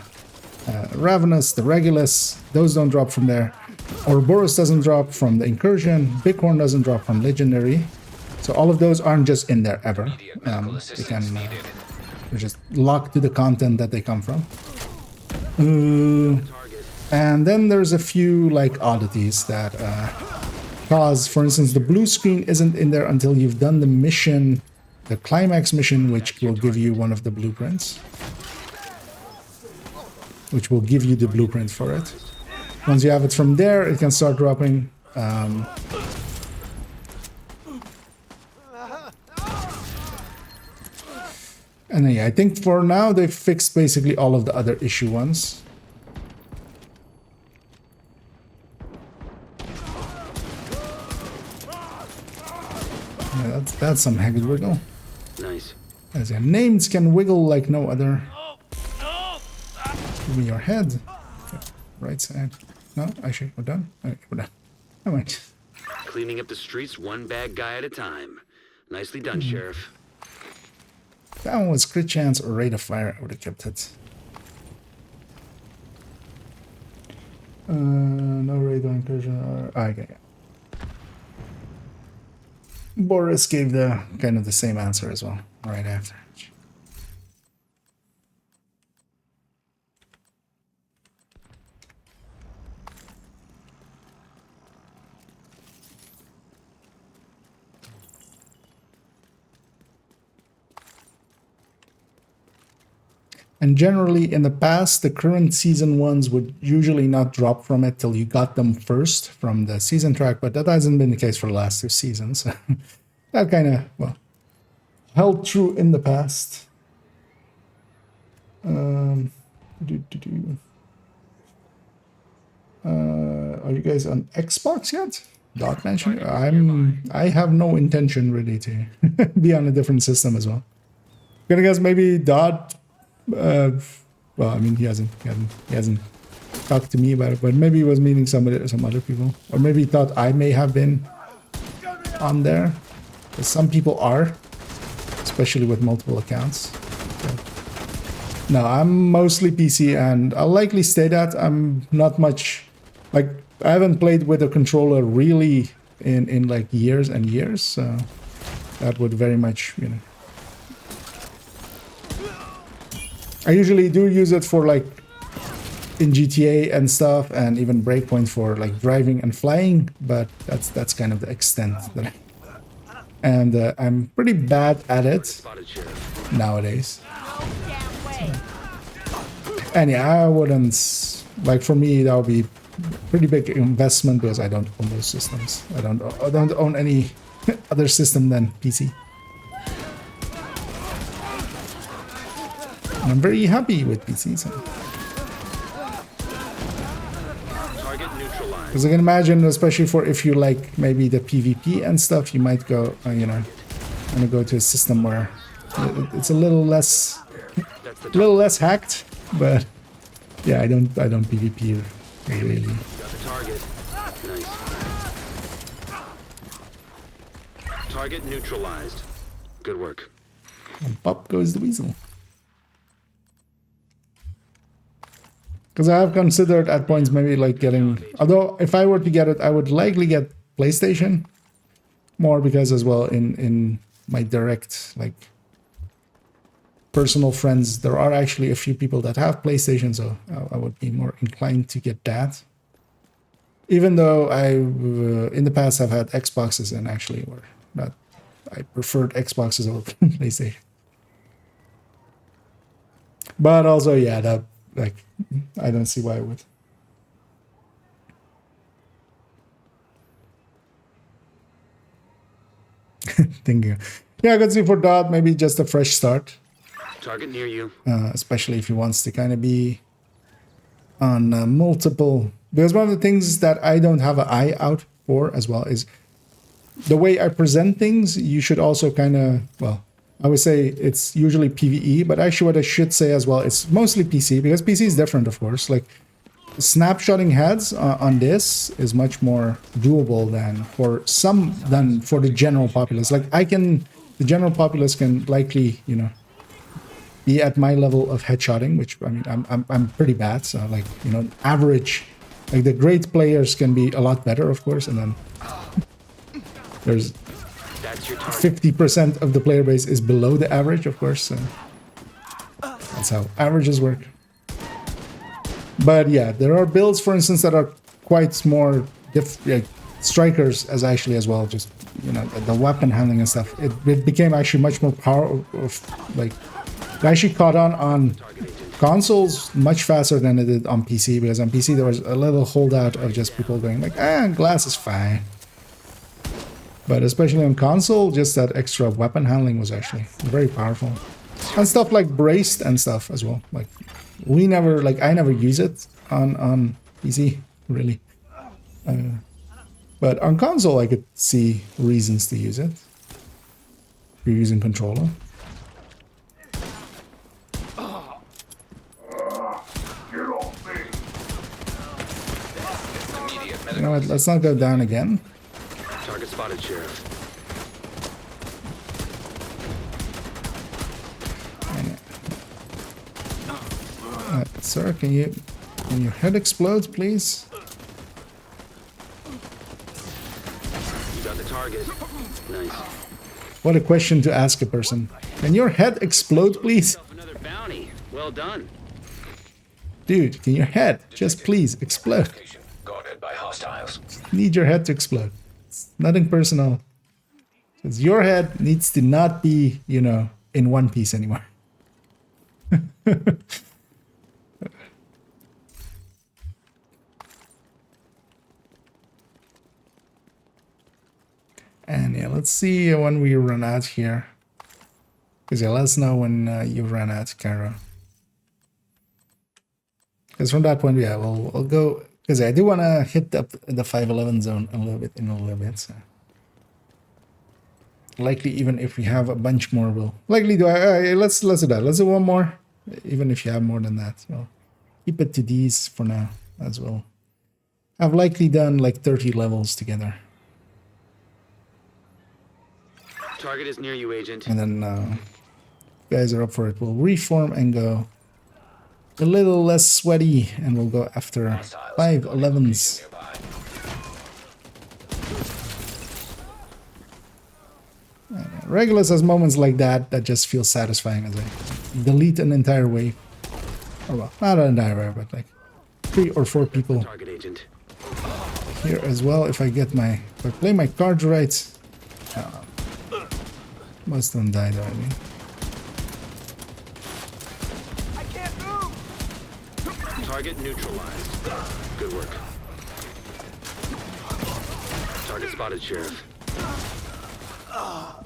Ravenous, the Regulus. Those don't drop from there. Ouroboros doesn't drop from the Incursion. Bighorn doesn't drop from Legendary. So all of those aren't just in there ever. They can... They're just locked to the content that they come from. And then there's a few like oddities that because, for instance, the blue screen isn't in there until you've done the mission, the climax mission, which will give you one of the blueprints. Which will give you the blueprint for it. Once you have it from there, it can start dropping. And then, yeah, I think for now they've fixed basically all of the other issue ones. Yeah, that's some heavy wiggle. Nice. As your names can wiggle like no other. Give me your head. Okay, right side. No, actually, we're done. Okay, we're done. All right. Cleaning up the streets one bad guy at a time. Nicely done, Sheriff. That one was crit chance or rate of fire. I would have kept it. No rate or incursion or... okay, yeah. Boris gave the kind of the same answer as well, right after. And generally, in the past, the current season ones would usually not drop from it till you got them first from the season track, but that hasn't been the case for the last 2 seasons. That kind of, well, held true in the past. Are you guys on Xbox yet? Dot mentioned. I have no intention really to be on a different system as well. Gonna guess maybe Dot. Well, I mean, he hasn't talked to me about it, but maybe he was meeting some other people, or maybe he thought I may have been on there. Because some people are, especially with multiple accounts. But no, I'm mostly PC, and I'll likely stay that. I'm not much, like, I haven't played with a controller really in like years and years, so that would very much, you know. I usually do use it for like in GTA and stuff, and even Breakpoint for like driving and flying, but that's kind of the extent that I, and I'm pretty bad at it nowadays. And yeah, I wouldn't, like, for me that would be pretty big investment because I don't own those systems. I don't own any other system than PC. I'm very happy with PCs. Target neutralized. Because I can imagine, especially for if you like maybe the PvP and stuff, you might go, you know, want to go to a system where it's a little less hacked. But yeah, I don't PvP really. Got the target. Nice. Target neutralized. Good work. And pop goes the weasel. Because I have considered at points maybe like getting, although if I were to get it, I would likely get PlayStation more, because as well in my direct like personal friends, there are actually a few people that have PlayStation, so I would be more inclined to get that. Even though I in the past have had Xboxes and actually were not, I preferred Xboxes over PlayStation. But also, yeah, that, like, I don't see why I would. Thank you. Yeah, I could see for Dot maybe just a fresh start. Target near you. Especially if he wants to kind of be on multiple. Because one of the things that I don't have an eye out for as well is the way I present things. You should also kind of, well, I would say it's usually PvE, but actually what I should say as well, it's mostly PC, because PC is different, of course. Like, snapshotting heads on this is much more doable than for the general populace. Like, the general populace can likely, you know, be at my level of headshotting, which, I mean, I'm pretty bad. So, like, you know, average, like the great players can be a lot better, of course, and then there's 50% of the player base is below the average, of course. So that's how averages work. But yeah, there are builds, for instance, that are quite more strikers as actually as well. Just the weapon handling and stuff. It became actually much more like it actually caught on consoles much faster than it did on PC, because on PC there was a little holdout of just people going like, glass is fine. But especially on console, just that extra weapon handling was actually very powerful. And stuff like braced and stuff as well. Like I never use it on PC really. But on console I could see reasons to use it. If you're using controller. You know what, let's not go down again. Target spotted, Sheriff. Sir, can your head explode, please? You got the target. Nice. What a question to ask a person. Can your head explode, please? Another bounty. Well done. Dude, can your head just please explode? Guarded by hostiles. Need your head to explode. It's nothing personal. Because your head needs to not be, in one piece anymore. And yeah, let's see when we run out here. Because yeah, let us know when you run out, Caro. Because from that point, yeah, we'll go. Because I do want to hit the 511 zone a little bit. So. Likely, even if we have a bunch more, we'll likely do. Let's do that. Let's do one more. Even if you have more than that, so keep it to these for now as well. I've likely done like 30 levels together. Target is near you, Agent. And then you guys are up for it. We'll reform and go a little less sweaty, and we'll go after 511s. Regulus has moments like that just feel satisfying as I delete an entire wave. Oh well, not an entire wave, but like 3 or 4 people Target, Agent. here as well. If I play my cards right. Most of them died already. I can't move. Target neutralized. Good work. Target spotted, Sheriff. Oh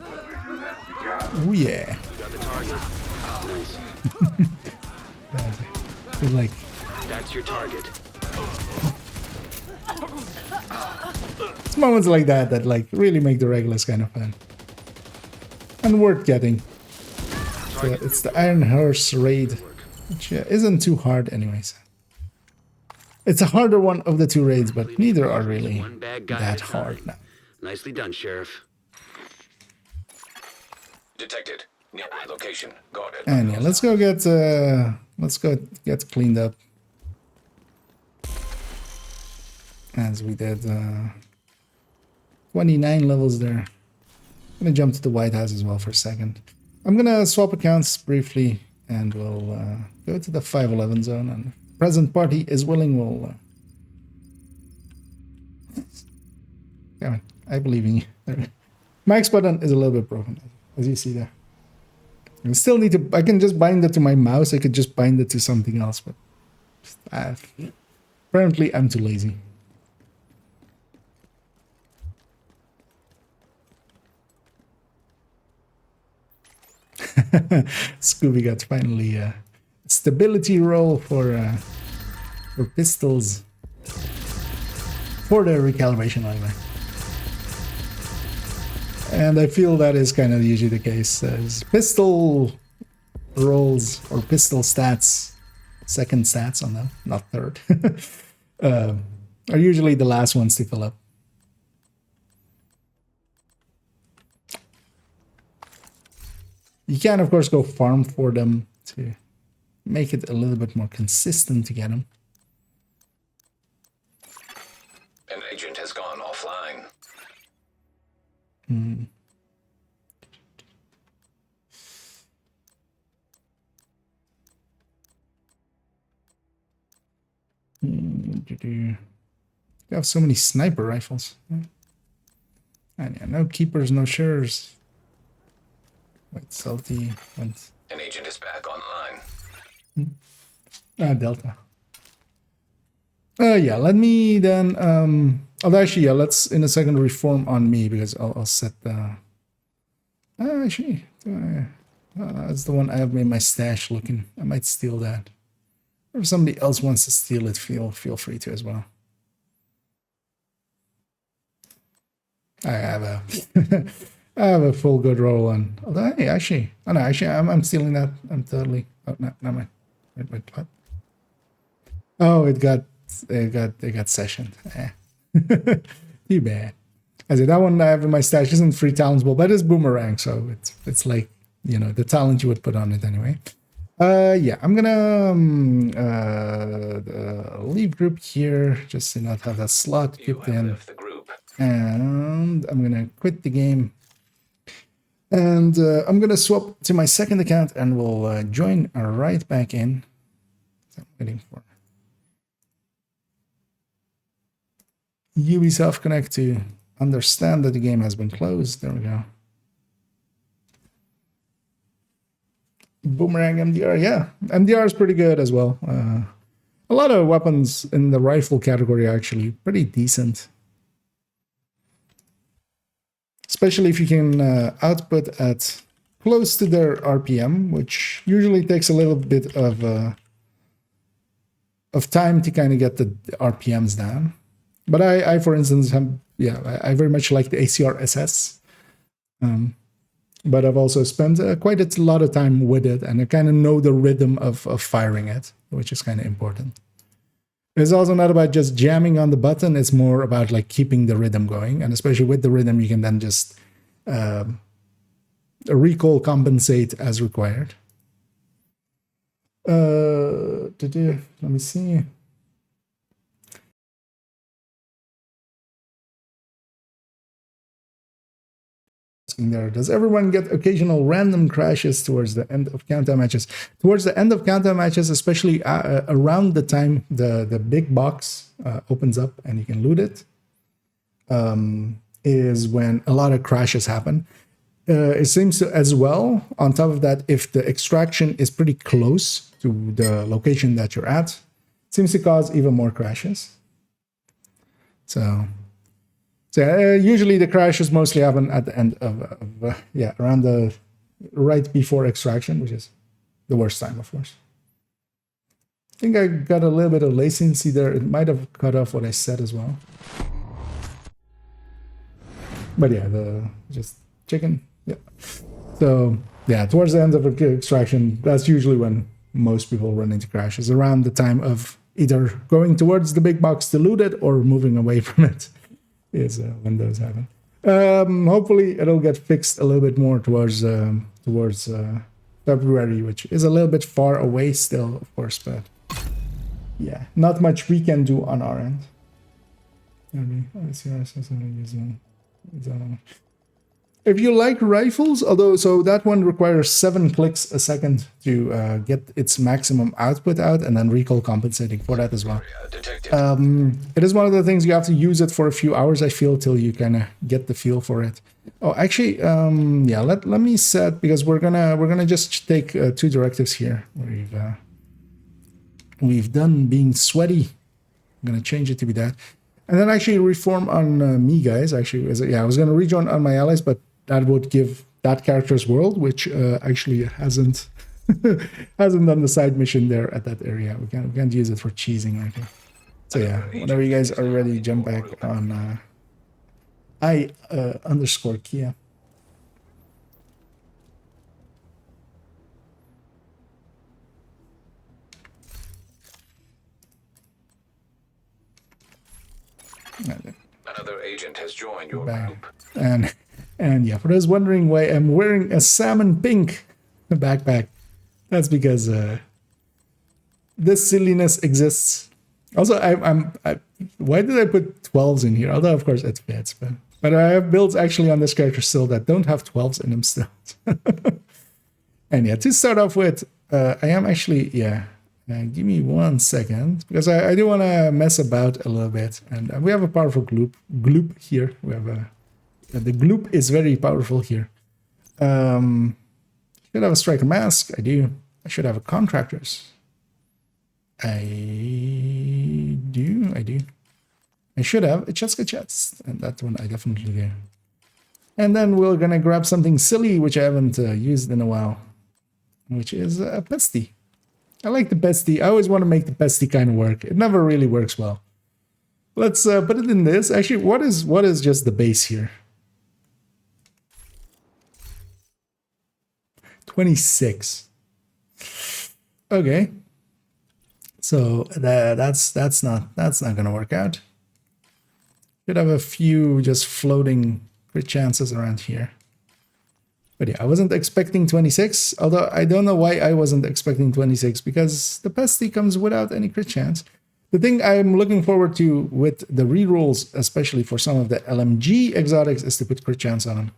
yeah. You got the target. Nice. Feel like That's your target. it's moments like that like really make the Regulus kind of fun. And worth getting. So it's the Iron Horse raid, which isn't too hard anyways. It's a harder one of the 2 raids, but neither are really that hard now. Nicely done, Sheriff. Detected. Nearby location. Guarded. And yeah, let's go get cleaned up. As we did 29 levels there. I'm gonna jump to the White House as well for a second. I'm gonna swap accounts briefly, and we'll go to the 511 zone. And if present party is willing, we'll. Come on, I believe in you. My X button is a little bit broken, as you see there. I still need to. I can just bind it to my mouse. I could just bind it to something else, but apparently I'm too lazy. Scooby got finally a stability roll for pistols for the recalibration anyway. And I feel that is kind of usually the case. As pistol rolls or pistol stats, second stats on them, not third, are usually the last ones to fill up. You can, of course, go farm for them to make it a little bit more consistent to get them. An agent has gone offline. You have so many sniper rifles. And yeah, no keepers, no shares. Wait, salty. And An agent is back online. Delta. Yeah, let me then. Although actually, yeah, let's in a second reform on me because I'll set the. Actually, that's the one I have made my stash looking. I might steal that. Or if somebody else wants to steal it, feel free to as well. I have a I have a full good roll on. Although, hey, actually, oh no, actually, I'm stealing that. I'm totally. Oh no, never mind. Wait, what? Oh, it got sessioned. Too bad. I said that one I have in my stash isn't free talentable, but it's boomerang, so it's like, you know, the talent you would put on it anyway. Yeah, I'm gonna leave group here just to not have that slot kept in. Left the group. And I'm gonna quit the game. And I'm gonna swap to my second account and we'll join right back in. So I'm waiting for Ubisoft Connect to understand that the game has been closed. There we go. Boomerang MDR, yeah, MDR is pretty good as well. A lot of weapons in the rifle category are actually pretty decent. Especially if you can output at close to their RPM, which usually takes a little bit of time to kind of get the RPMs down. But I for instance, I very much like the ACR SS. But I've also spent quite a lot of time with it, and I kind of know the rhythm of firing it, which is kind of important. It's also not about just jamming on the button, it's more about like keeping the rhythm going, and especially with the rhythm, you can then just recoil compensate as required. Let me see. There, does everyone get occasional random crashes towards the end of countdown matches? Towards the end of countdown matches, especially around the time the big box opens up and you can loot it, is when a lot of crashes happen. It seems to, as well, on top of that, if the extraction is pretty close to the location that you're at, it seems to cause even more crashes. So usually the crashes mostly happen at the end of around the right before extraction, which is the worst time, of course. I think I got a little bit of latency there. It might have cut off what I said as well. But yeah, just chicken. Yeah. So yeah, towards the end of extraction, that's usually when most people run into crashes, around the time of either going towards the big box to loot it or moving away from it. Is when those happen. Hopefully it'll get fixed a little bit more towards February, which is a little bit far away still, of course, but yeah, not much we can do on our end. If you like rifles, although so that one requires 7 clicks a second to get its maximum output out, and then recoil compensating for that as well. It is one of the things you have to use it for a few hours, I feel, till you kind of get the feel for it. Oh, actually, yeah, let me set, because we're gonna just take 2 directives here. We've done being sweaty. I'm gonna change it to be that, and then actually reform on me, guys. Actually, I was gonna rejoin on my allies, but that would give that character's world, which actually hasn't done the side mission there at that area. We can't use it for cheesing right here. So yeah, whenever you guys are ready, jump back on _Kia. Another agent has joined your Bang. group. And yeah, for those wondering why I'm wearing a salmon pink backpack, that's because this silliness exists. Also, why did I put 12s in here? Although of course it fits, but I have builds actually on this character still that don't have 12s in them still. And yeah, to start off with, I am actually, Give me 1 second, because I do want to mess about a little bit. And we have a powerful gloop here. We have the gloop is very powerful here. Should have a striker mask. I do. I should have a contractors. I do. I should have a Cheska chest, and that one I definitely do. And then we're gonna grab something silly, which I haven't used in a while, which is a pesty. I like the pesty. I always want to make the pesty kind of work. It never really works well. Let's put it in this. Actually, what is just the base here? 26. Okay. So that's not gonna work out. Should have a few just floating crit chances around here. But yeah, I wasn't expecting 26, although I don't know why I wasn't expecting 26, because the pesty comes without any crit chance. The thing I'm looking forward to with the rerolls, especially for some of the LMG exotics, is to put crit chance on them.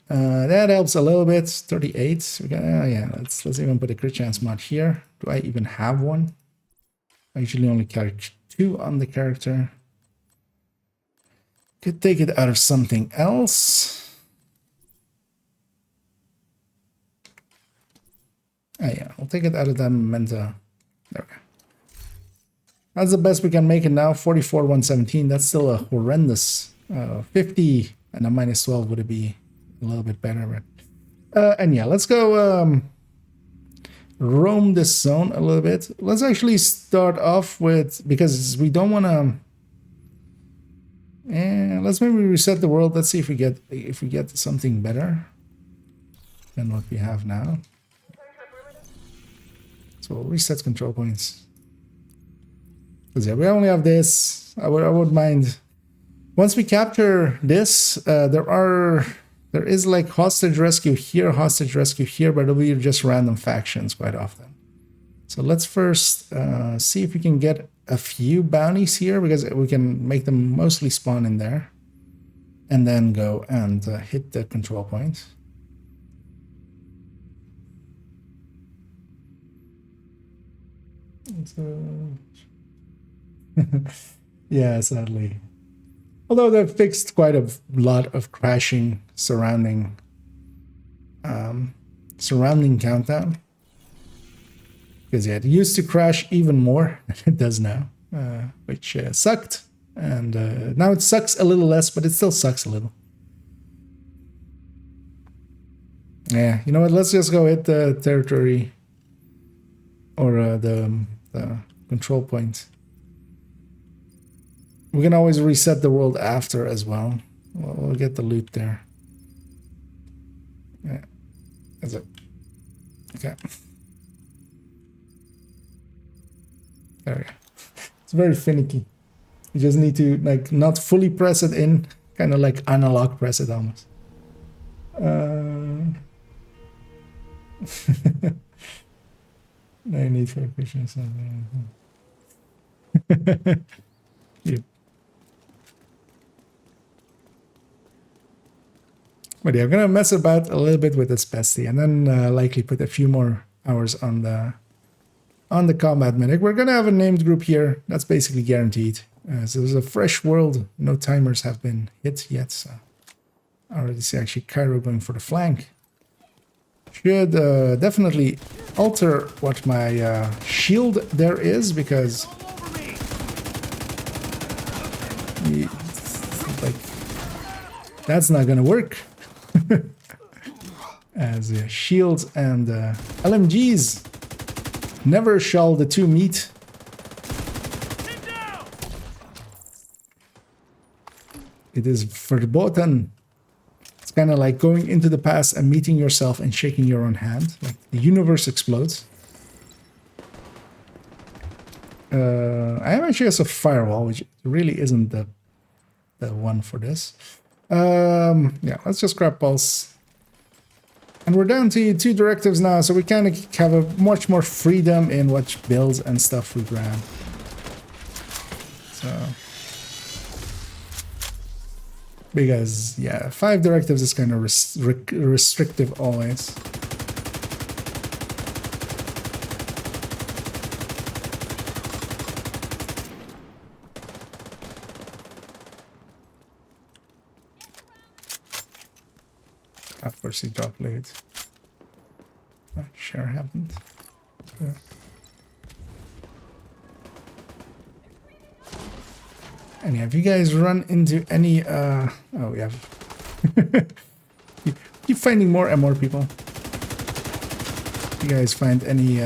That helps a little bit. 38. Yeah, let's even put a crit chance mod here. Do I even have one? I usually only carry 2 on the character. Could take it out of something else. Oh yeah, I'll take it out of that memento. There we go. That's the best we can make it now. 44, 117. That's still a horrendous 50, and a minus 12 would it be a little bit better. But, and yeah, let's go roam this zone a little bit. Let's actually start off with, because we don't want to. Let's maybe reset the world. Let's see if we get something better than what we have now. So we'll reset control points. Because yeah, we only have this. I would mind. Once we capture this, there is like hostage rescue here, but it'll be just random factions quite often. So let's first see if we can get a few bounties here, because we can make them mostly spawn in there. And then go and hit the control point. Yeah, sadly. Although they've fixed quite a lot of crashing surrounding countdown. Because yeah, it used to crash even more than it does now, which sucked. And now it sucks a little less, but it still sucks a little. Yeah, you know what? Let's just go hit the territory or the control point. We can always reset the world after as well. We'll get the loot there. Yeah, that's it. Okay. There we go. It's very finicky. You just need to like not fully press it in, kind of like analog press it almost. No need for efficiency. Yeah. But yeah, I'm gonna mess about a little bit with this pesty, and then likely put a few more hours on the combat medic. We're gonna have a named group here. That's basically guaranteed. So there's a fresh world. No timers have been hit yet. So I already see actually Cairo going for the flank. Should definitely alter what my shield there is, because like that's not gonna work. As shields and LMGs never shall the two meet. It is verboten. It's kind of like going into the past and meeting yourself and shaking your own hand. Like the universe explodes. I am actually as a firewall, which really isn't the one for this. Yeah, let's just grab pulse. And we're down to 2 directives now, so we kind of have a much more freedom in what builds and stuff we grab. So, because yeah, 5 directives is kind of restrictive always. Of course, he dropped late. Sure happened. Yeah. And have you guys run into any oh, we have keep finding more and more people. You guys find any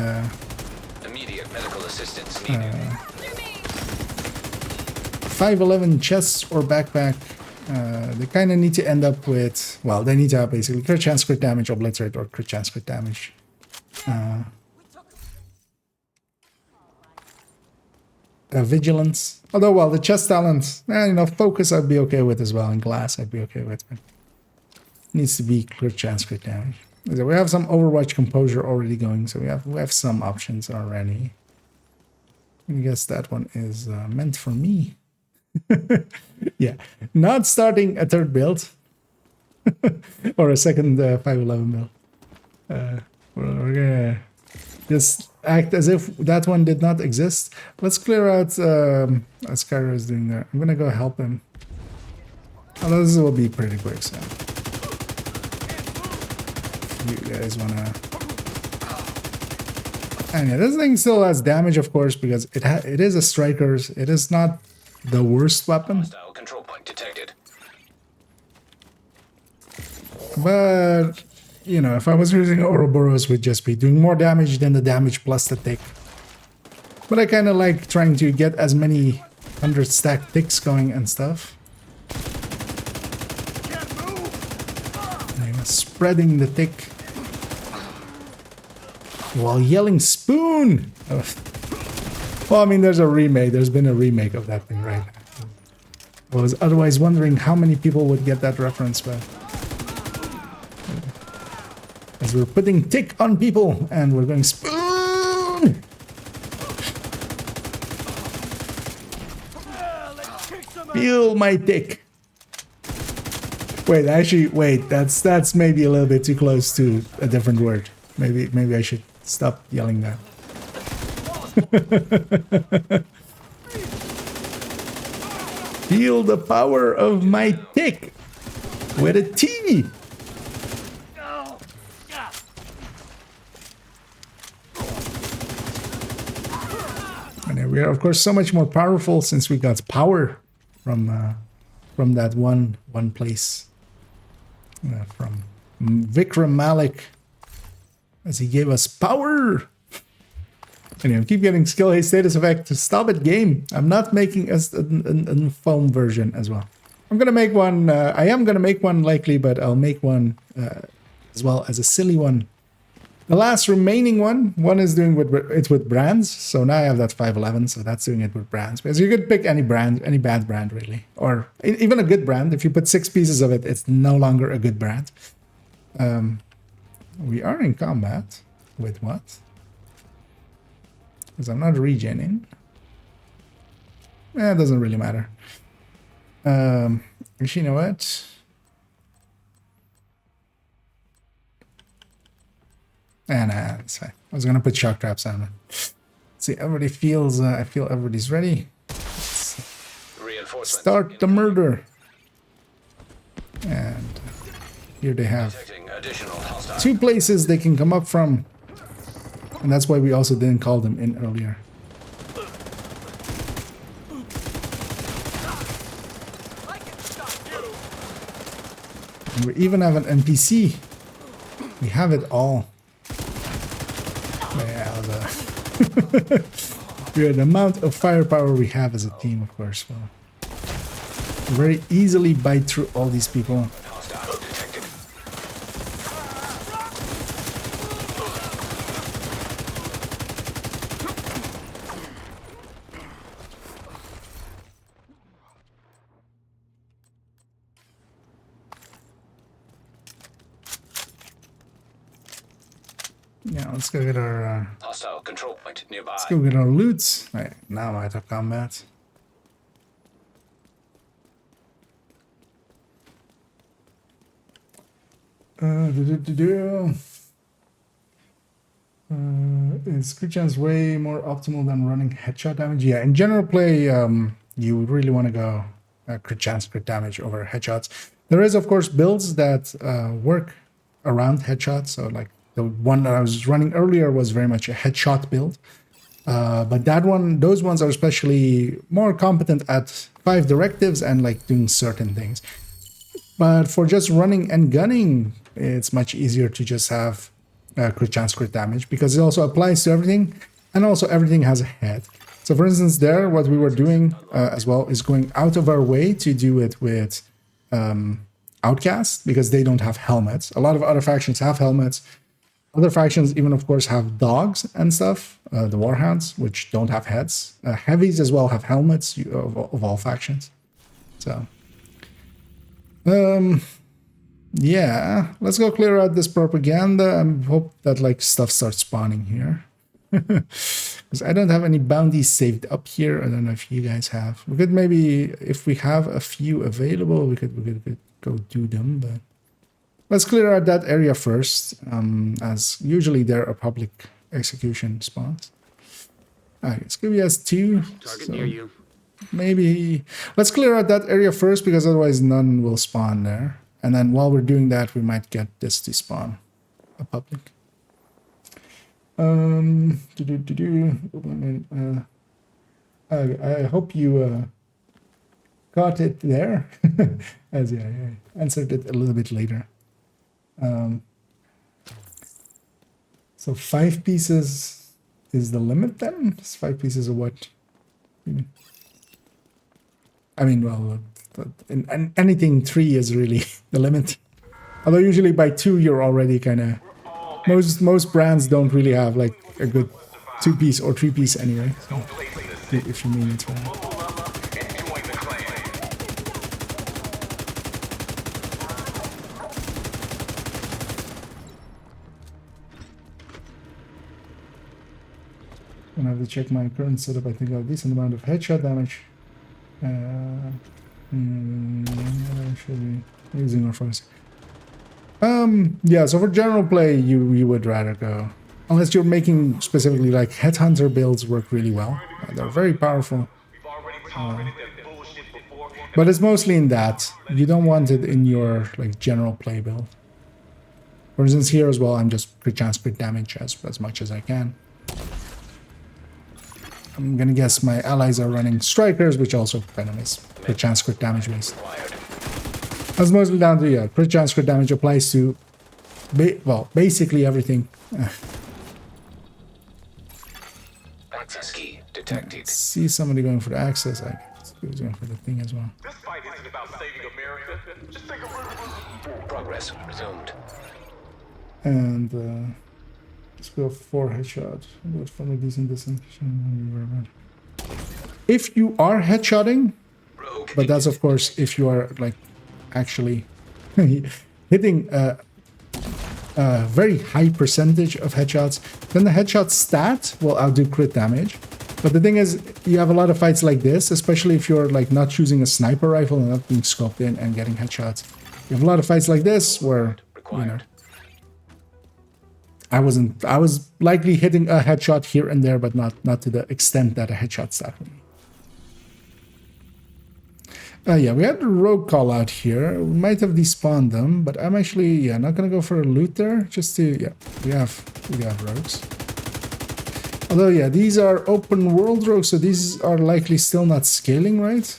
Immediate medical assistance needed. 511 chests or backpack? They kind of need to end up with, well, they need to have basically crit chance, crit damage, obliterate, or crit chance, crit damage. Vigilance. Although, well, the chest talent, you know, focus I'd be okay with as well, and glass I'd be okay with. But needs to be crit chance, crit damage. So we have some Overwatch composure already going, so we have some options already. I guess that one is meant for me. Yeah, not starting a third build or a second 511 build. We're gonna just act as if that one did not exist. Let's clear out as Skyro is doing there. I'm gonna go help him. Although this will be pretty quick, so you guys wanna. And yeah, this thing still has damage, of course, because it is a striker's. It is not the worst weapon. Hostile control point detected. But, you know, if I was using Ouroboros, would just be doing more damage than the damage plus the tick. But I kind of like trying to get as many 100 stack ticks going and stuff. Spreading the tick while yelling spoon. Well, I mean, there's a remake. There's been a remake of that thing, right? I was otherwise wondering how many people would get that reference, but as we're putting tick on people and we're going spoon. Feel my tick. Wait, actually, wait. That's maybe a little bit too close to a different word. Maybe I should stop yelling that. Feel the power of my tick with a T. And we are, of course, so much more powerful since we got power from that one place, from Vikram Malik, as he gave us power. Anyway, keep getting skill haste status effect to stop it game. I'm not making a foam version as well. I'm gonna make one. I am gonna make one likely, but I'll make one as well as a silly one. The last remaining one is doing with brands. So now I have that 511, so that's doing it with brands. Because you could pick any brand, any bad brand really, or even a good brand. If you put 6 pieces of it, it's no longer a good brand. We are in combat with what? Because I'm not regening. It doesn't really matter. Actually, you know what? Nah, that's fine. I was gonna put shock traps on it. See, everybody feels. I feel everybody's ready. Start the murder. And here they have 2 places they can come up from. And that's why we also didn't call them in earlier. And we even have an NPC. We have it all. Yeah, the amount of firepower we have as a team, of course, will very easily bite through all these people. Yeah, let's go get our Hostile control point nearby. let's go get our loot. Right, now I'm out of combat. Is crit chance way more optimal than running headshot damage? Yeah, in general play, you really want to go crit chance, crit damage over headshots. There is, of course, builds that work around headshots. So like the one that I was running earlier was very much a headshot build. But those ones are especially more competent at 5 directives and like doing certain things. But for just running and gunning, it's much easier to just have crit chance, crit damage, because it also applies to everything, and also everything has a head. So for instance, there, what we were doing as well is going out of our way to do it with Outcasts, because they don't have helmets. A lot of other factions have helmets. Other factions even, of course, have dogs and stuff, the Warhounds, which don't have heads. Heavies as well have helmets of all factions. So, yeah, let's go clear out this propaganda and hope that like stuff starts spawning here. Because I don't have any bounties saved up here. I don't know if you guys have. We could maybe, if we have a few available, we could go do them, but let's clear out that area first, as usually there are public execution spawns. Alright, it's gonna be as 2. Target near you. Maybe let's clear out that area first, because otherwise none will spawn there. And then while we're doing that, we might get this to spawn a public. I hope you got it there. As I answered it a little bit later. So 5 pieces is the limit then? It's 5 pieces of what? I mean, well, in anything 3 is really the limit. Although usually by 2 you're already kind of... Most brands don't really have like a good 2-piece or 3-piece anyway. So, if you mean it right. I'm gonna have to check my current setup. I think I have a decent amount of headshot damage. Should be using our first. Yeah, so for general play, you would rather go, unless you're making specifically like headhunter builds work really well. They're very powerful. But it's mostly in that. You don't want it in your like general play build. For instance, here as well, I'm just crit chance, crit damage as much as I can. I'm gonna guess my allies are running strikers, which also kind of is crit chance, crit damage based. That's mostly down to, yeah, crit chance, crit damage applies to, basically everything. Access key detected. See somebody going for the access, I guess who's going for the thing as well. This fight isn't about saving America. Just take a look. Progress resumed. And let's go 4 headshot. Do it from a decent distance. If you are headshotting, but that's of course if you are like actually hitting a very high percentage of headshots, then the headshot stat will outdo crit damage. But the thing is, you have a lot of fights like this, especially if you're like not choosing a sniper rifle and not being scoped in and getting headshots. You have a lot of fights like this where, you know, I was likely hitting a headshot here and there, but not to the extent that a headshot stat would be. Yeah, we had a rogue call out here. We might have despawned them, but I'm actually, not gonna go for a loot there. Just to, we have rogues. Although, yeah, these are open world rogues, so these are likely still not scaling, right?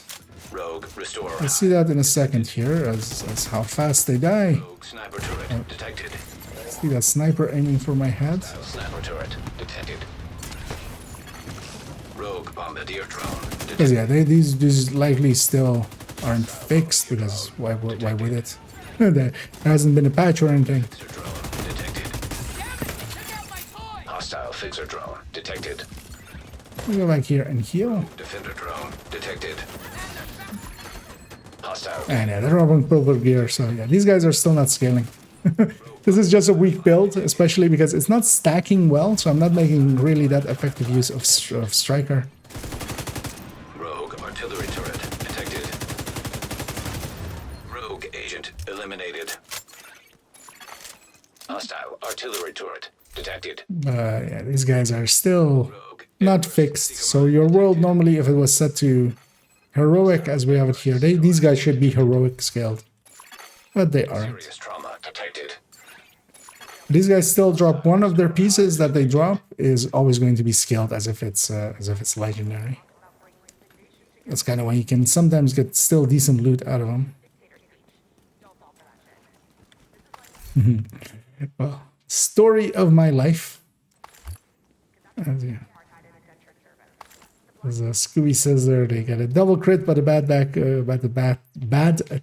Rogue restore. We'll see that in a second here, as how fast they die. Rogue sniper turret detected. See that sniper aiming for my head. Sniper turret detected. Rogue bombardier drone detected. Because yeah, these likely still aren't fixed, because why would it? There hasn't been a patch or anything. Fixer drone detected. Hostile fixer drone detected. We go back here and heal. Defender drone detected. Hostile. And yeah, they're robbing purple gear, so yeah, these guys are still not scaling. This is just a weak build, especially because it's not stacking well, so I'm not making really that effective use of striker. Rogue artillery turret detected. Rogue agent eliminated. Hostile artillery turret detected. Yeah, these guys are still not fixed. So your world normally, if it was set to heroic as we have it here, these guys should be heroic scaled, but they aren't. Serious trauma detected. These guys still drop one of their pieces that they drop is always going to be scaled as if it's legendary. That's kind of why you can sometimes get still decent loot out of them. Well, story of my life. As Scooby says there, they get a double crit, but a bad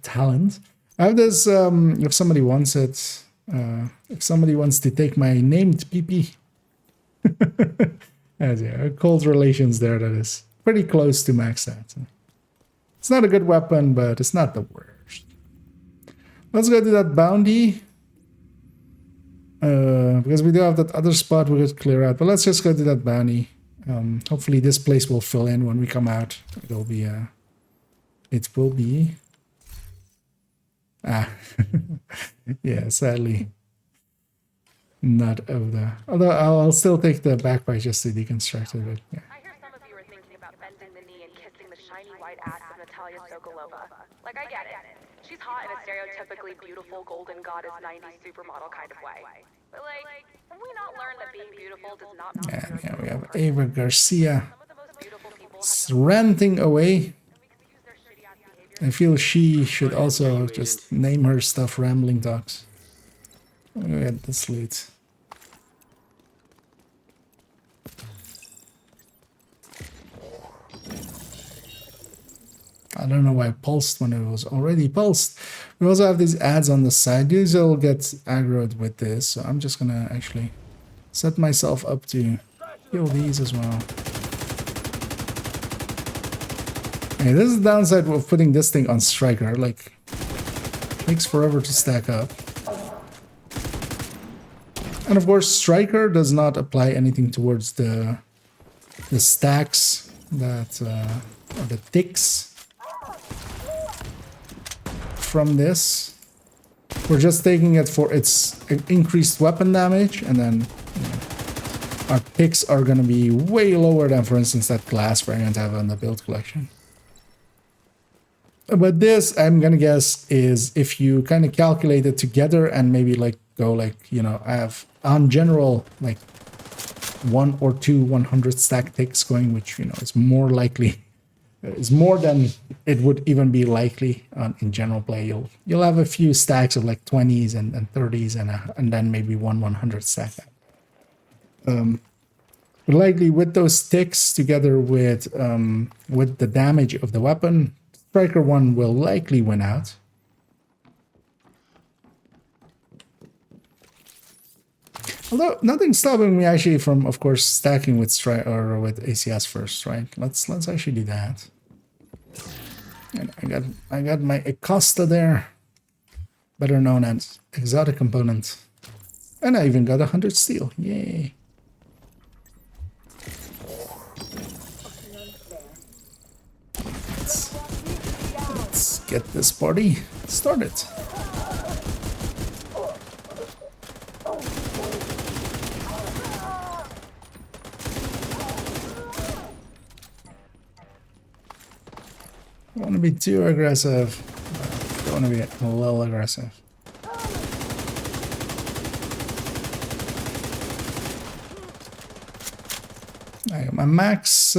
talent. I have this. If somebody wants it, if somebody wants to take my named PP, cold relations there. That is pretty close to max stats. It's not a good weapon, but it's not the worst. Let's go to that bounty. Because we do have that other spot we could clear out, but let's just go to that bounty. Hopefully this place will fill in when we come out. It will be yeah, sadly not of the, although I'll still take the backpack just to deconstruct it, but yeah. I hear some of you are thinking about bending the knee and kissing the shiny white ass of Natalia Sokolova. Like, I get it. She's hot in a stereotypically beautiful golden goddess 90s supermodel kind of way. But like, have we not learned that being beautiful does not mean Yeah, we have Ava Garcia ranting away. I feel she should also just name her stuff Rambling Talks. Look at this loot. I don't know why I pulsed when it was already pulsed. We also have these ads on the side. These will get aggroed with this, so I'm just gonna actually set myself up to kill these as well. Okay, this is the downside of putting this thing on Striker. Like, it takes forever to stack up. And of course, Striker does not apply anything towards the stacks that or the ticks from this. We're just taking it for its increased weapon damage, and then our picks are going to be way lower than, for instance, that glass variant I have on the build collection. But this, I'm going to guess, is if you kind of calculate it together and maybe like go like, you know, I have on general like 1 or 2 100 stack ticks going, which, you know, is more likely, is more than it would even be likely in general play. You'll have a few stacks of like 20s and 30s and then maybe 100 stack. But likely with those ticks together with the damage of the weapon, Striker 1 will likely win out. Although nothing's stopping me actually from, of course, stacking with Striker or with ACS first, right? Let's actually do that. And I got my Acosta there, better known as exotic component, and I even got 100 steel. Yay! Let's get this party started. Don't want to be too aggressive. Don't want to be a little aggressive. My max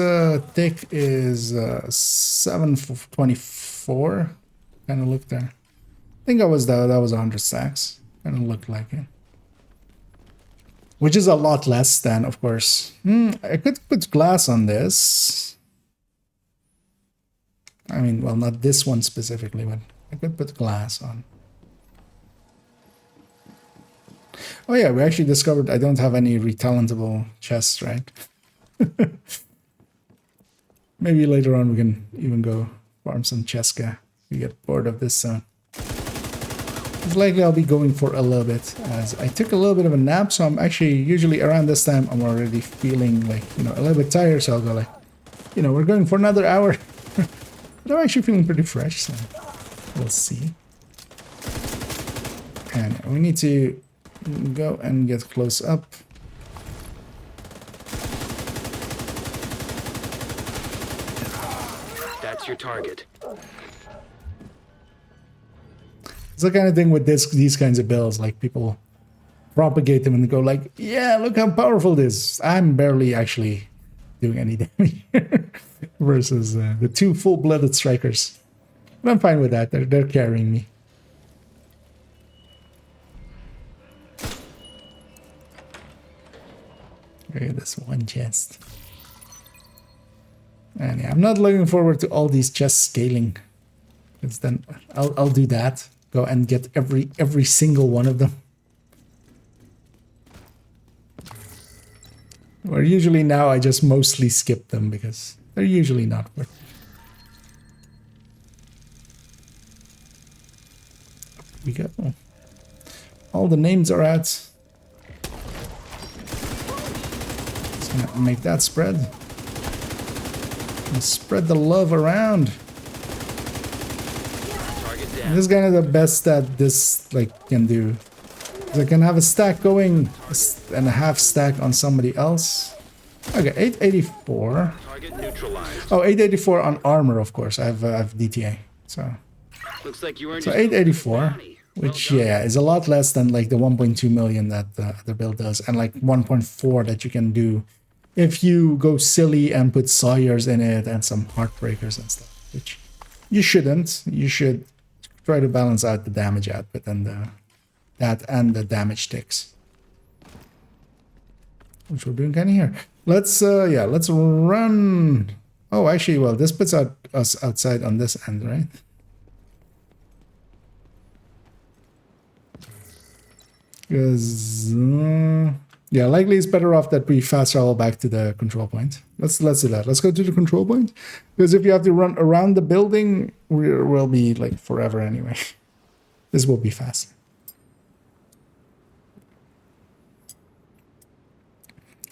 tick is 724. Kind of looked there. I think that was 100 stacks. Kind of looked like it. Which is a lot less than, of course. I could put glass on this. I mean, well, not this one specifically, but I could put glass on. Oh yeah, we actually discovered I don't have any retalentable chests, right? Maybe later on we can even go farm some Cheska. We get bored of this zone. It's likely I'll be going for a little bit, as I took a little bit of a nap, so I'm actually usually around this time I'm already feeling like, you know, a little bit tired, so I'll go like, you know, we're going for another hour. But I'm actually feeling pretty fresh, so we'll see. And we need to go and get close up. That's your target. It's the kind of thing with these kinds of builds, like people propagate them and go like, yeah, look how powerful this is. I'm barely actually doing any damage here versus the two full-blooded strikers. But I'm fine with that. They're carrying me. Okay, this one chest. And yeah, I'm not looking forward to all these chests scaling. Because then I'll do that. Go and get every single one of them. Where usually now I just mostly skip them because they're usually not worth it. Up we go. All the names are out. Just gonna make that spread. And spread the love around. This is kind of the best that this can do. So I can have a stack going and a half stack on somebody else. Okay, 884. Target neutralized. Oh, 884 on armor, of course. I have DTA. So Looks like you earned 884, which yeah is a lot less than like the 1.2 million that the other build does, and like 1.4 that you can do if you go silly and put Sawyers in it and some Heartbreakers and stuff. Which you shouldn't. You should try to balance out the damage output and that and the damage ticks, which we're doing kind of here. Let's let's run. Oh, actually, well, this puts us outside on this end, right? Because yeah, likely it's better off that we fast travel back to the control point. Let's do that. Let's go to the control point, because if you have to run around the building, we'll be like forever anyway. This will be fast.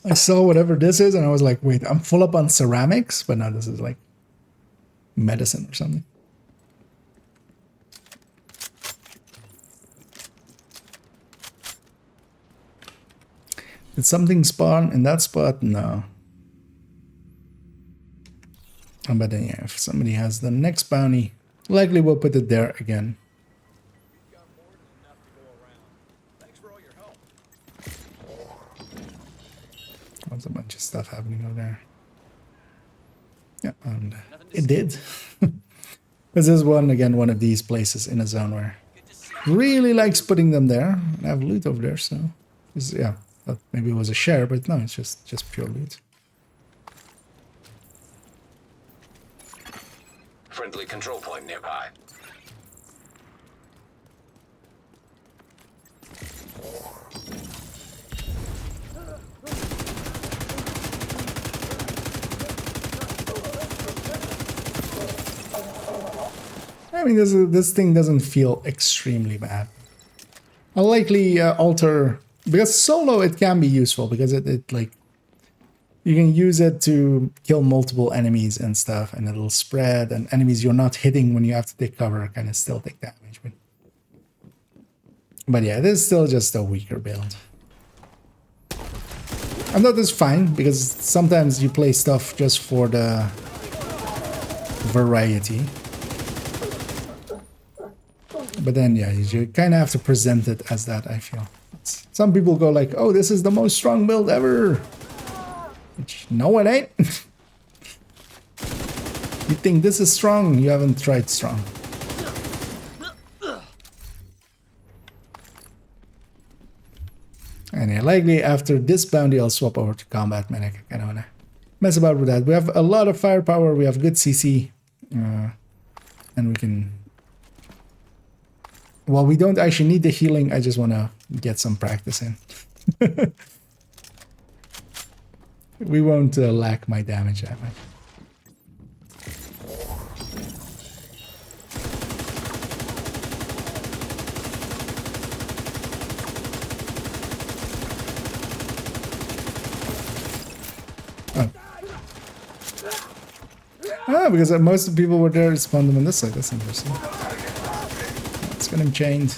I saw whatever this is and I was like, wait, I'm full up on ceramics, but now this is like medicine or something. Did something spawn in that spot? No. But then yeah, if somebody has the next bounty, likely we'll put it there again. There's a bunch of stuff happening over there. Yeah, and it did. This is one of these places in a zone where really likes putting them there. I have loot over there, so yeah, thought maybe it was a share, but no, it's just pure loot. Friendly control point nearby. I mean, this thing doesn't feel extremely bad. I'll likely alter, because solo it can be useful because it like you can use it to kill multiple enemies and stuff, and it'll spread, and enemies you're not hitting when you have to take cover kind of still take damage. But yeah, this is still just a weaker build. I thought this is fine because sometimes you play stuff just for the variety. But then, yeah, you kind of have to present it as that, I feel. Some people go like, oh, this is the most strong build ever. Which, no, it ain't. You think this is strong, you haven't tried strong. And yeah, likely after this bounty, I'll swap over to combat medic. I kind of want to mess about with that. We have a lot of firepower, we have good CC. And we can... Well, we don't actually need the healing, I just want to get some practice in. We won't lack my damage that much. Oh. Ah, because most of the people were there to spawn them on this side. That's interesting. Let's get him chained.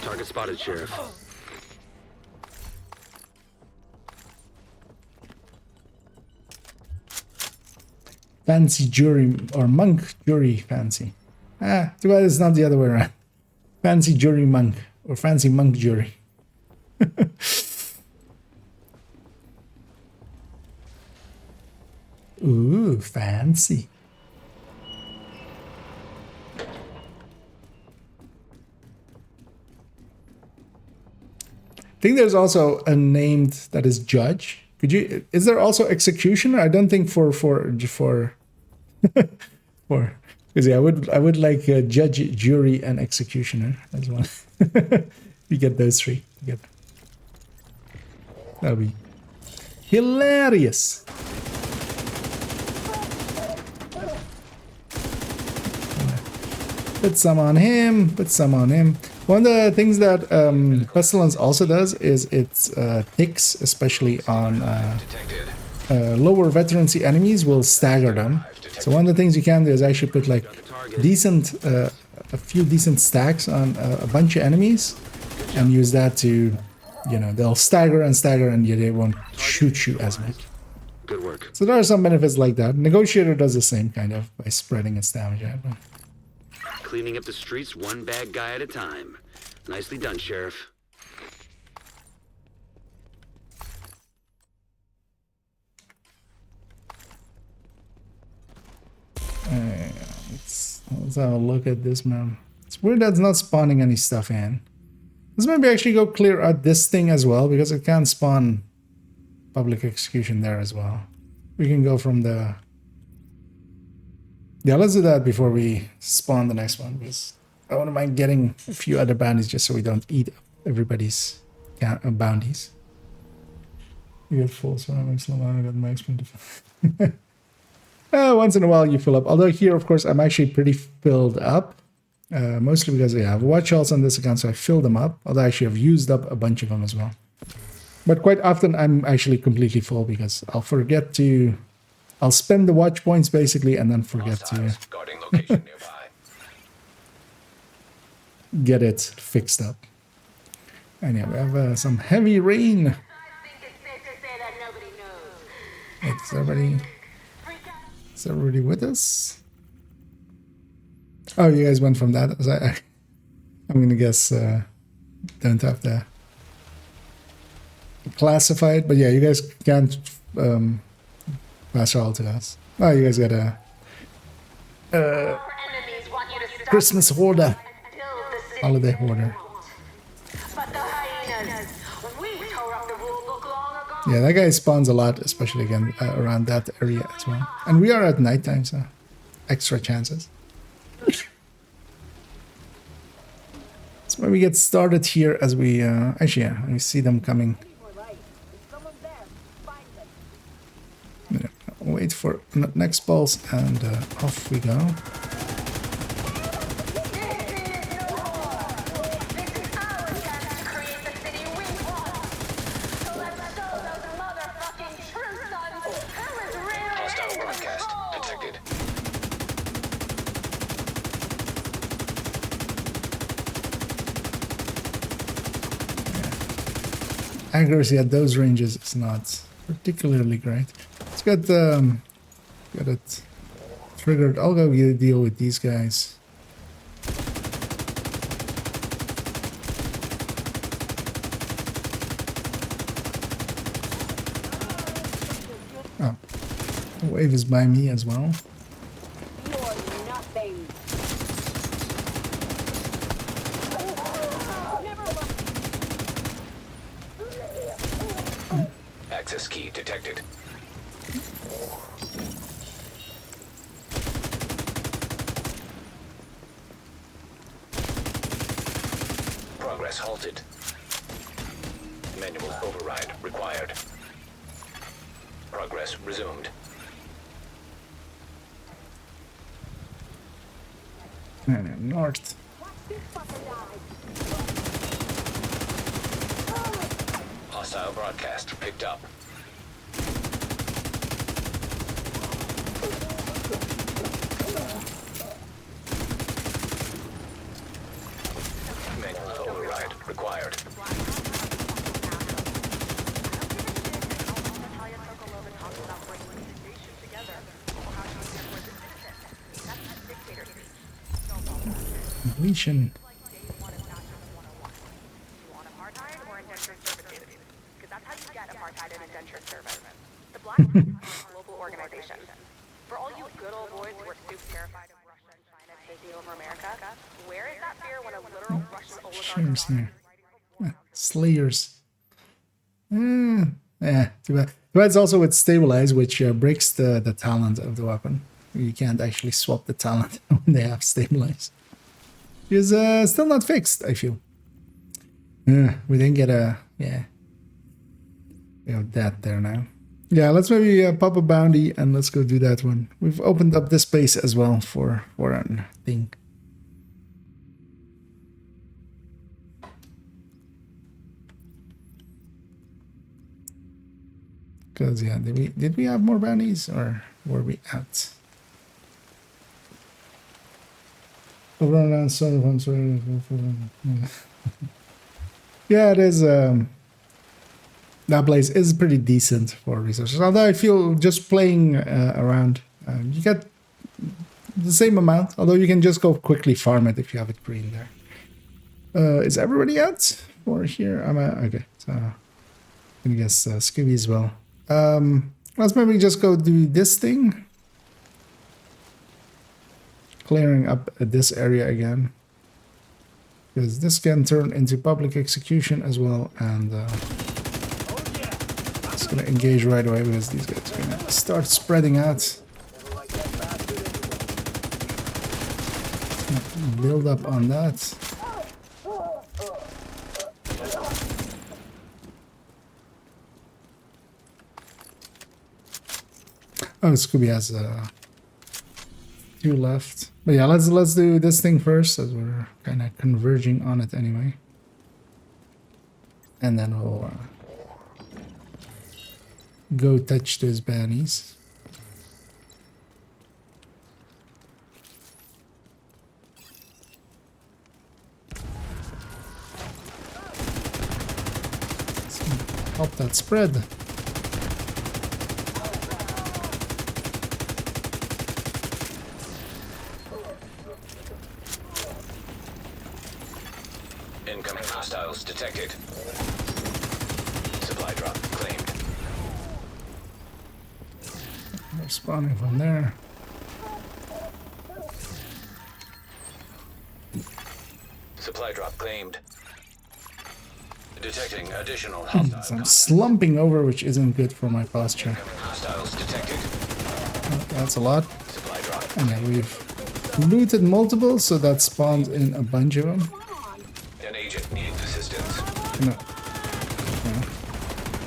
Target spotted, Sheriff. Fancy jury, or monk jury fancy. Ah, too bad it's not the other way around. Fancy jury monk or fancy monk jury. Ooh, fancy. I think there's also a named that is judge. Could you? Is there also executioner? I don't think for because yeah, I would like judge, jury, and executioner as well. You get those three together. That'll be hilarious. Put some on him. Put some on him. One of the things that Pestilence also does is it ticks, especially on lower veterancy enemies, will stagger them. So one of the things you can do is actually put like decent, a few decent stacks on a bunch of enemies, and use that to, you know, they'll stagger and yeah, they won't shoot you as much. Good work. So there are some benefits like that. Negotiator does the same kind of by spreading its damage out. Cleaning up the streets one bad guy at a time. Nicely done, Sheriff. Let's have a look at this, man. It's weird that's not spawning any stuff in. Let's maybe actually go clear out this thing as well, because it can spawn public execution there as well. We can go from the... Yeah, let's do that before we spawn the next one, because I wouldn't mind getting a few other bounties just so we don't eat everybody's bounties. You get full ceramics, I got my expensive. Once in a while you fill up. Although here, of course, I'm actually pretty filled up. Mostly because I have watch shells on this account, so I fill them up. Although I actually have used up a bunch of them as well. But quite often I'm actually completely full because I'll forget to... I'll spend the watch points basically and then forget to get it fixed up. And yeah, we have some heavy rain. Is everybody with us? Oh, you guys went from that. I'm gonna guess don't have to classify it, but yeah, you guys can't pass all to us. Oh, you guys got a Christmas hoarder, holiday hoarder. Yeah, that guy spawns a lot, especially again around that area as well. And we are at nighttime, so extra chances. So when we get started here, as we actually, yeah, we see them coming. Yeah, wait for next pulse, and off we go. Accuracy at those ranges is not particularly great. Let's get it triggered. I'll go deal with these guys. Oh, the wave is by me as well. Access key detected. Progress halted. Manual override required. Progress resumed. And north. Hostile broadcast picked up. Manual override required. Completion. all you good old boys who are super terrified of Russia and China taking over America, where is that fear when a literal Russian oligarch Shares here. Slayers. Yeah, too bad. But it's also with stabilize, which breaks the talent of the weapon. You can't actually swap the talent when they have stabilize. It's still not fixed, I feel. We didn't get a... Yeah. We have that there now. Yeah, let's maybe pop a bounty and let's go do that one. We've opened up this space as well for a thing. Because yeah, did we have more bounties or were we out? Yeah, it is. That place is pretty decent for resources. Although I feel just playing around, you get the same amount. Although you can just go quickly farm it if you have it green there. Is everybody out for here? I'm out. Okay, so I'm gonna guess Scooby as well. Let's maybe just go do this thing. Clearing up this area again. Because this can turn into public execution as well, and it's gonna engage right away because these guys are gonna start spreading out. Build up on that. Oh, Scooby has 2 left. But yeah, let's do this thing first, as we're kind of converging on it anyway. And then we'll go touch those bounties. Help that spread. Incoming hostiles detected. Supply drop claimed. They're spawning from there. Supply drop claimed. Detecting additional hostiles. I'm slumping over, which isn't good for my posture. Hostiles detected. Oh, that's a lot. Supply drop. And then we've looted multiple, so that spawned in a bunch of them. An agent needs assistance. No.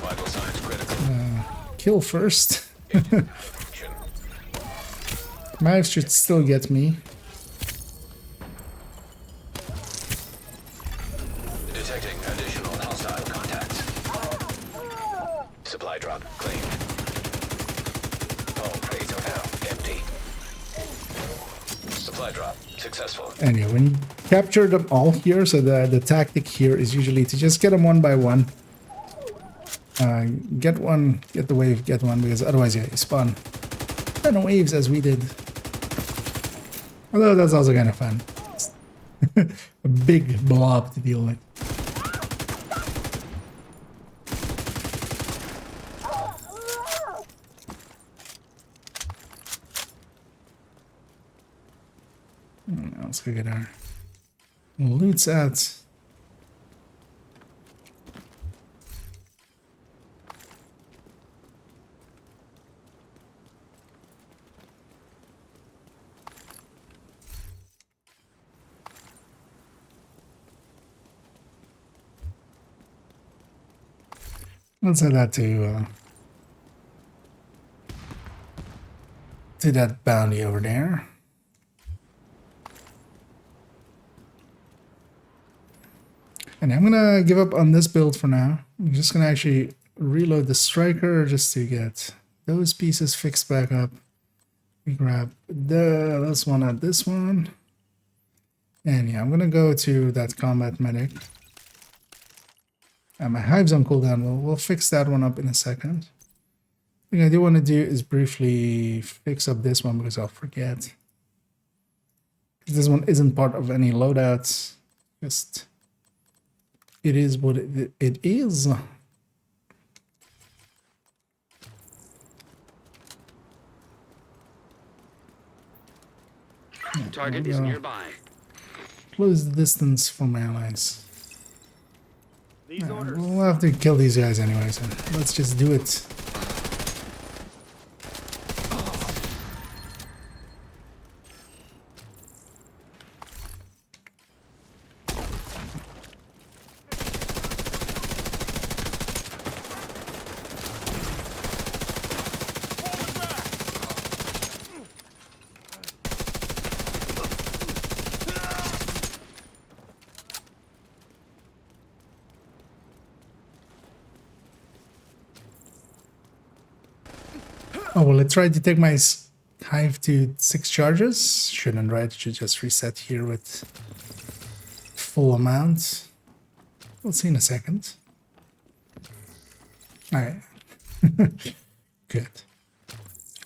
Vital signs critical. Kill first. Action. Knives should still get me. Detecting additional hostile contacts. Supply drop claimed. All crates are now empty. Supply drop successful. Anyway, when you capture them all here, so the tactic here is usually to just get them one by one. Get one, get the wave, get one, because otherwise you spawn 10 waves as we did. Although that's also kind of fun. A big blob to deal with. Let's go get our loot's out. Let's add that to that bounty over there. And I'm gonna give up on this build for now. I'm just gonna actually reload the striker just to get those pieces fixed back up. We grab this one at this one. And yeah, I'm gonna go to that combat medic. And my hive's on cooldown. We'll fix that one up in a second. The thing I do want to do is briefly fix up this one because I'll forget. This one isn't part of any loadouts. Just it is what it is. Target there is we go. nearby. Close the distance for my allies. These orders. We'll have to kill these guys anyway, so let's just do it. Oh, well, let's try to take my hive to 6 charges. Shouldn't, right? Should just reset here with full amount. We'll see in a second. Alright. Good.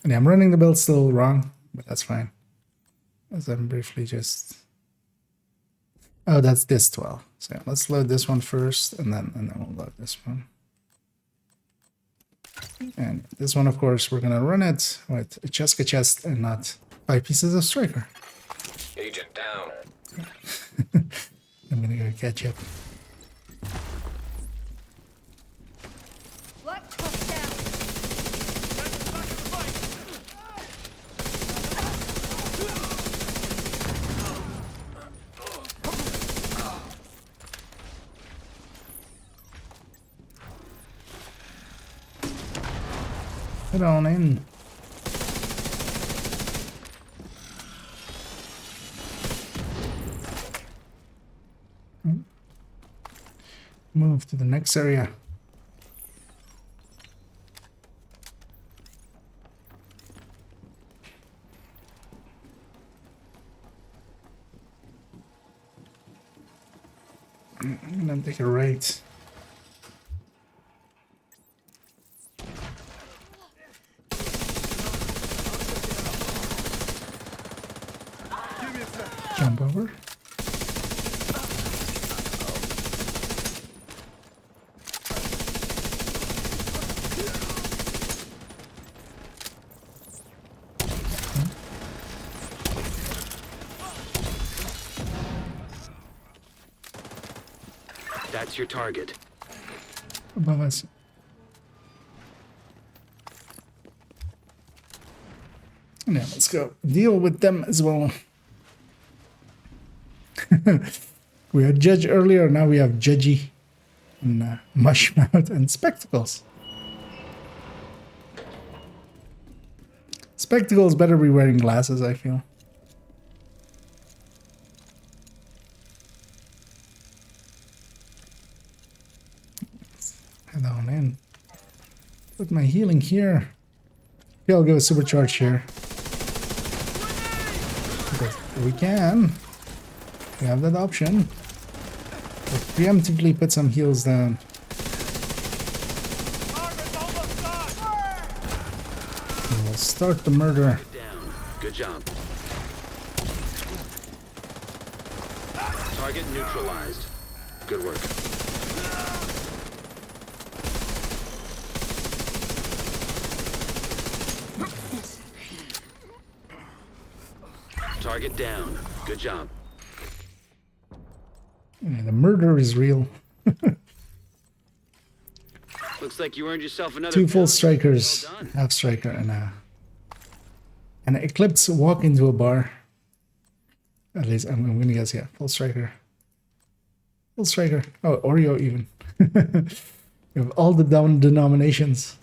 And yeah, I'm running the build still wrong, but that's fine. As I'm briefly just... Oh, that's this 12. So yeah, let's load this one first, and then we'll load this one. And this one, of course, we're gonna run it with a chest and not 5 pieces of striker. Agent down. I'm gonna go catch up. What? Push down. Head on in. Move to the next area. I'm gonna take a right. Jump over. That's your target. Above us. Now let's go deal with them as well. We had Judge earlier, now we have Judgy and Mushmouth and Spectacles. Spectacles better be wearing glasses, I feel. Head on in. Put my healing here. Maybe I'll go supercharge here. Because we can. We have that option. But preemptively put some heals down. And we'll start the murder. Down. Good job. Target neutralized. Good work. Target down. Good job. Yeah, the murder is real. Looks like you earned yourself another 2 full bounty. strikers, Well done. half striker, and an Eclipse walk into a bar. At least I'm gonna guess, yeah, full striker. Full striker. Oh, Oreo even. We have all the denominations.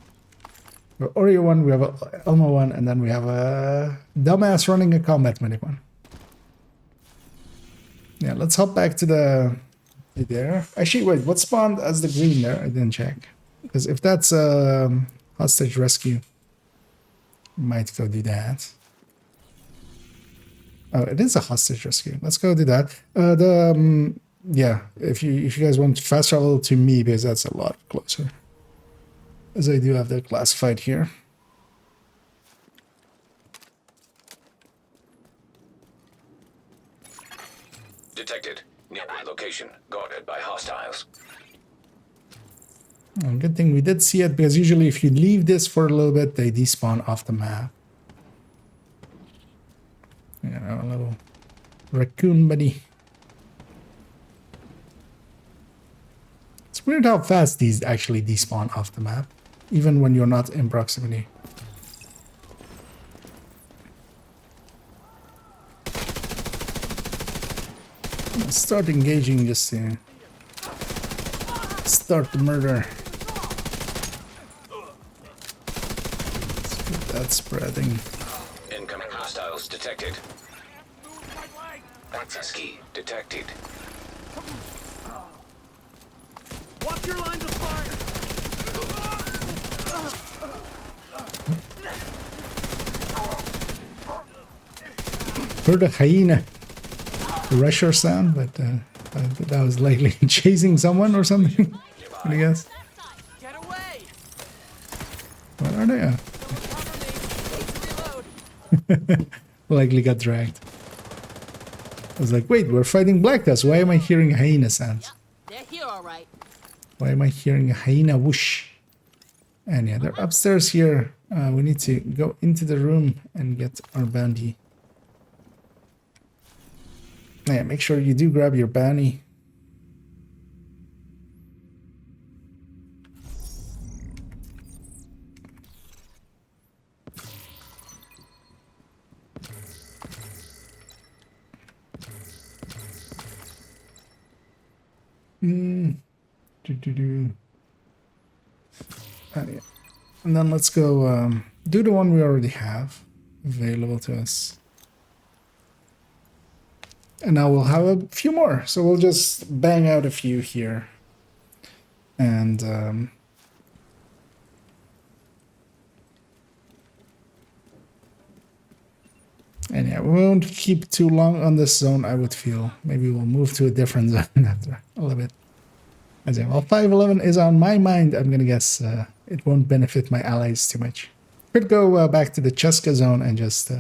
We have Oreo one, we have a Elmo one, and then we have a dumbass running a combat medic one. Yeah, let's hop back to the there. Actually, wait, what spawned as the green there? I didn't check. Because if that's hostage rescue, we might go do that. Oh, it is a hostage rescue. Let's go do that. Yeah, if you guys want to fast travel to me, because that's a lot closer. As I do have that classified here. Detected. Nearby location. Guarded by hostiles. Oh, good thing we did see it, because usually if you leave this for a little bit, they despawn off the map. Yeah, know, a little raccoon buddy. It's weird how fast these actually despawn off the map, even when you're not in proximity. Start engaging, just start the murder. Let's get that spreading. Incoming hostiles detected. Access key detected. Watch your lines of fire! Heard a hyena rusher sound, but that was likely chasing someone or something. I guess. Get away! What are they? Likely got dragged. I was like, wait, we're fighting Black Tusk. Why am I hearing hyena sounds? They're here, all right. Why am I hearing a hyena whoosh? And yeah, they're upstairs here. We need to go into the room and get our bounty. Yeah, make sure you do grab your bounty. Yeah. And then let's go do the one we already have available to us. And now we'll have a few more. So we'll just bang out a few here. And yeah, we won't keep too long on this zone, I would feel. Maybe we'll move to a different zone after a little bit. As in, well, 511 is on my mind. I'm gonna guess it won't benefit my allies too much. Could go back to the Cheska zone and just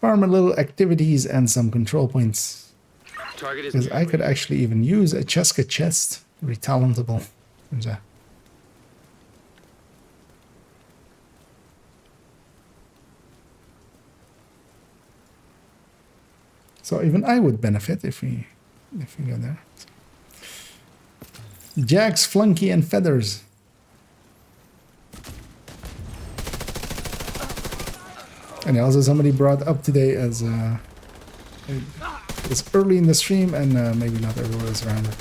farm a little activities and some control points. Because I could actually even use a Cheska chest. Retalentable. So even I would benefit if we go there. Jacks, Flunky, and Feathers. And also somebody brought up today as it's early in the stream and maybe not everyone is around it.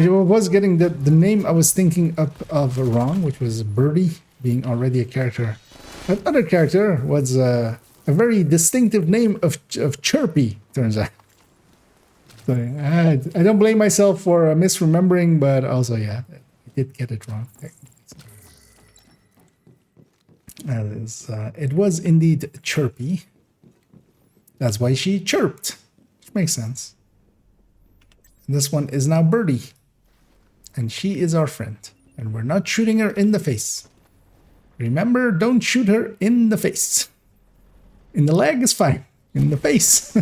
I was getting the name I was thinking of wrong, which was Birdie being already a character. That other character was a very distinctive name of Chirpy, turns out. So, I don't blame myself for misremembering, but also, yeah, I did get it wrong. It was indeed Chirpy. That's why she chirped. Which makes sense. And this one is now Birdie. And she is our friend. And we're not shooting her in the face. Remember, don't shoot her in the face. In the leg is fine. In the face.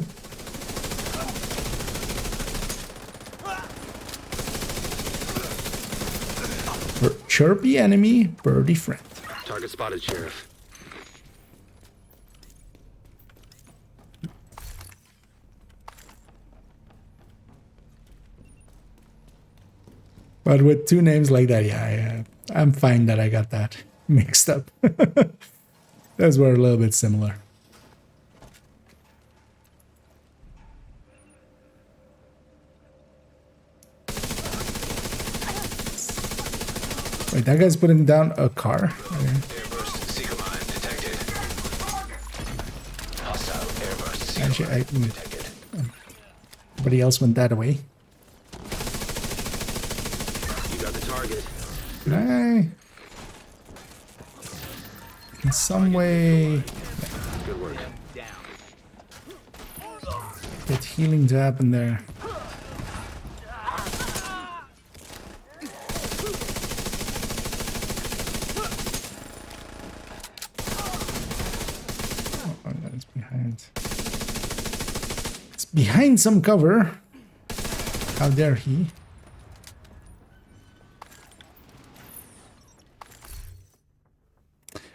Chirpy enemy, Birdie friend. Target spotted, Sheriff. But with two names like that, yeah, I'm fine that I got that mixed up. Those were a little bit similar. Wait, that guy's putting down a car? Okay. Actually, everybody else went that way. You got the target. Can I, in some way, Good work. get healing to happen there? Behind some cover. How dare he?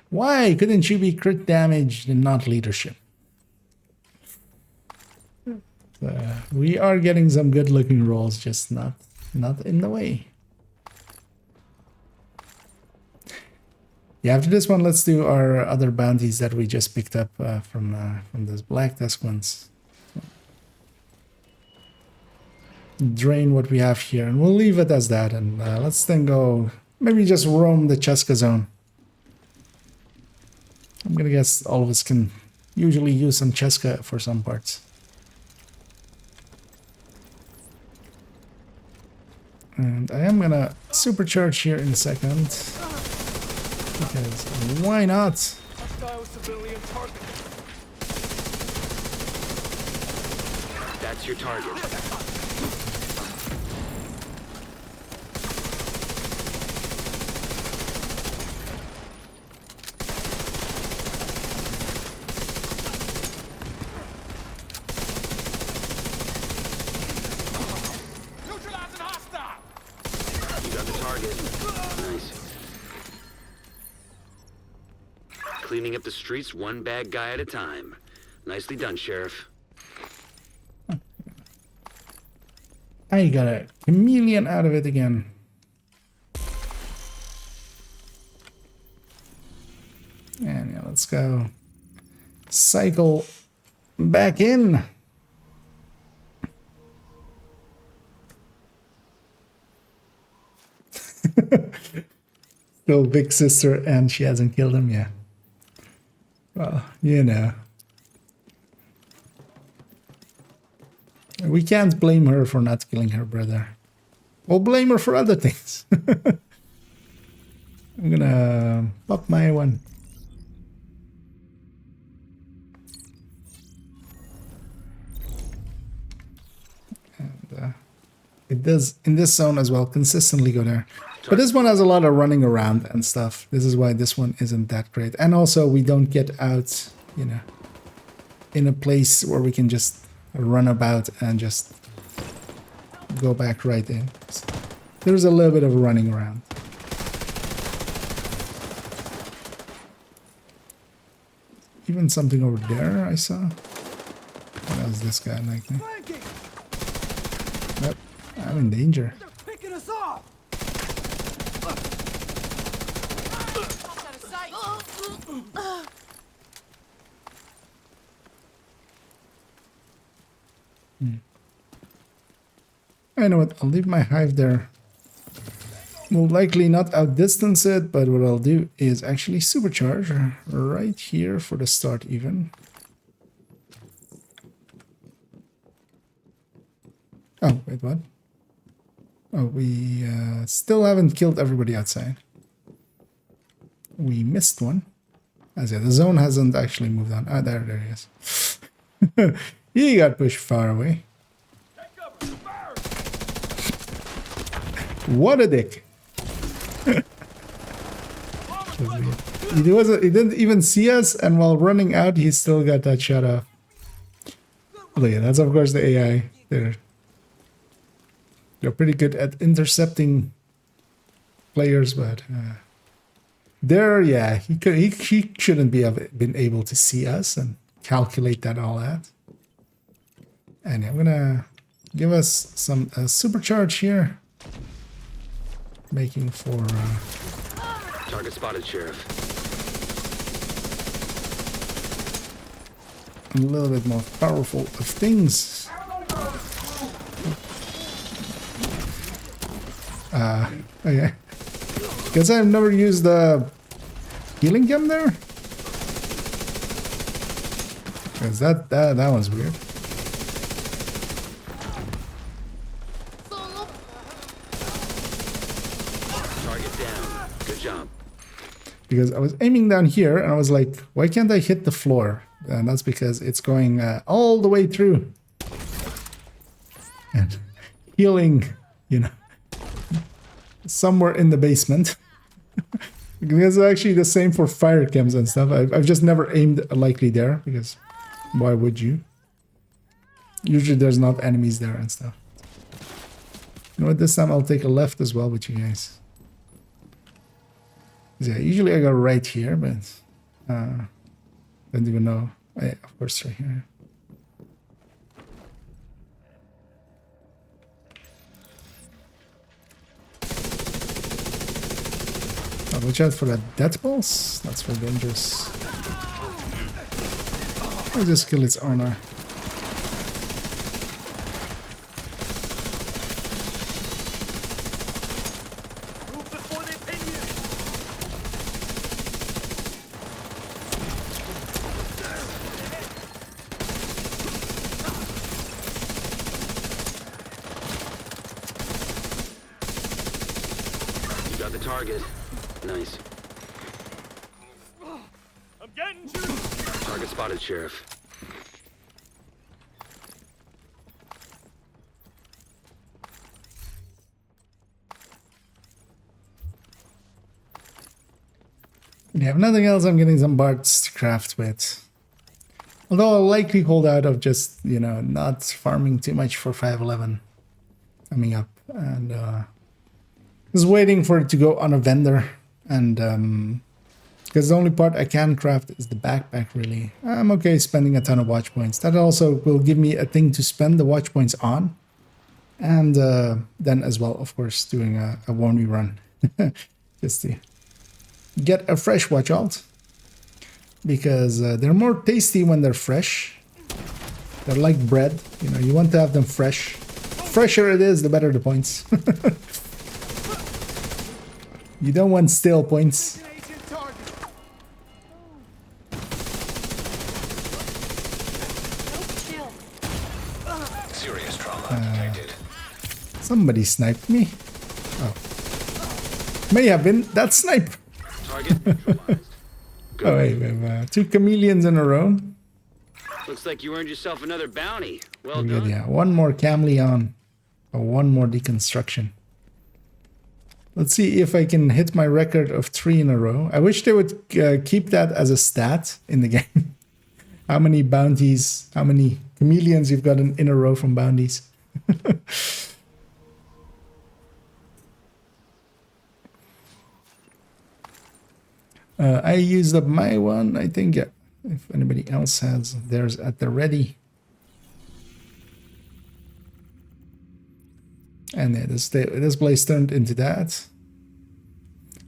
Why couldn't you be crit damaged and not leadership? We are getting some good looking rolls, just not in the way. Yeah, after this one, let's do our other bounties that we just picked up from those black desk ones. Drain what we have here, and we'll leave it as that. And let's then go maybe just roam the Cheska zone. I'm gonna guess all of us can usually use some Cheska for some parts. And I am gonna supercharge here in a second. Because why not? Hostile civilian target. That's your target. Neutralizing hostile. You got the target. Nice. Cleaning up the streets one bad guy at a time. Nicely done, Sheriff. I got a chameleon out of it again. And yeah, let's go. Cycle back in. Still big sister, and she hasn't killed him yet. Well, you know. We can't blame her for not killing her brother. We'll blame her for other things. I'm gonna pop my one. And it does, in this zone as well, consistently go there. But this one has a lot of running around and stuff. This is why this one isn't that great. And also we don't get out, you know, in a place where we can just run about and just go back right in. So there's a little bit of running around. Even something over there I saw. That was this guy like me. Yep, I'm in danger. They're picking us off. I know what, I'll leave my hive there. Will likely not outdistance it, but what I'll do is actually supercharge right here for the start even. Oh, wait, what? Oh, we still haven't killed everybody outside. We missed one. As yeah, the zone hasn't actually moved on. Ah, there he is. He got pushed far away. What a dick. He didn't even see us, and while running out, he still got that shot off. Look, yeah, that's of course the AI. They're pretty good at intercepting players, but there, yeah, he shouldn't be been able to see us and calculate that all out. And I'm gonna give us some supercharge here, making for Target spotted, Sheriff. a little bit more powerful of things. Okay. Guess I've never used the healing gem there. Cause that one's weird. Target down. Good job. Because I was aiming down here and I was like, why can't I hit the floor? And that's because it's going all the way through. And healing, you know, somewhere in the basement. Because it's actually the same for fire chems and stuff. I've just never aimed likely there, because why would you? Usually there's not enemies there and stuff. You know what, this time I'll take a left as well with you guys. Yeah, usually I go right here, but don't even know. Of course, right here. Oh, watch out for that death pulse. That's very dangerous. I'll just kill its owner. Move before they pin you. You got the target. Nice. I'm getting you. Target spotted, Sheriff. Yeah, if nothing else, I'm getting some parts to craft with. Although I'll likely hold out of just, you know, not farming too much for 511 coming up. And just waiting for it to go on a vendor. And because the only part I can craft is the backpack, really. I'm okay spending a ton of watch points. That also will give me a thing to spend the watch points on. And then as well, of course, doing a 1v run. Just to get a fresh watch alt. Because they're more tasty when they're fresh. They're like bread. You know, you want to have them fresh. Fresher it is, the better the points. You don't want stale points. Serious trauma detected. Somebody sniped me. Oh. May have been that snipe. Target neutralized. Oh, wait, we have 2 chameleons in a row. Looks like you earned yourself another bounty. Well Good, done. yeah. One more chameleon. Or one more deconstruction. Let's see if I can hit my record of 3 in a row. I wish they would keep that as a stat in the game. How many bounties, how many chameleons you've got in a row from bounties. I used up my one. I think, yeah, if anybody else has theirs at the ready. And yeah, this place turned into that.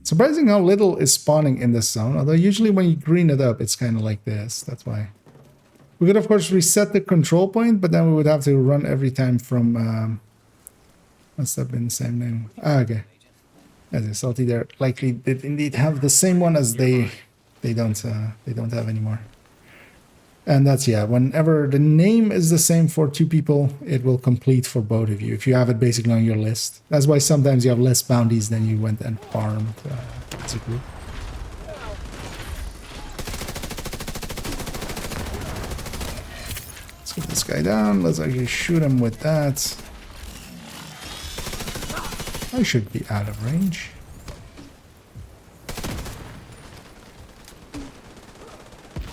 Surprising how little is spawning in this zone. Although usually when you green it up, it's kind of like this. That's why. We could, of course, reset the control point, but then we would have to run every time from... must have been the same name. Ah, okay. As a salty there likely did indeed have the same one as they don't have anymore. And that's, yeah, whenever the name is the same for 2 people, it will complete for both of you if you have it basically on your list. That's why sometimes you have less bounties than you went and farmed as a group. Let's get this guy down. Let's actually shoot him with that. I should be out of range.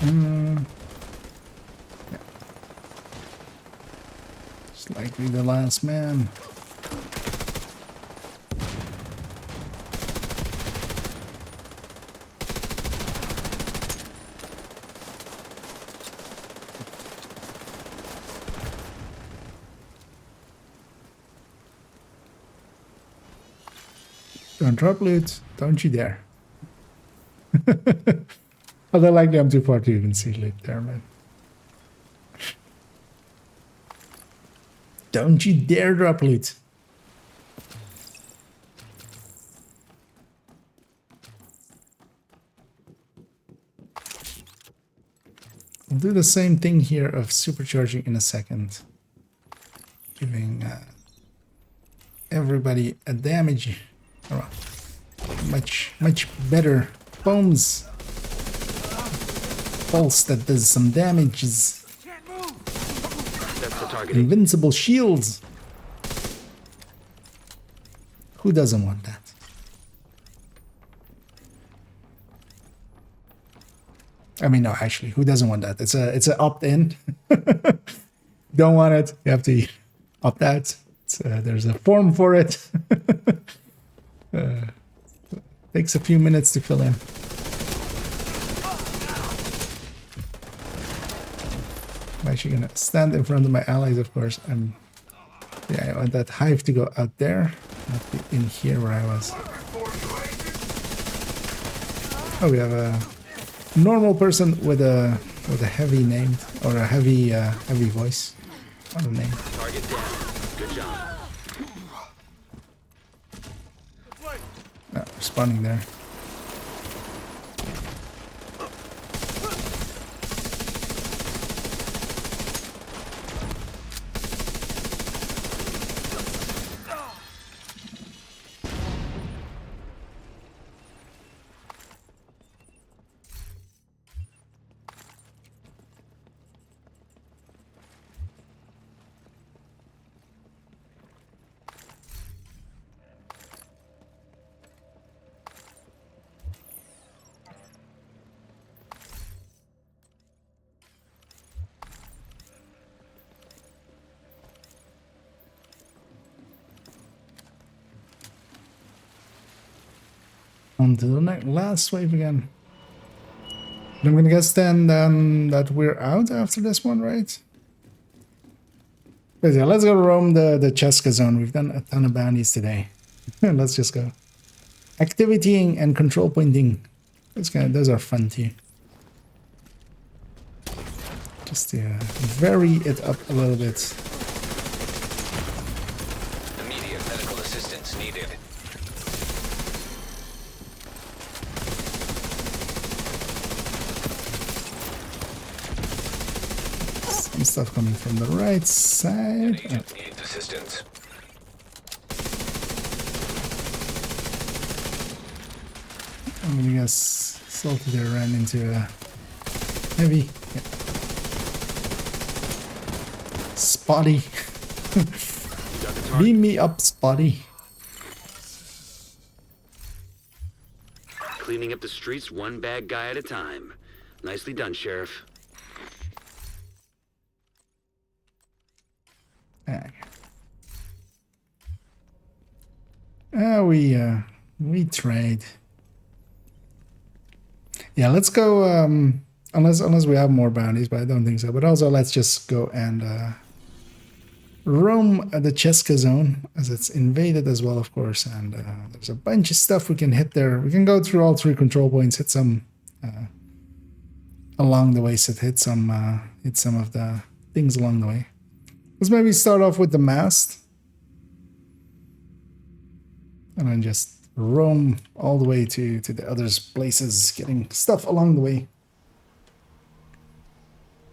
Yeah. It's likely the last man. Don't drop loot, don't you dare. Although likely I'm too far to even see loot there, man. Don't you dare drop loot. I'll do the same thing here of supercharging in a second. Giving everybody a damage. Much better bombs. Pulse that does some damages. That's the target. Invincible shields. Who doesn't want that? I mean, no, actually, who doesn't want that? It's a opt-in. Don't want it. You have to opt out. There's a form for it. Takes a few minutes to fill in. I'm actually gonna stand in front of my allies, of course. Yeah, I want that hive to go out there, not be in here where I was. Oh, we have a normal person with a heavy name or a heavy voice. What a name. Target down. Good job. Responding there. On to the last wave again. I'm gonna guess then that we're out after this one, right? But yeah, let's go roam the Cheska zone. We've done a ton of bounties today. Let's just go. Activitying and control pointing. Those are fun too. Just to vary it up a little bit. Immediate medical assistance needed. Some stuff coming from the right side. Agent needs assistance. I'm gonna guess Salty there ran into a heavy. Yeah. Spotty. Beam me up, Spotty. Cleaning up the streets one bad guy at a time. Nicely done, Sheriff. We trade. Yeah, let's go. Unless we have more bounties, but I don't think so. But also, let's just go and roam the Cheska zone as it's invaded as well, of course. And there's a bunch of stuff we can hit there. We can go through all 3 control points, hit some along the way. So hit some of the things along the way. Let's maybe start off with the mast. And then just roam all the way to the other places, getting stuff along the way.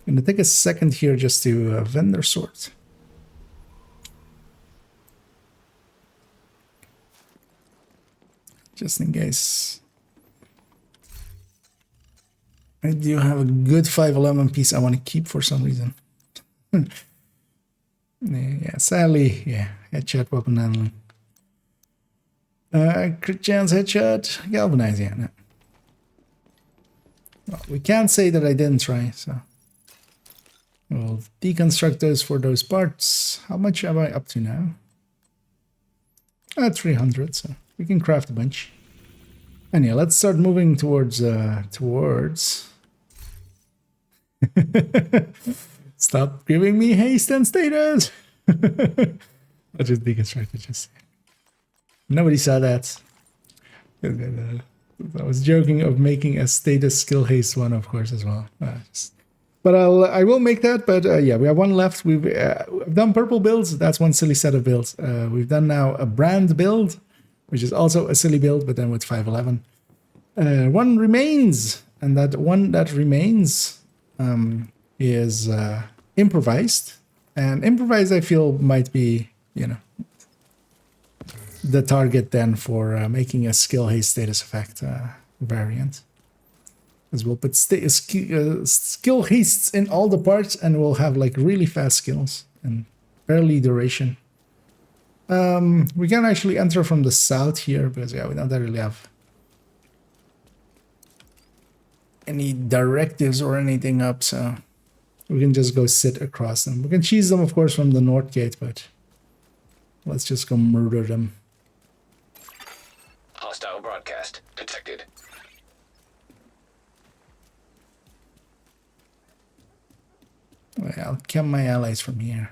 I'm going to take a second here just to vendor sort. Just in case. I do have a good 511 piece I want to keep for some reason. Yeah, sadly, yeah, headshot weapon handling. Crit chance headshot, galvanize, yeah. No. Well, we can't say that I didn't try, so we'll deconstruct those for those parts. How much am I up to now? 300, so we can craft a bunch. And yeah, let's start moving towards Stop giving me haste and status. I'll just deconstruct it. Just nobody saw that. I was joking of making a status skill haste one, of course, as well. But I will make that. But yeah, we have one left. We've done purple builds. That's one silly set of builds. We've done now a brand build, which is also a silly build, but then with 511. One remains, and that one that remains is improvised. And improvised, I feel, might be, you know, the target then for making a skill haste status effect variant. As we'll put skill hastes in all the parts, and we'll have like really fast skills and barely duration. We can actually enter from the south here because yeah, we don't really have any directives or anything up, so we can just go sit across them. We can cheese them, of course, from the north gate, but let's just go murder them. Hostile broadcast detected. Well, I'll kill my allies from here.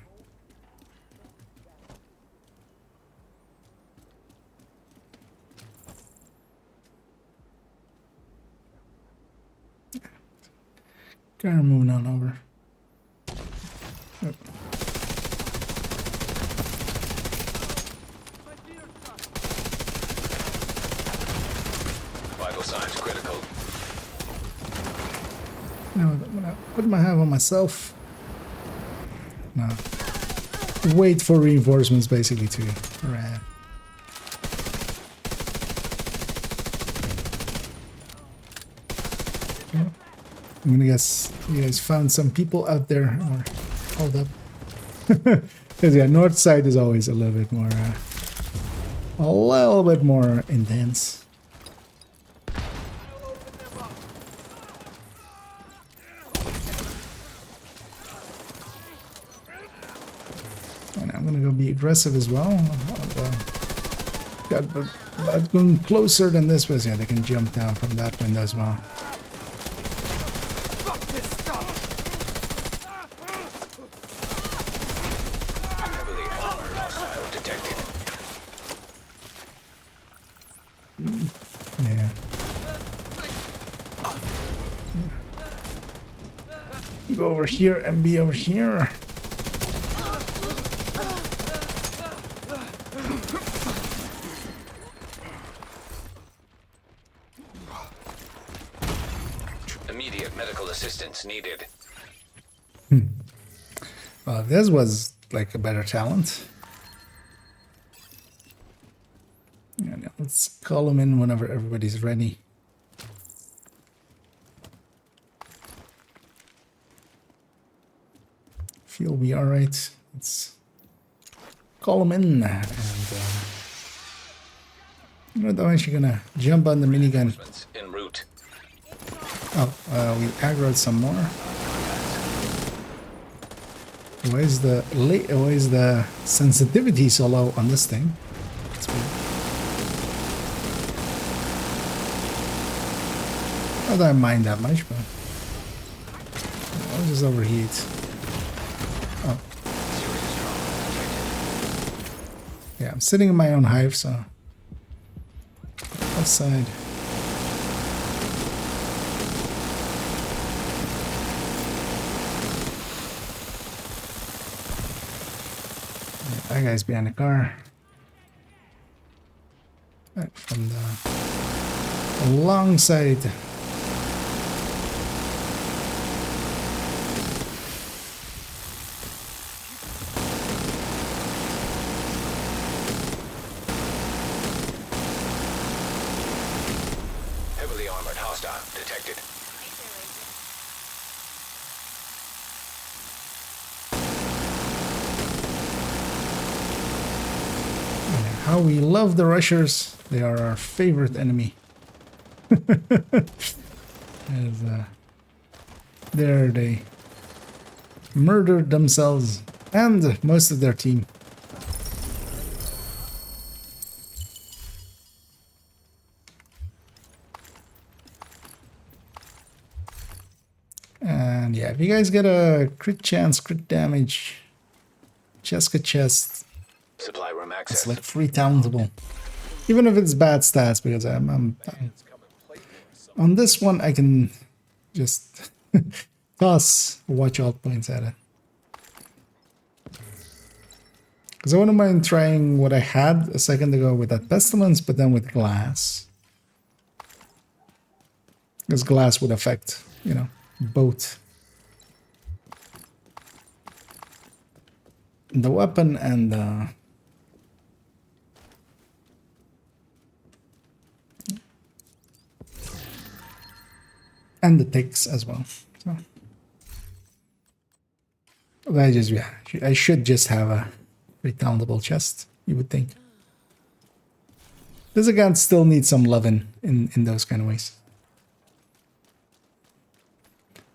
Kind of moving on over. Yep. Vital signs critical. Now, what do I have on myself? No. Wait for reinforcements, basically, to arrive. Yeah. I'm gonna guess you guys found some people out there, or hold up. Because yeah, north side is always a little bit more intense. And I'm gonna go be aggressive as well. But going closer than this was, yeah, they can jump down from that window as well. Heavily armored hostile detected. Yeah. Go over here and be over here. Immediate medical assistance needed. Well, this was like a better talent. Yeah, now let's call him in whenever everybody's ready. Feel we all right. Let's call him in, and I'm actually gonna jump on the minigun. En route. Oh, we aggroed some more. Why is the sensitivity so low on this thing? That's weird. Not that I mind that much, but I'll just overheat. Oh. Yeah, I'm sitting in my own hive, so outside. That guy's behind the car. Right from the long side. Heavily armored hostile detected. How we love the rushers. They are our favorite enemy. As, there they murdered themselves and most of their team. And yeah, if you guys get a crit chance, crit damage, chest, Supply room access. it's like free talentable. Even if it's bad stats, because I'm on this one, I can just toss watch out points at it. Because I wouldn't mind trying what I had a second ago with that pestilence, but then with glass. Because glass would affect, you know, both the weapon and the ticks as well. So I should just have a retountable chest, you would think. This again still needs some loving in those kind of ways.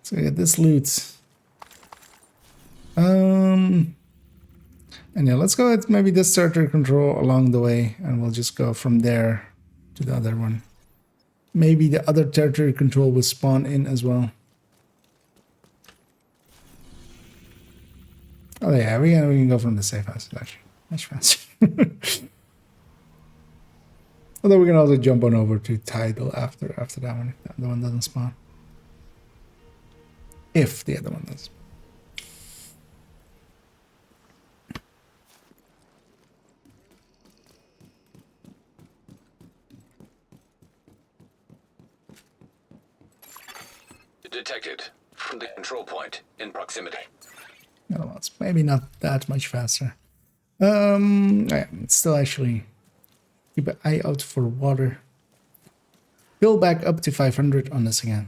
So yeah, this loot. And yeah, let's go with maybe this territory control along the way, and we'll just go from there to the other one. Maybe the other territory control will spawn in as well. Oh yeah, we can go from the safe house, actually. Much faster. Although we can also jump on over to Tidal after that one, if the other one doesn't spawn. if the other one does. Detected from the control point in proximity. No, well, it's maybe not that much faster. Yeah, still actually keep an eye out for water. Build back up to 500 on this again.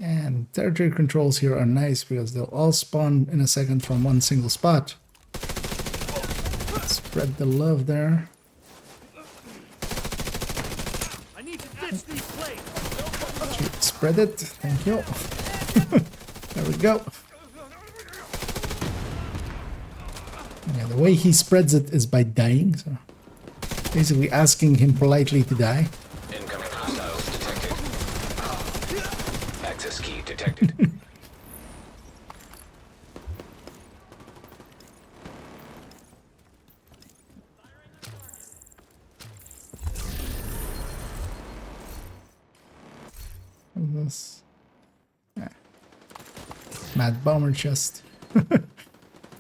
And territory controls here are nice because they'll all spawn in a second from one single spot. Spread the love there. I need to ditch these plates. Spread it. Thank you. There we go. Yeah, the way he spreads it is by dying, so basically asking him politely to die. Incoming hostiles detected. Access key detected. This Mad Bomber chest.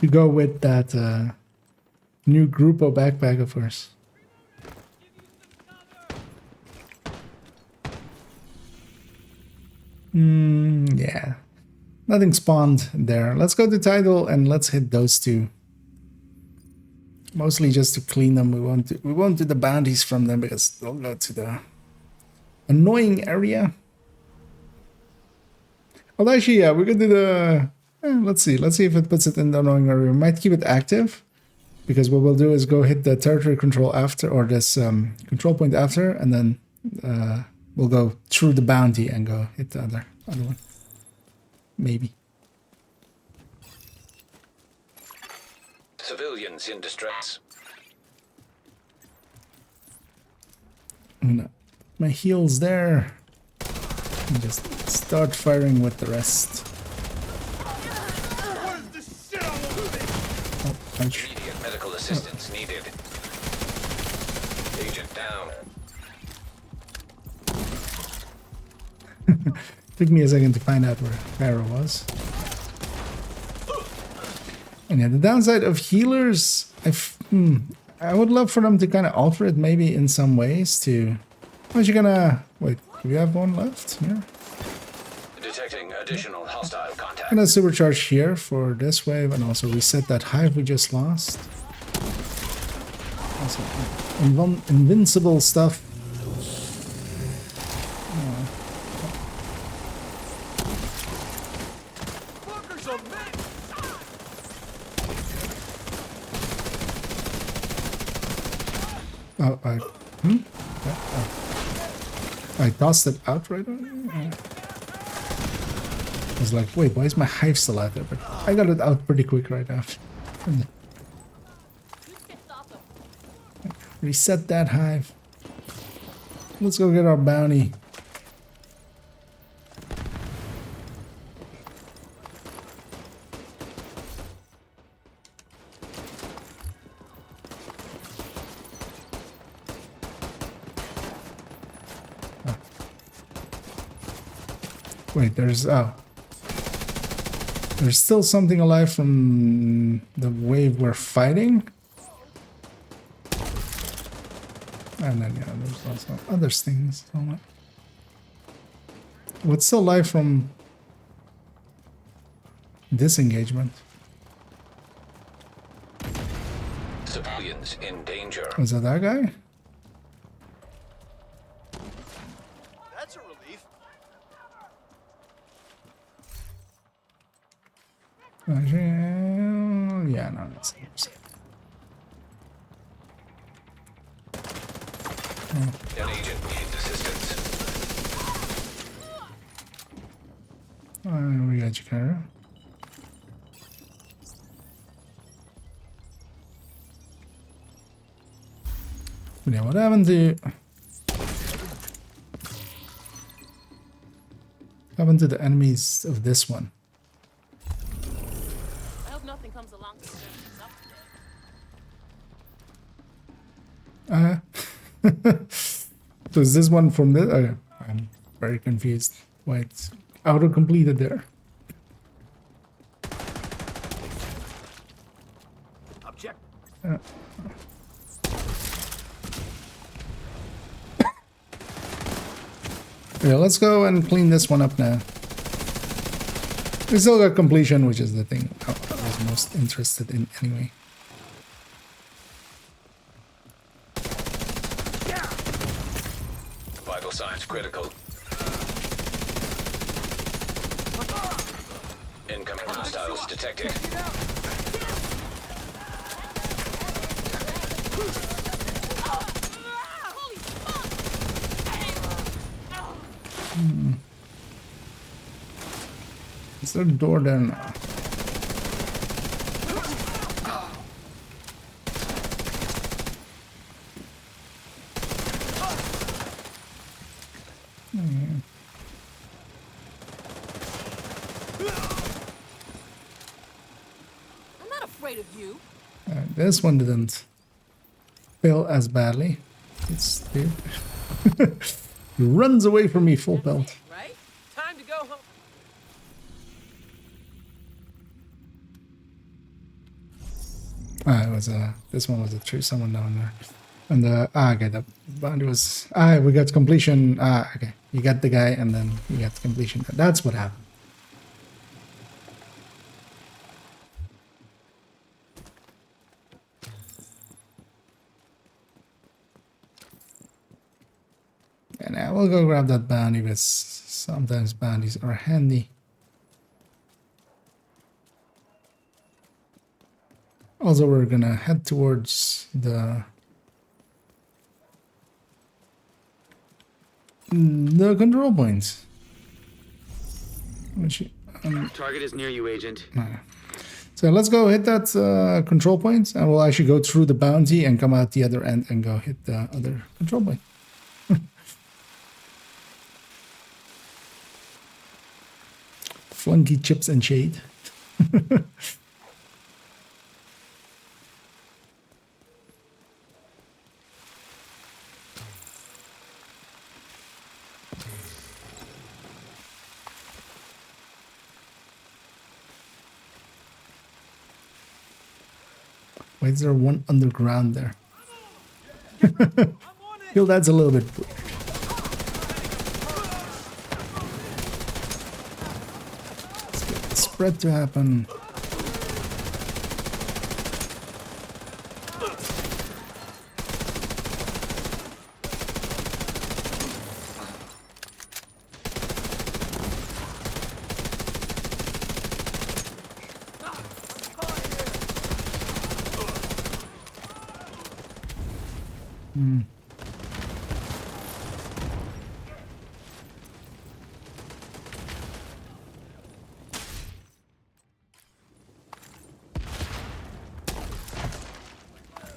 To go with that new Grupo backpack, of course. Yeah. Nothing spawned there. Let's go to title and let's hit those two. Mostly just to clean them. We won't do the bounties from them because they'll go to the annoying area. Well, actually, yeah, we're gonna do the. Let's see if it puts it in the annoying area. We might keep it active because what we'll do is go hit the territory control after, or this control point after, and then we'll go through the bounty and go hit the other one. Maybe. Civilians in distress. I'm gonna put my heels there and just start firing with the rest. Oh, punch. Immediate medical assistance needed. Agent down. Took me a second to find out where Pharaoh was. And yeah, the downside of healers, I would love for them to kind of alter it maybe in some ways to... What you gonna... Wait, do we have one left here? Detecting additional hostile contact. I'm gonna supercharge here for this wave and also reset that hive we just lost. Also, invincible stuff. Oh, I tossed it out right away. I was like, wait, why is my hive still out there? But I got it out pretty quick right after. Reset that hive. Let's go get our bounty. Wait, there's still something alive from the wave we're fighting. And then, yeah, there's also other things. What's still alive from this engagement? Civilians in danger. Was that guy? That's a relief. Yeah, no, that's An agent needs assistance. we got you, Kara. Yeah, what happened to the enemies of this one? I hope nothing comes along to stir things up today. So is this one from this? Okay. I'm very confused why it's auto completed there. Object. Yeah, let's go and clean this one up now. We still got completion, which is the thing I was most interested in anyway. Vital signs critical. Incoming hostiles detected. Is there a door there now? I'm not afraid of you. This one didn't fail as badly. It's dude. He runs away from me full pelt. Right? Time to go home. It was this one was a true someone down there. And okay, the bounty was we got completion. Okay, you got the guy and then you got the completion. That's what happened. And now we'll go grab that bounty, but sometimes bounties are handy. Also, we're gonna head towards the control points. Which, Target is near you, Agent. so let's go hit that control point, and we'll actually go through the bounty and come out the other end and go hit the other control point. Flunky chips and shade. Why is there one underground there? Feel that's a little bit weird. Let's get the spread to happen.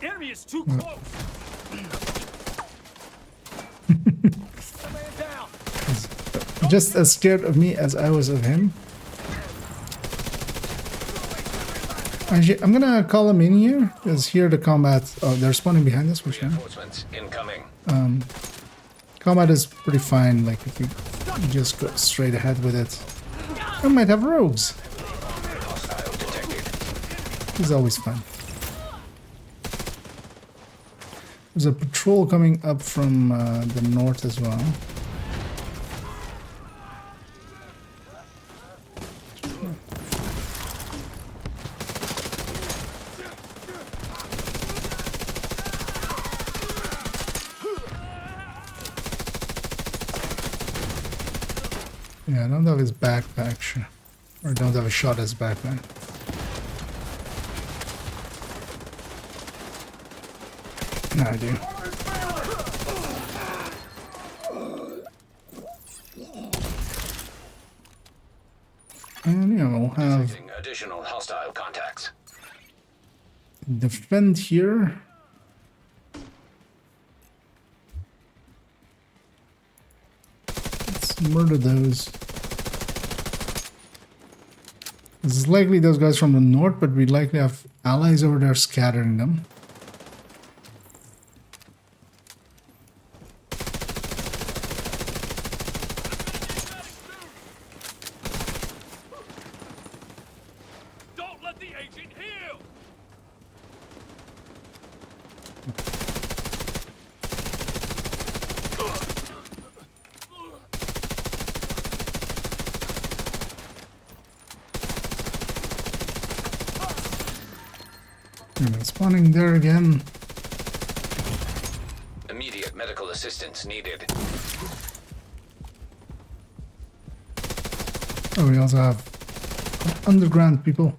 Enemy is too close. Man down. Just as scared of me as I was of him. Actually, I'm gonna call him in here, because here the combat... Oh, they're spawning behind us, which Reinforcements incoming. combat is pretty fine, like if you just go straight ahead with it. I might have rogues. Hostile detected. It's always fun. There's a patrol coming up from the north as well. Yeah, I don't have his backpack, sure. Or don't have a shot at his backpack. No, I do. And yeah, we'll have Detecting additional hostile contacts. defend here. Let's murder those. It's likely those guys from the north, but we likely have allies over there scattering them. And it's spawning there again. Immediate medical assistance needed. Oh, we also have underground people.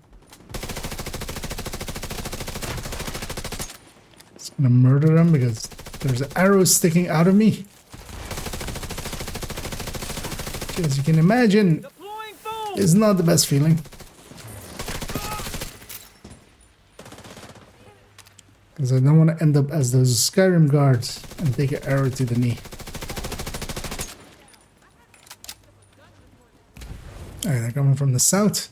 Just gonna murder them because there's an arrow sticking out of me. As you can imagine, it's not the best feeling. Because I don't want to end up as those Skyrim guards and take an arrow to the knee. Alright, they're coming from the south.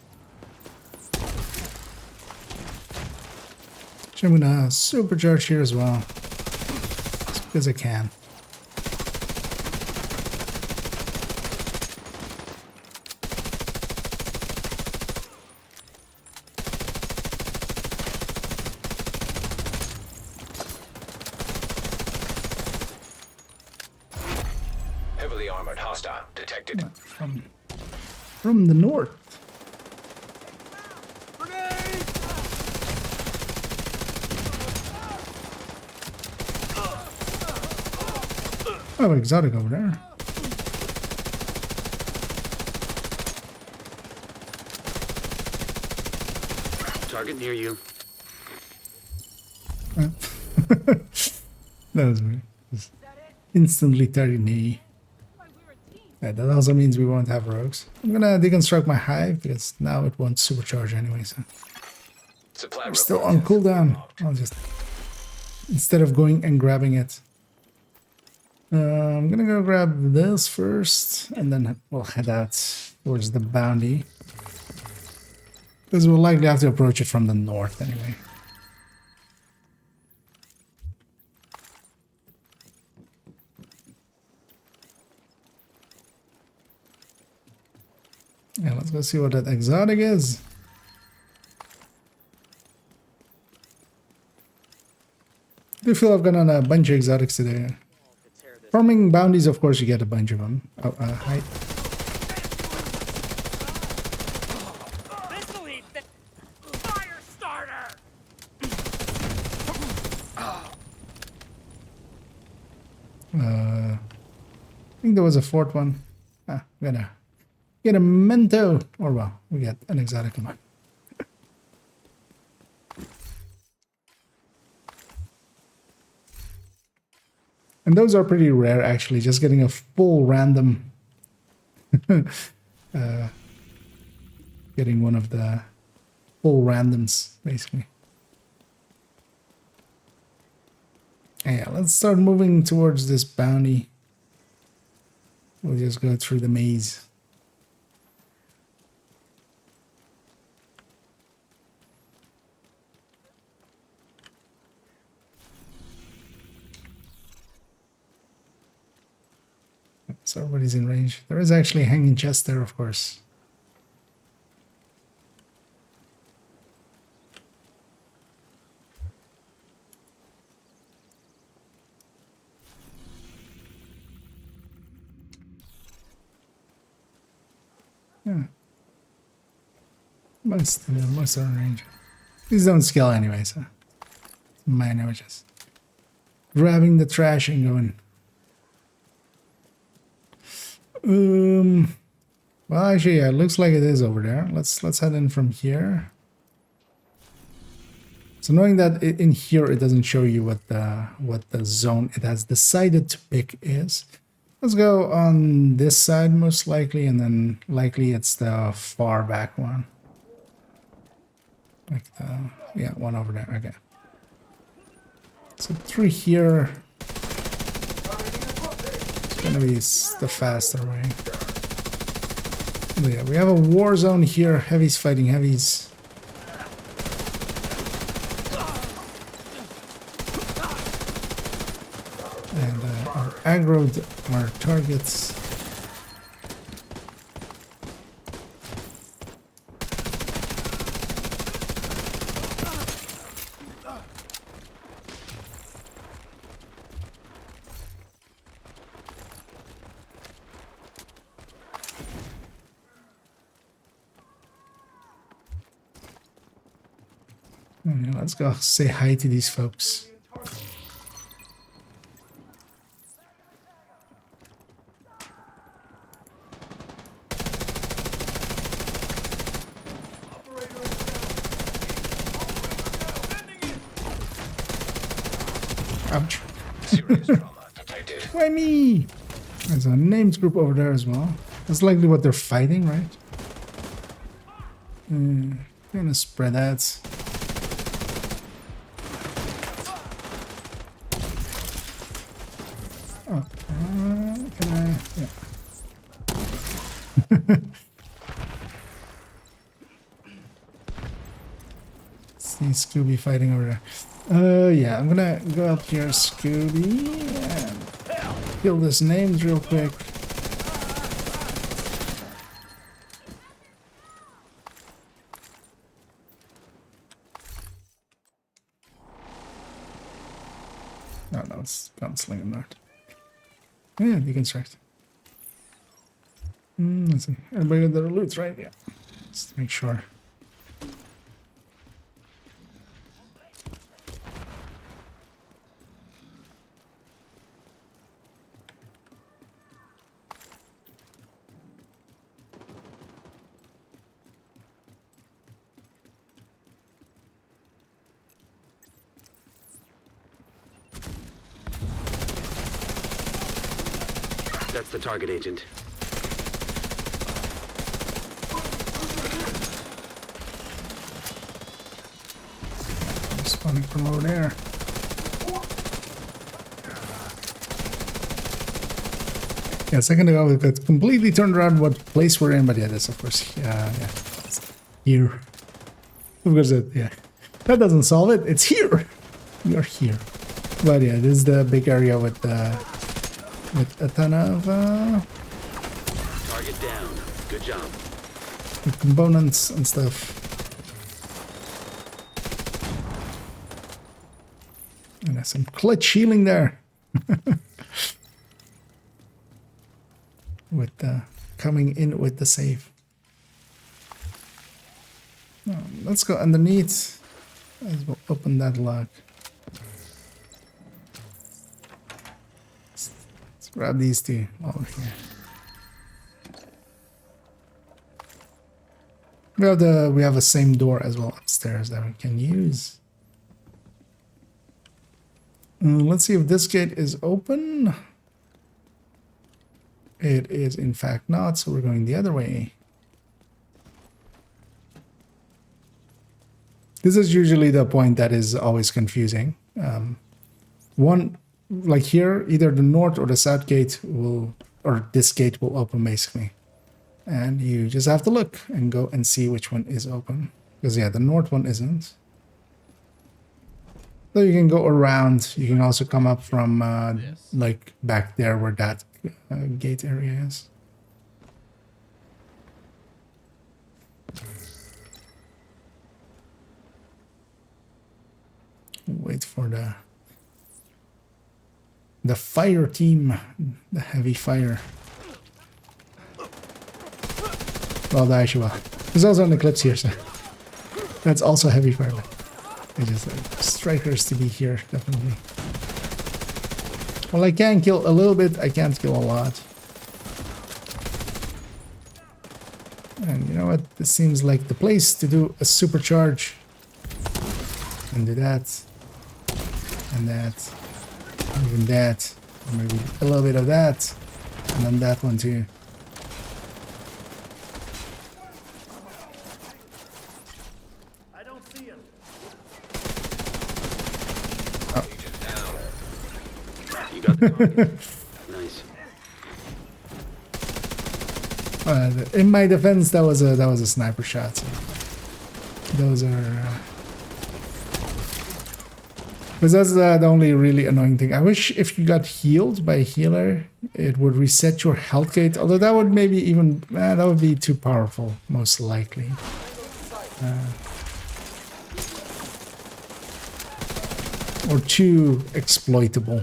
So I'm gonna supercharge here as well. Just because I can. Heavily armored hostile detected. From the north. Oh, exotic over there. Target near you. That was weird. Just instantly 30 knee. Yeah, that also means we won't have rogues. I'm gonna deconstruct my hive because now it won't supercharge anyway, so Supply we're still on cooldown. I'll just, instead of going and grabbing it, I'm gonna go grab this first and then we'll head out towards the bounty because we'll likely have to approach it from the north anyway. Yeah, let's go see what that exotic is. I do feel I've gone on a bunch of exotics today. Farming bounties, of course, you get a bunch of them. Oh, hi. Fire starter! I think there was a fourth one. Ah, we gotta get a mento. Or well, we got an exotic one. And those are pretty rare, actually. Just getting a full random. Getting one of the full randoms, basically. Yeah, let's start moving towards this bounty. We'll just go through the maze. So everybody's in range. There is actually a hanging chest there, of course. Yeah. Most are in range. These don't scale anyway, so minor, just grabbing the trash and going. Well, actually, yeah, it looks like it is over there. Let's head in from here. So knowing that in here it doesn't show you what the zone it has decided to pick is. Let's go on this side most likely, and then likely it's the far back one. Like yeah, one over there. Okay. So through here. It's gonna be the faster way. But yeah, we have a war zone here. Heavies fighting heavies. And our aggroed our targets. Okay, let's go say hi to these folks. Ouch. Why me? There's a names group over there as well. That's likely what they're fighting, right? Gonna spread that. Oh, can I? Yeah. See Scooby fighting over there. Yeah, I'm gonna go up here, Scooby, and kill this names real quick. No, it's gunslinging that. Yeah, deconstruct. Let's see. Everybody got their loot, right? Yeah. Just to make sure. That's the target, Agent. Spawning from over there. Yeah, a second ago it got completely turned around what place we're in, but yeah, that's of course, yeah, it's here. Of course, yeah, that doesn't solve it. It's here. We are here. But yeah, this is the big area with a ton of Target down. Good job. with components and stuff. And there's some clutch healing there. With coming in with the save. Let's go underneath. As we'll open that lock. Let's grab these two over here. We have the same door as well upstairs that we can use. Let's see if this gate is open. It is in fact not, so we're going the other way. This is usually the point that is always confusing. One, like here, either the north or the south gate will, or this gate will open basically. And you just have to look and go and see which one is open. Because yeah, the north one isn't. So you can go around. You can also come up from like back there where that gate area is. Wait for the fire team, the heavy fire. Well, the Aishiwa. There's also an eclipse here, so that's also heavy fire. I just strikers to be here, definitely. Well, I can kill a little bit, I can't kill a lot. And you know what? This seems like the place to do a supercharge. And do that. And that. And even that. And maybe a little bit of that. And then that one too. I don't see him. You got the target. Nice. In my defense, that was a sniper shot. So those are. Because that's the only really annoying thing. I wish if you got healed by a healer, it would reset your health gate. Although that would maybe even that would be too powerful, most likely. Or too exploitable.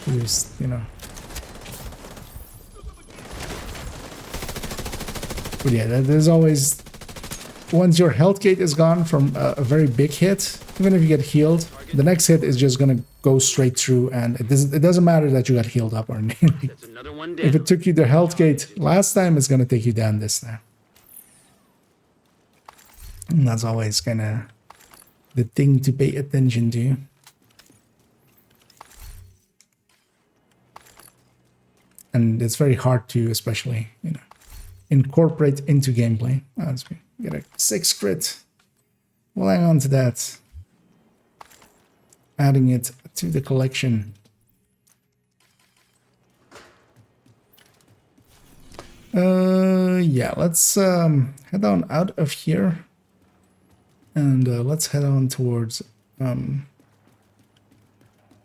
Just, you know. But yeah, there's always once your health gate is gone from a very big hit, even if you get healed, the next hit is just gonna go straight through, and it doesn't matter that you got healed up or anything. That's another one down. If it took you the health gate last time, it's gonna take you down this time. And that's always kind of the thing to pay attention to. And it's very hard to, especially, you know, incorporate into gameplay. As we get a 6 crit. We'll hang on to that. Adding it to the collection. Yeah, let's head on out of here. And let's head on towards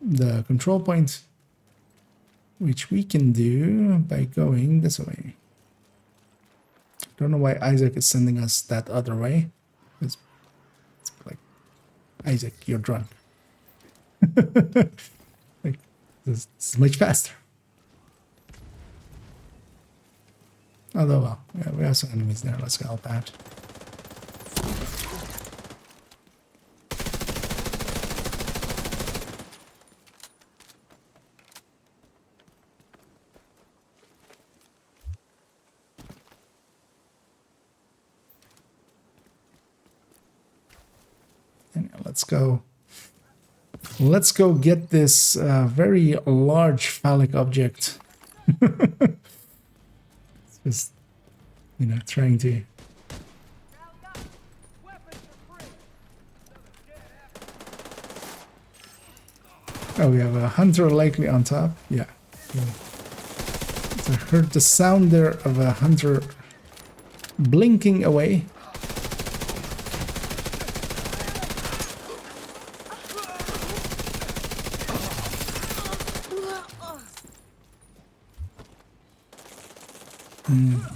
the control point, which we can do by going this way. Don't know why Isaac is sending us that other way. It's like, Isaac, you're drunk. Like, this is much faster. Although, well, yeah, we have some enemies there. Let's help out. Let's go get this very large phallic object. It's just, you know, trying to... Oh, we have a hunter likely on top. Yeah. I heard the sound there of a hunter blinking away.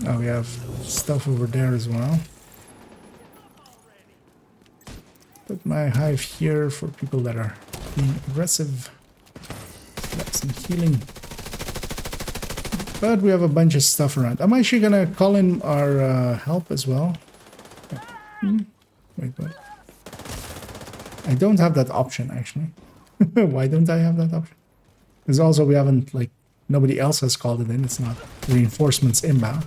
Oh, we have stuff over there as well. Put my hive here for people that are being aggressive. Got some healing. But we have a bunch of stuff around. I'm actually gonna call in our help as well. Wait, what? I don't have that option, actually. Why don't I have that option? Because also we haven't, like, nobody else has called it in. It's not reinforcements inbound.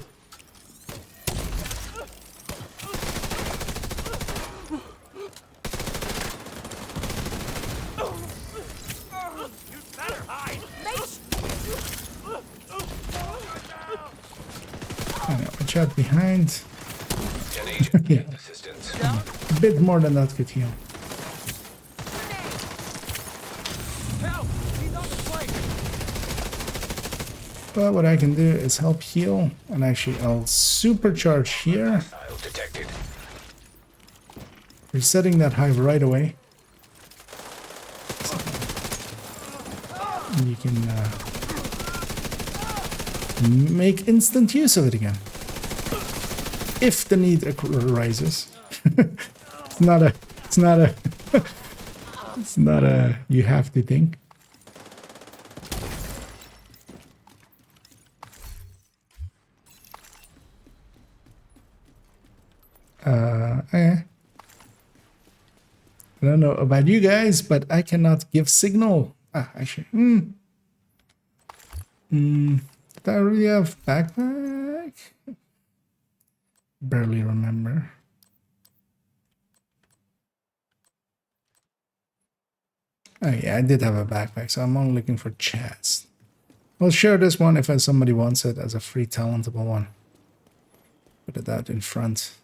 Watch out behind. Yeah. A bit more than that could heal. But what I can do is help heal, and actually I'll supercharge here. Resetting that hive right away. And you can make instant use of it again. If the need arises. It's not a you have to think. I don't know about you guys, but I cannot give signal. Actually, did I really have backpack? Barely remember. Oh yeah, I did have a backpack, so I'm only looking for chest. I'll share this one if somebody wants it as a free talentable one. Put it out in front.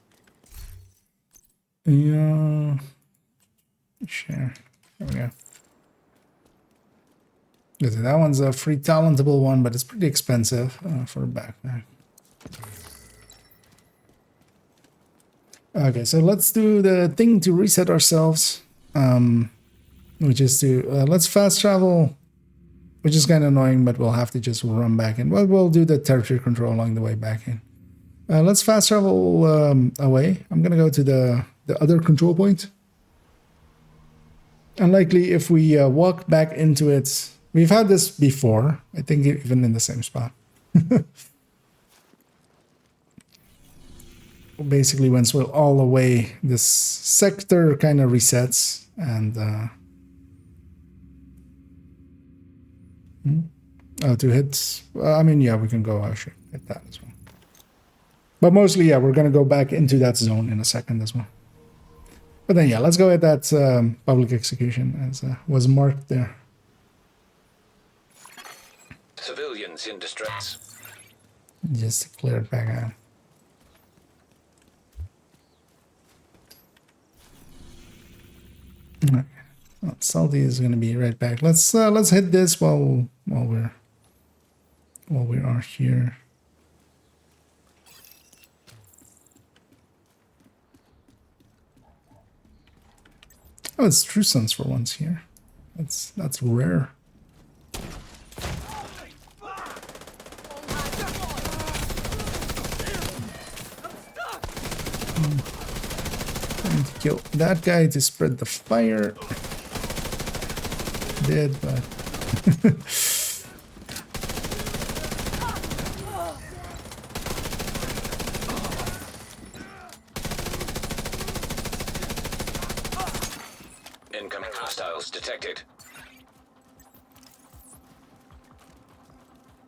Yeah. Share. There we go. That one's a free talentable one, but it's pretty expensive for a backpack. Okay, so let's do the thing to reset ourselves, which is to let's fast travel, which is kind of annoying, but we'll have to just run back in. Well, we'll do the territory control along the way back in. Let's fast travel away. I'm gonna go to the other control point. Unlikely if we walk back into it. We've had this before, I think, even in the same spot. basically once we're all away, this sector kind of resets and to hit. I mean, yeah, we can go actually hit that as well. But mostly, yeah, we're gonna go back into that zone in a second as well. But then, yeah, let's go at that public execution as was marked there. Civilians in distress. Just clear it back out. Okay. Well, Salty is gonna be right back. Let's hit this while we are here. Oh, it's True Sons for once here. That's rare. Trying to kill that guy to spread the fire. Dead, but Incoming hostiles detected.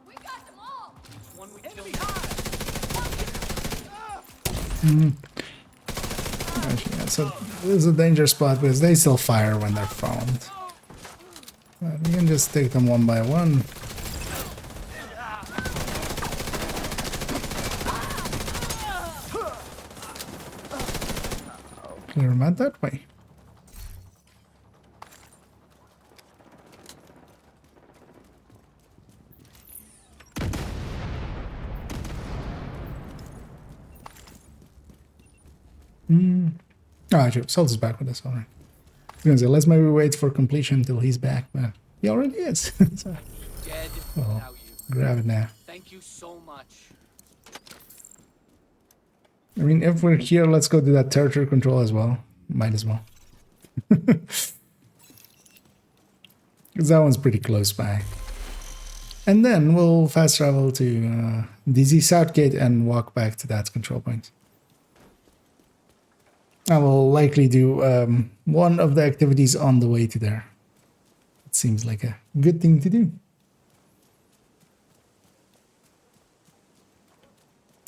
We got them all. One we killed. actually, yeah, so this is a danger spot because they still fire when they're found. But we can just take them one by one. Clear them out that way. Oh, actually, Salt is back with us, alright. I was gonna say, let's maybe wait for completion until he's back, but he already is. So, Dead well, without you. grab it now. Thank you so much. I mean, if we're here, let's go do that territory control as well. Might as well. Because that one's pretty close by. And then we'll fast travel to DZ Southgate and walk back to that control point. I will likely do one of the activities on the way to there. It seems like a good thing to do.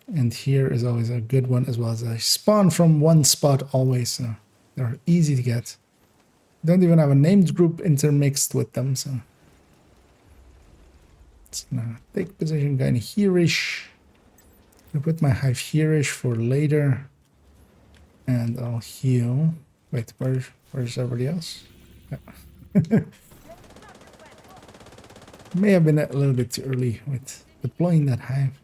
And here is always a good one as well, as I spawn from one spot always, so they're easy to get. Don't even have a named group intermixed with them, so it's gonna take position kind of here-ish. I'll put my hive here-ish for later. And I'll heal. Wait, where's everybody else? Yeah. May have been a little bit too early with deploying that hive.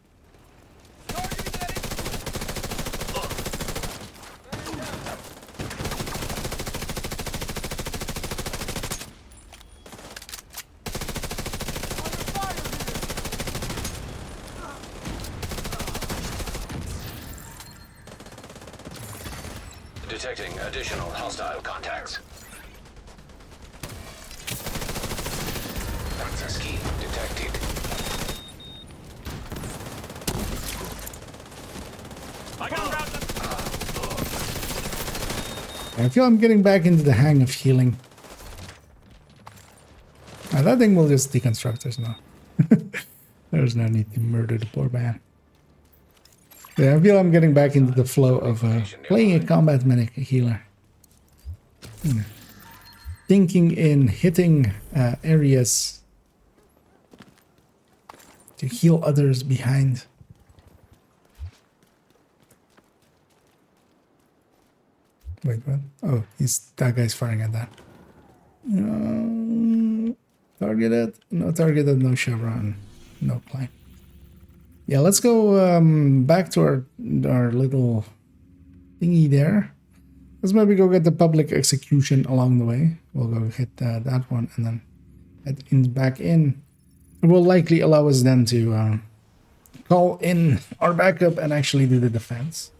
Detecting additional hostile contacts. Scheme detected. I feel I'm getting back into the hang of healing. Now that thing will just deconstruct us now. There's no need to murder the poor man. Yeah, I feel I'm getting back into the flow of playing a combat medic healer. Thinking in hitting areas to heal others behind. Wait, what? Oh, that guy's firing at that. Targeted? No targeted, no chevron, no climb. Yeah, let's go back to our little thingy there. Let's maybe go get the public execution along the way. We'll go hit that one and then head back in. It will likely allow us then to call in our backup and actually do the defense.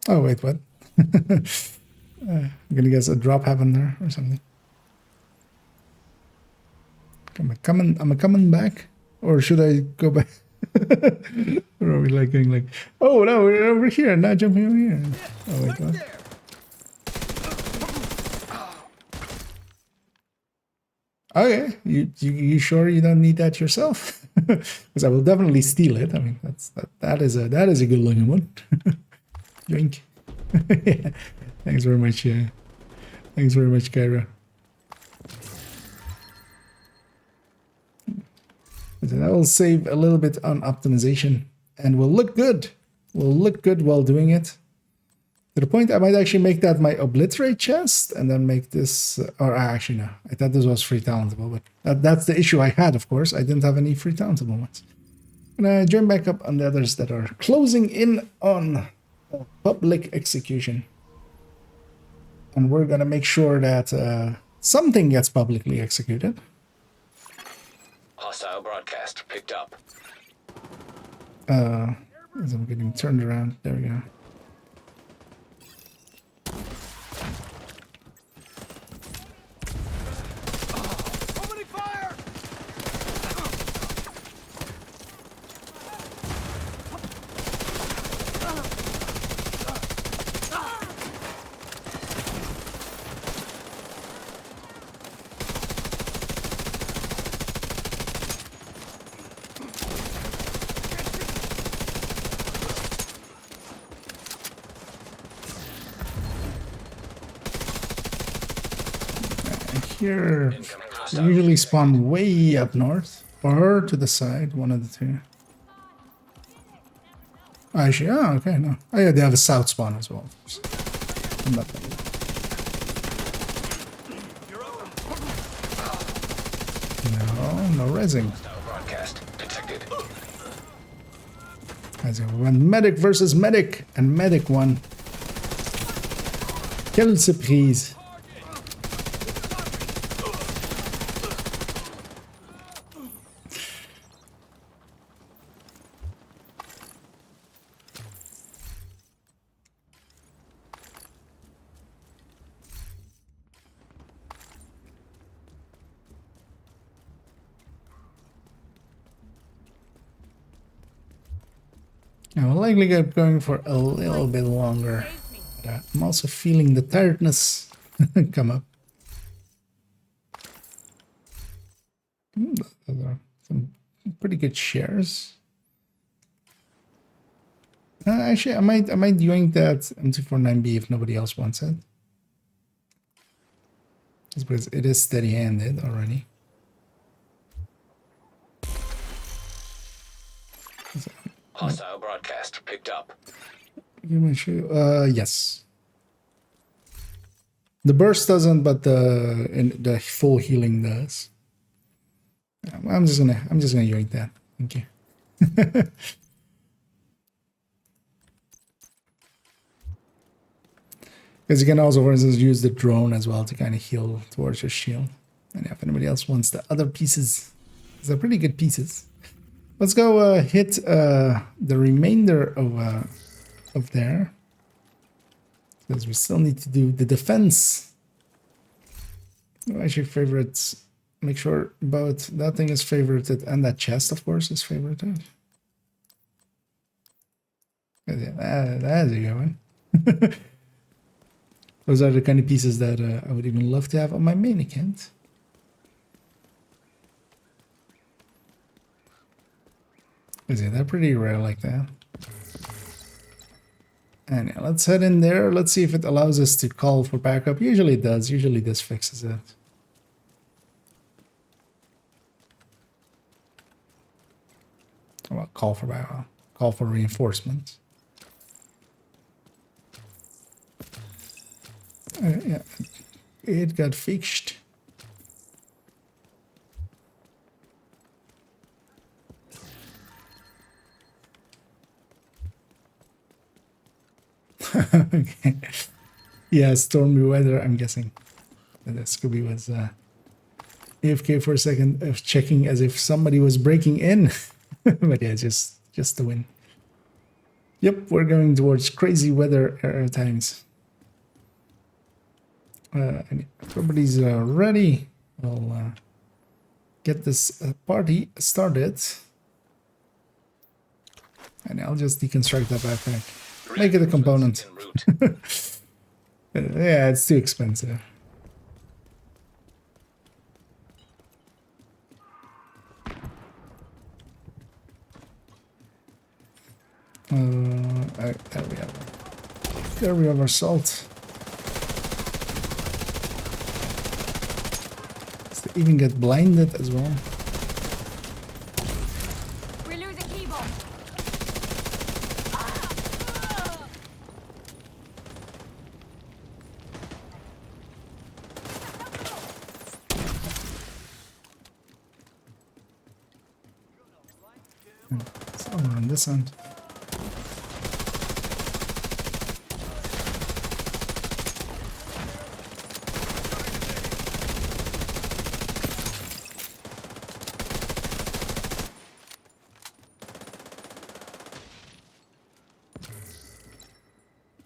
Oh, wait, what? I'm gonna guess a drop happened there or something. Am I coming back? Or should I go back? Or are we like going like, oh no, we're over here, now jumping over here. Oh wait, what? Okay, you sure you don't need that yourself? Because I will definitely steal it. I mean, that is a good looking one. Drink. Yeah. Thanks very much. Thanks very much, Kyra. That will save a little bit on optimization and will look good. Will look good while doing it. To the point I might actually make that my obliterate chest and then make this, or actually no, I thought this was free talentable, but that's the issue I had, of course. I didn't have any free talentable ones. And I join back up on the others that are closing in on public execution. And we're gonna make sure that something gets publicly executed. Hostile broadcast picked up. As I'm getting turned around, there we go. Opening fire! Here, they usually spawn way up north or to the side, one of the two. Actually, oh, okay, no. Oh, yeah, they have a south spawn as well. No resing. As it went medic versus medic, and medic won. Quelle surprise! I'm likely going for a little bit longer. But I'm also feeling the tiredness come up. Those are some pretty good shares. Actually, I might yoink that M249B if nobody else wants it. Just because it is steady-handed already. Hostile broadcast picked up. Yes. The burst doesn't, but the full healing does. I'm just gonna yoink that. Thank you. Because you can also, for instance, use the drone as well to kind of heal towards your shield. And if anybody else wants the other pieces, they're pretty good pieces. Let's go hit the remainder of there. Because we still need to do the defense. Actually, favorites. Make sure both that thing is favorited and that chest, of course, is favorited. That's a good one. Those are the kind of pieces that I would even love to have on my main account. They're pretty rare like that. And yeah, let's head in there. Let's see if it allows us to call for backup. Usually it does. Usually this fixes it. Well, call for backup. Call for reinforcements. Yeah, it got fixed. Okay. Yeah, stormy weather, I'm guessing. That Scooby was AFK for a second, checking as if somebody was breaking in. But yeah, just the win. Yep, we're going towards crazy weather times. Everybody's ready. get this party started. And I'll just deconstruct that backpack. Make it a component. Yeah, it's too expensive. There we have our salt. Does they even get blinded as well? We lose a keyboard. Somewhere on this end.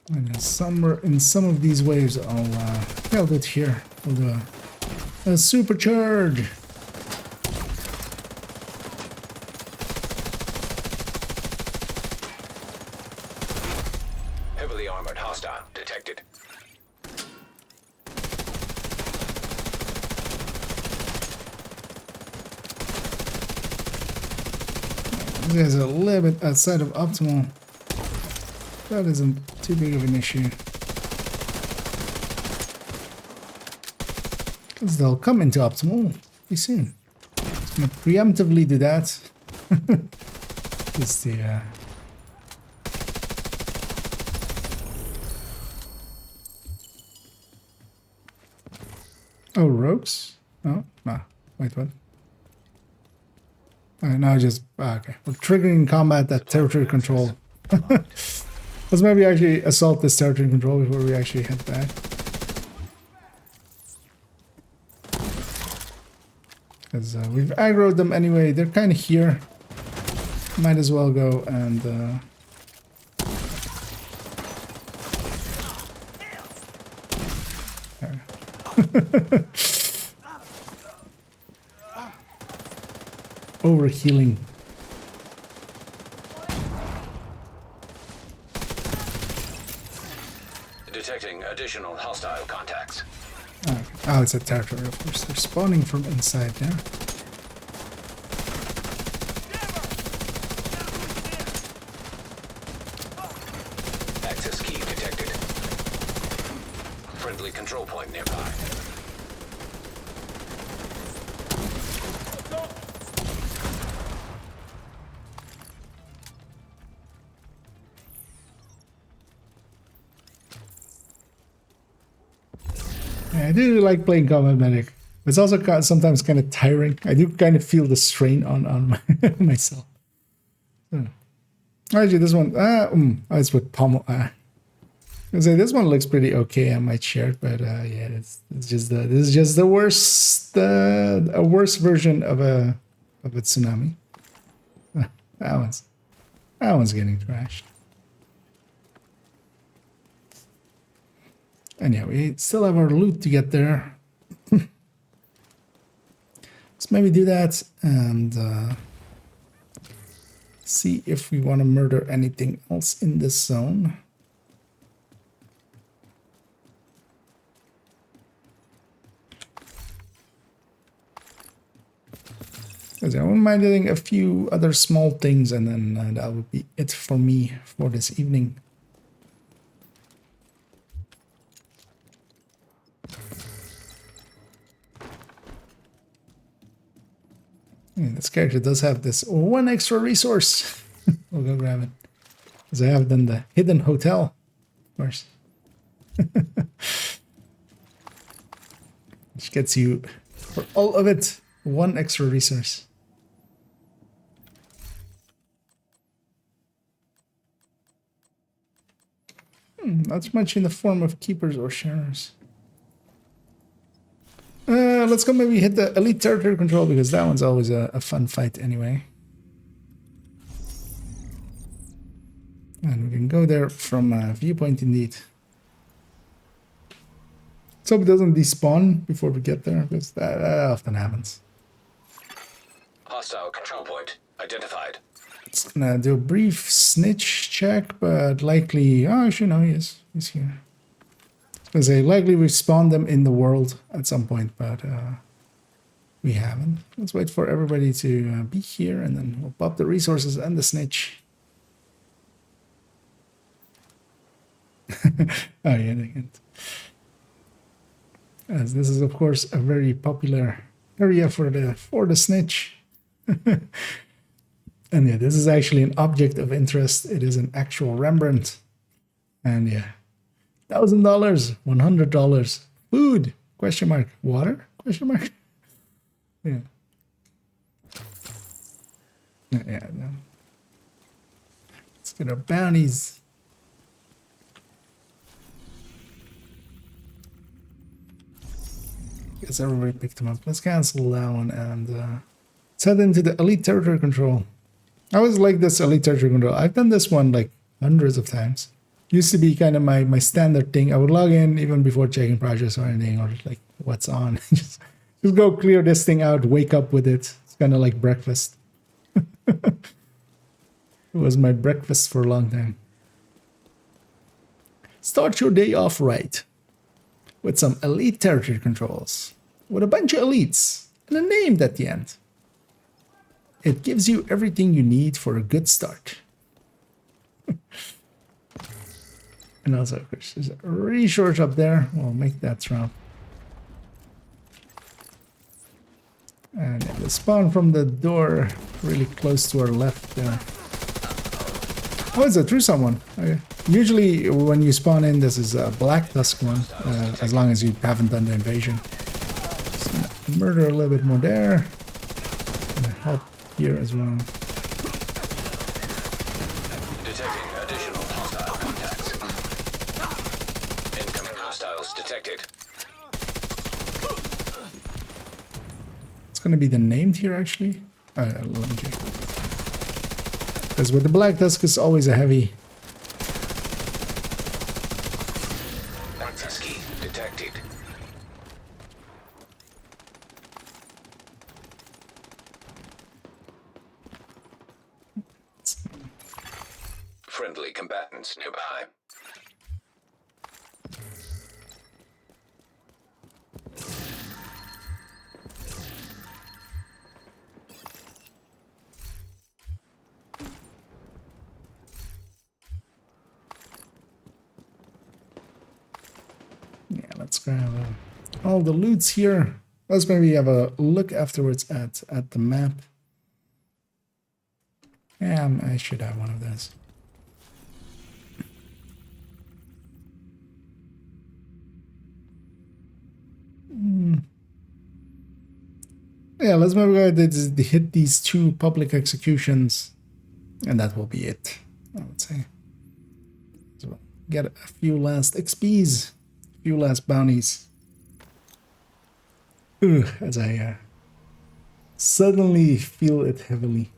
And somewhere in some of these waves, I'll do it here. We'll do a supercharge. Heavily armored hostile detected. There's a little bit outside of optimal. That isn't too big of an issue. Because they'll come into optimal pretty soon. Just gonna preemptively do that. Just the oh, rogues? Oh, no. Wait, what? Now just okay. We're triggering combat that territory control. Let's maybe actually assault this territory control before we actually head back. Because we've aggroed them anyway. They're kind of here. Might as well go and overhealing. Detecting additional hostile contacts. Okay. Oh, it's a territory, of course. They're spawning from inside there. Access key detected. Friendly control point nearby. Yeah, I do like playing combat medic. It's also sometimes kind of tiring. I do kind of feel the strain on myself. So. Actually, this one, it's with pommel. I say this one looks pretty okay. I might share it, but yeah, it's just this is just the worst, a worse version of a tsunami. That one's getting trashed. And yeah, we still have our loot to get there. Let's maybe do that and see if we want to murder anything else in this zone. Because I wouldn't mind doing a few other small things, and then that would be it for me for this evening. This character does have this one extra resource. We'll go grab it. Because I have done the hidden hotel, of course. Which gets you, for all of it, one extra resource. Not much in the form of keepers or sharers. Let's go maybe hit the elite territory control, because that one's always a fun fight anyway. And we can go there from viewpoint indeed. Let's hope it doesn't despawn before we get there, because that often happens. Hostile control point identified. It's gonna do a brief snitch check, but likely... Oh, actually, no, he's here. Because they likely we spawn them in the world at some point, but we haven't. Let's wait for everybody to be here, and then we'll pop the resources and the snitch. Oh yeah, they can't. As this is of course a very popular area for the snitch. And yeah, this is actually an object of interest. It is an actual Rembrandt. And yeah, $1,000, $100, food, question mark, water, question mark. Yeah. Yeah. Let's get our bounties. Guess everybody picked them up. Let's cancel that one and let's head into the Elite Territory Control. I always like this Elite Territory Control. I've done this one like hundreds of times. Used to be kind of my standard thing. I would log in even before checking projects or anything, or like what's on. just go clear this thing out, wake up with it. It's kind of like breakfast. It was my breakfast for a long time. Start your day off right with some Elite Territory Controls with a bunch of elites and a name at the end. It gives you everything you need for a good start. And also, of course, there's a resource up there. We'll make that drop. And the spawn from the door really close to our left there. Oh, is it through someone? Okay. Usually when you spawn in, this is a Black Tusk one, as long as you haven't done the invasion. Just murder a little bit more there. And help here as well. Detecting additional hostile contacts. Incoming hostiles detected. It's going to be the named here, actually. Let me check. Because with the Black Tusk, it's always a heavy. Tusky detected. Friendly combatants nearby. Yeah, let's grab all the loots here. Let's maybe have a look afterwards at the map. Yeah, I should have one of those. Yeah, let's maybe go ahead and hit these 2 public executions, and that will be it, I would say. So get a few last XPs, a few last bounties. As I suddenly feel it heavily.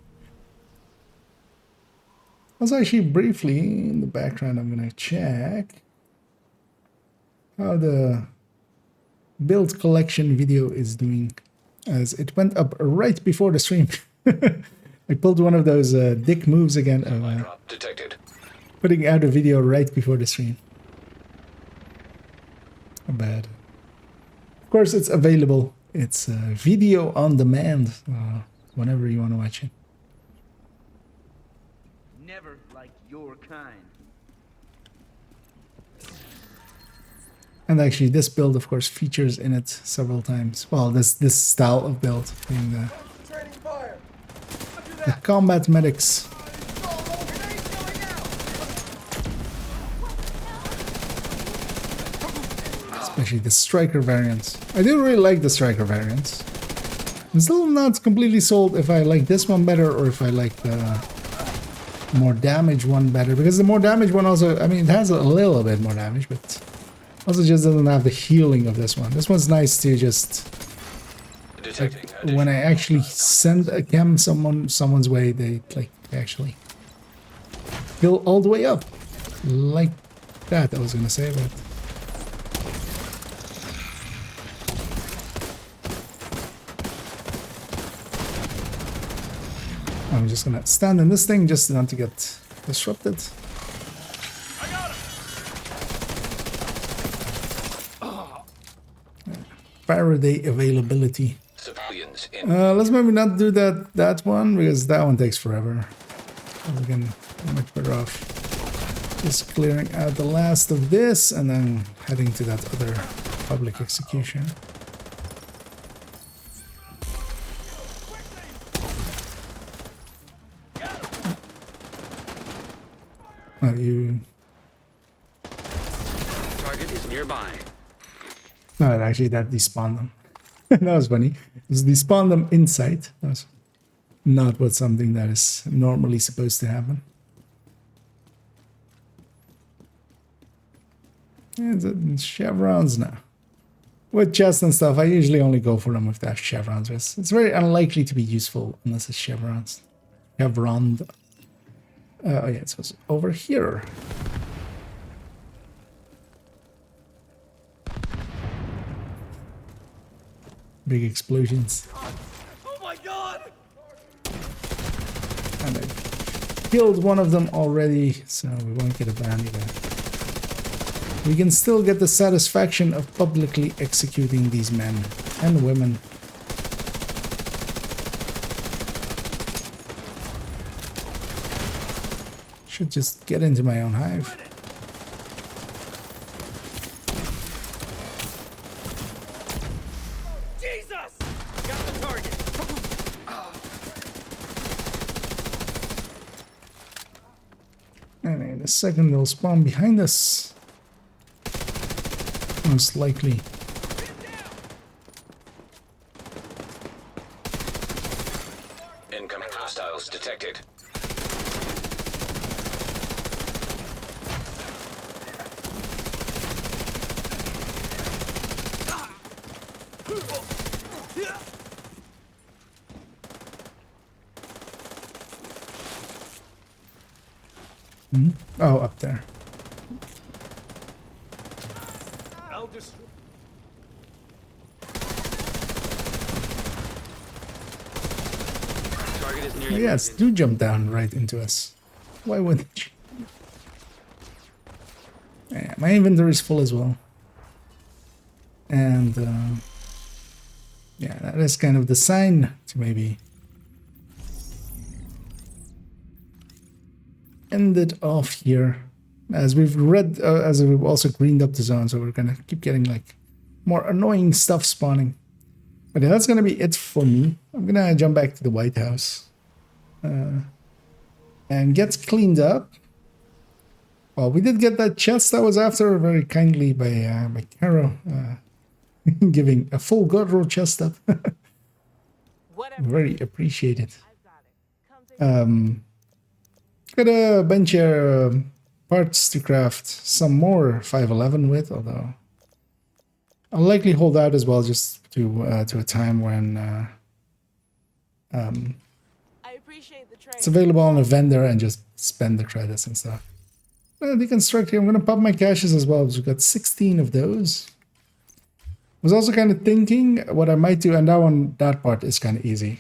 Also, actually, briefly in the background, I'm gonna check how the build collection video is doing, as it went up right before the stream. I pulled one of those dick moves again of Detected. putting out a video right before the stream. Not bad. Of course, it's available. It's video on demand whenever you want to watch it. Never like your kind. And actually, this build, of course, features in it several times. Well, this style of build being the combat medics. Especially the striker variants. I do really like the striker variants. I'm still not completely sold if I like this one better or if I like the more damage one better. Because the more damage one also, I mean, it has a little bit more damage, but also just doesn't have the healing of this one. This one's nice to just... Like, when I actually send a chem someone's way, they like actually heal all the way up. Like that, I was gonna say, but... I'm just gonna stand in this thing just not to get disrupted. Faraday availability. Civilians in. Let's maybe not do that one because that one takes forever. We can much better off just clearing out the last of this and then heading to that other public execution. Oh, you. Target is nearby. No, actually, that despawned them. That was funny. Just despawned them inside. That's not what something that is normally supposed to happen. Yeah, it's chevrons now. With chests and stuff, I usually only go for them if they have chevrons. It's very unlikely to be useful unless it's chevrons. Chevroned. Oh yeah, it says over here. Big explosions. Oh my god! And I killed one of them already, so we won't get a bounty there. We can still get the satisfaction of publicly executing these men and women. Should just get into my own hive. Jesus! Got the target. And in a second they'll spawn behind us. Most likely. Incoming hostiles detected. Oh, up there. I'll just. Target is near Oh, you. yes, do jump down right into us. Why wouldn't you? Yeah, my inventory is full as well. And yeah, that is kind of the sign to maybe end it off here. As we've read, as we've also greened up the zone, so we're gonna keep getting like more annoying stuff spawning. But yeah, that's gonna be it for me. I'm gonna jump back to the White House and get cleaned up. Well, we did get that chest that was after very kindly by Caro, giving a full Godro chest up. Very appreciated. Got a bunch of parts to craft some more 511 with, although I'll likely hold out as well just to a time when I appreciate the trade. it's available on a vendor and just spend the credits and stuff. Deconstruct here. I'm gonna pop my caches as well because we've got 16 of those. Was also kind of thinking what I might do, and that part is kind of easy.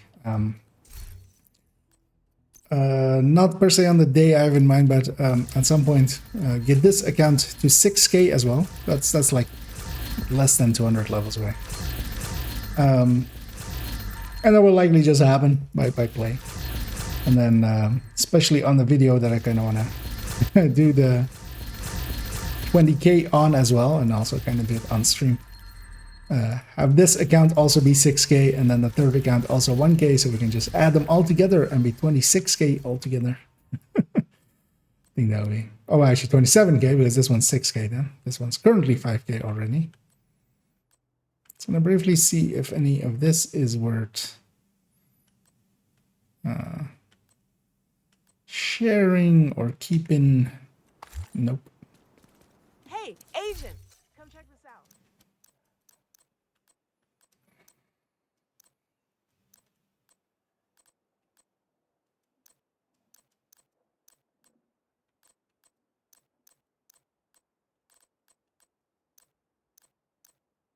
Not per se on the day I have in mind, but at some point get this account to 6K as well. That's like less than 200 levels away. And that will likely just happen by play. And then especially on the video that I kind of want to do the 20K on as well, and also kind of do it on stream. Have this account also be 6K and then the third account also 1K, so we can just add them all together and be 26K altogether. I think that would be, oh, actually 27K because this one's 6K then. This one's currently 5K already. So I'm gonna briefly see if any of this is worth sharing or keeping. Nope. Hey, agent, come check this out.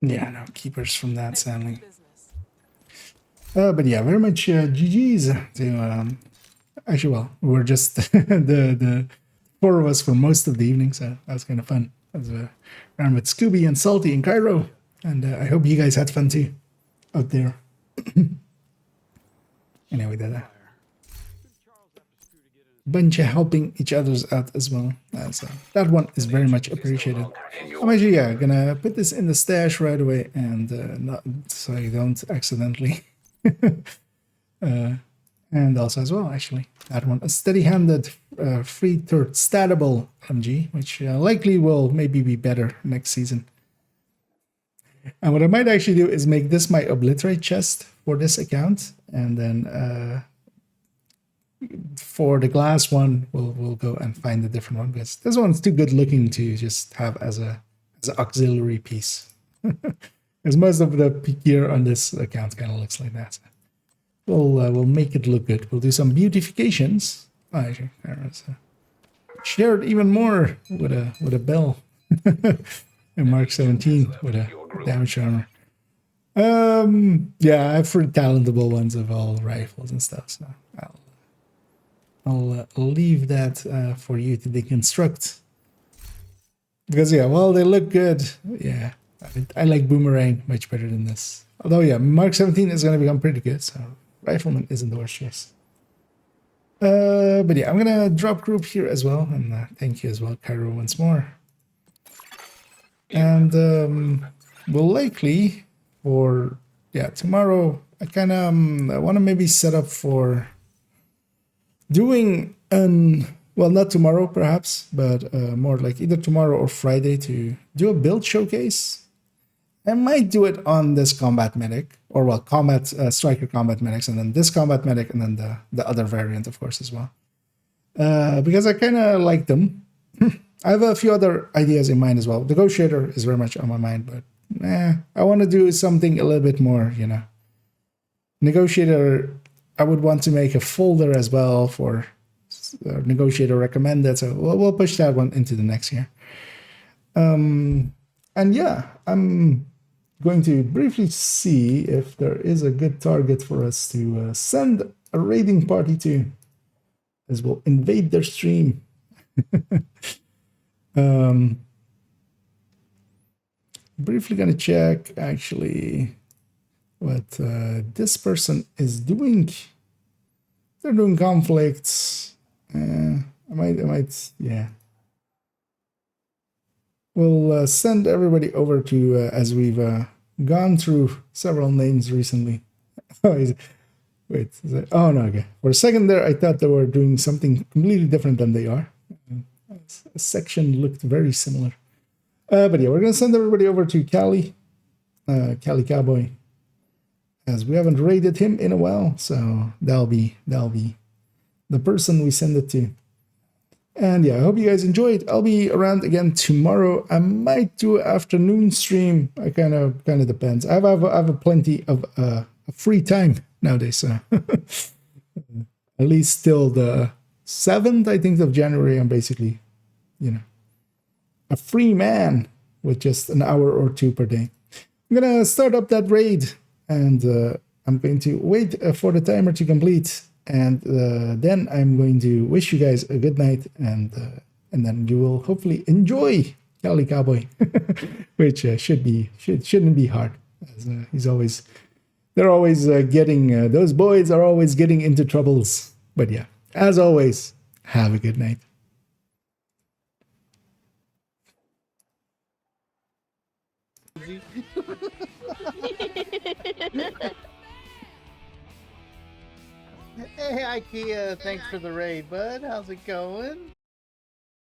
Yeah, no keepers from that, sadly. But yeah, very much GG's to Actually, well, we were just the four of us for most of the evening, so that was kind of fun. I was around with Scooby and Salty in Cairo, and I hope you guys had fun too out there. Anyway, that bunch of helping each other's out as well. So that one is very much appreciated. I'm actually gonna put this in the stash right away, and not so I don't accidentally. And also as well, actually, that one, a steady-handed, free third statable MG, which likely will maybe be better next season. And what I might actually do is make this my obliterate chest for this account, and then for the glass one, we'll go and find a different one, because this one's too good looking to just have as an auxiliary piece. Because most of the gear on this account kind of looks like that. We'll make it look good. We'll do some beautifications. Oh, actually, shared even more with a bell. And Mark 17 with a damage armor. Yeah, I have pretty talentable ones of all rifles and stuff. So I'll leave that for you to deconstruct. Because yeah, while they look good, yeah, I like Boomerang much better than this. Although yeah, Mark 17 is going to become pretty good, so Rifleman isn't the worst choice. But yeah, I'm gonna drop group here as well, and thank you as well, Cairo, once more. And we'll likely for tomorrow. I kind of I want to maybe set up for doing well, not tomorrow perhaps, but more like either tomorrow or Friday to do a build showcase. I might do it on this combat medic, or well, combat striker combat medics, and then this combat medic, and then the other variant, of course, as well. Because I kind of like them. I have a few other ideas in mind as well. Negotiator is very much on my mind, but I want to do something a little bit more, you know. Negotiator, I would want to make a folder as well for Negotiator recommended, so we'll push that one into the next year. And yeah, I'm going to briefly see if there is a good target for us to send a raiding party to, as we'll invade their stream. Briefly gonna check actually what this person is doing. They're doing conflicts. I might, yeah. We'll send everybody over to, as we've gone through several names recently. Wait, oh no, okay. For a second there, I thought they were doing something completely different than they are. A section looked very similar. But yeah, we're going to send everybody over to Cali Cowboy, as we haven't raided him in a while, so that'll be the person we send it to. And yeah, I hope you guys enjoyed. I'll be around again tomorrow. I might do an afternoon stream. I kind of depends. I have plenty of free time nowadays, so at least till the 7th, I think, of January, I'm basically, you know, a free man with just an hour or two per day. I'm gonna start up that raid, and I'm going to wait for the timer to complete. And then I'm going to wish you guys a good night, and then you will hopefully enjoy Cali Cowboy, which shouldn't be hard. As, they're always getting those boys are always getting into troubles. But yeah, as always, have a good night. Hey, IKEA, thanks for the raid, bud. How's it going?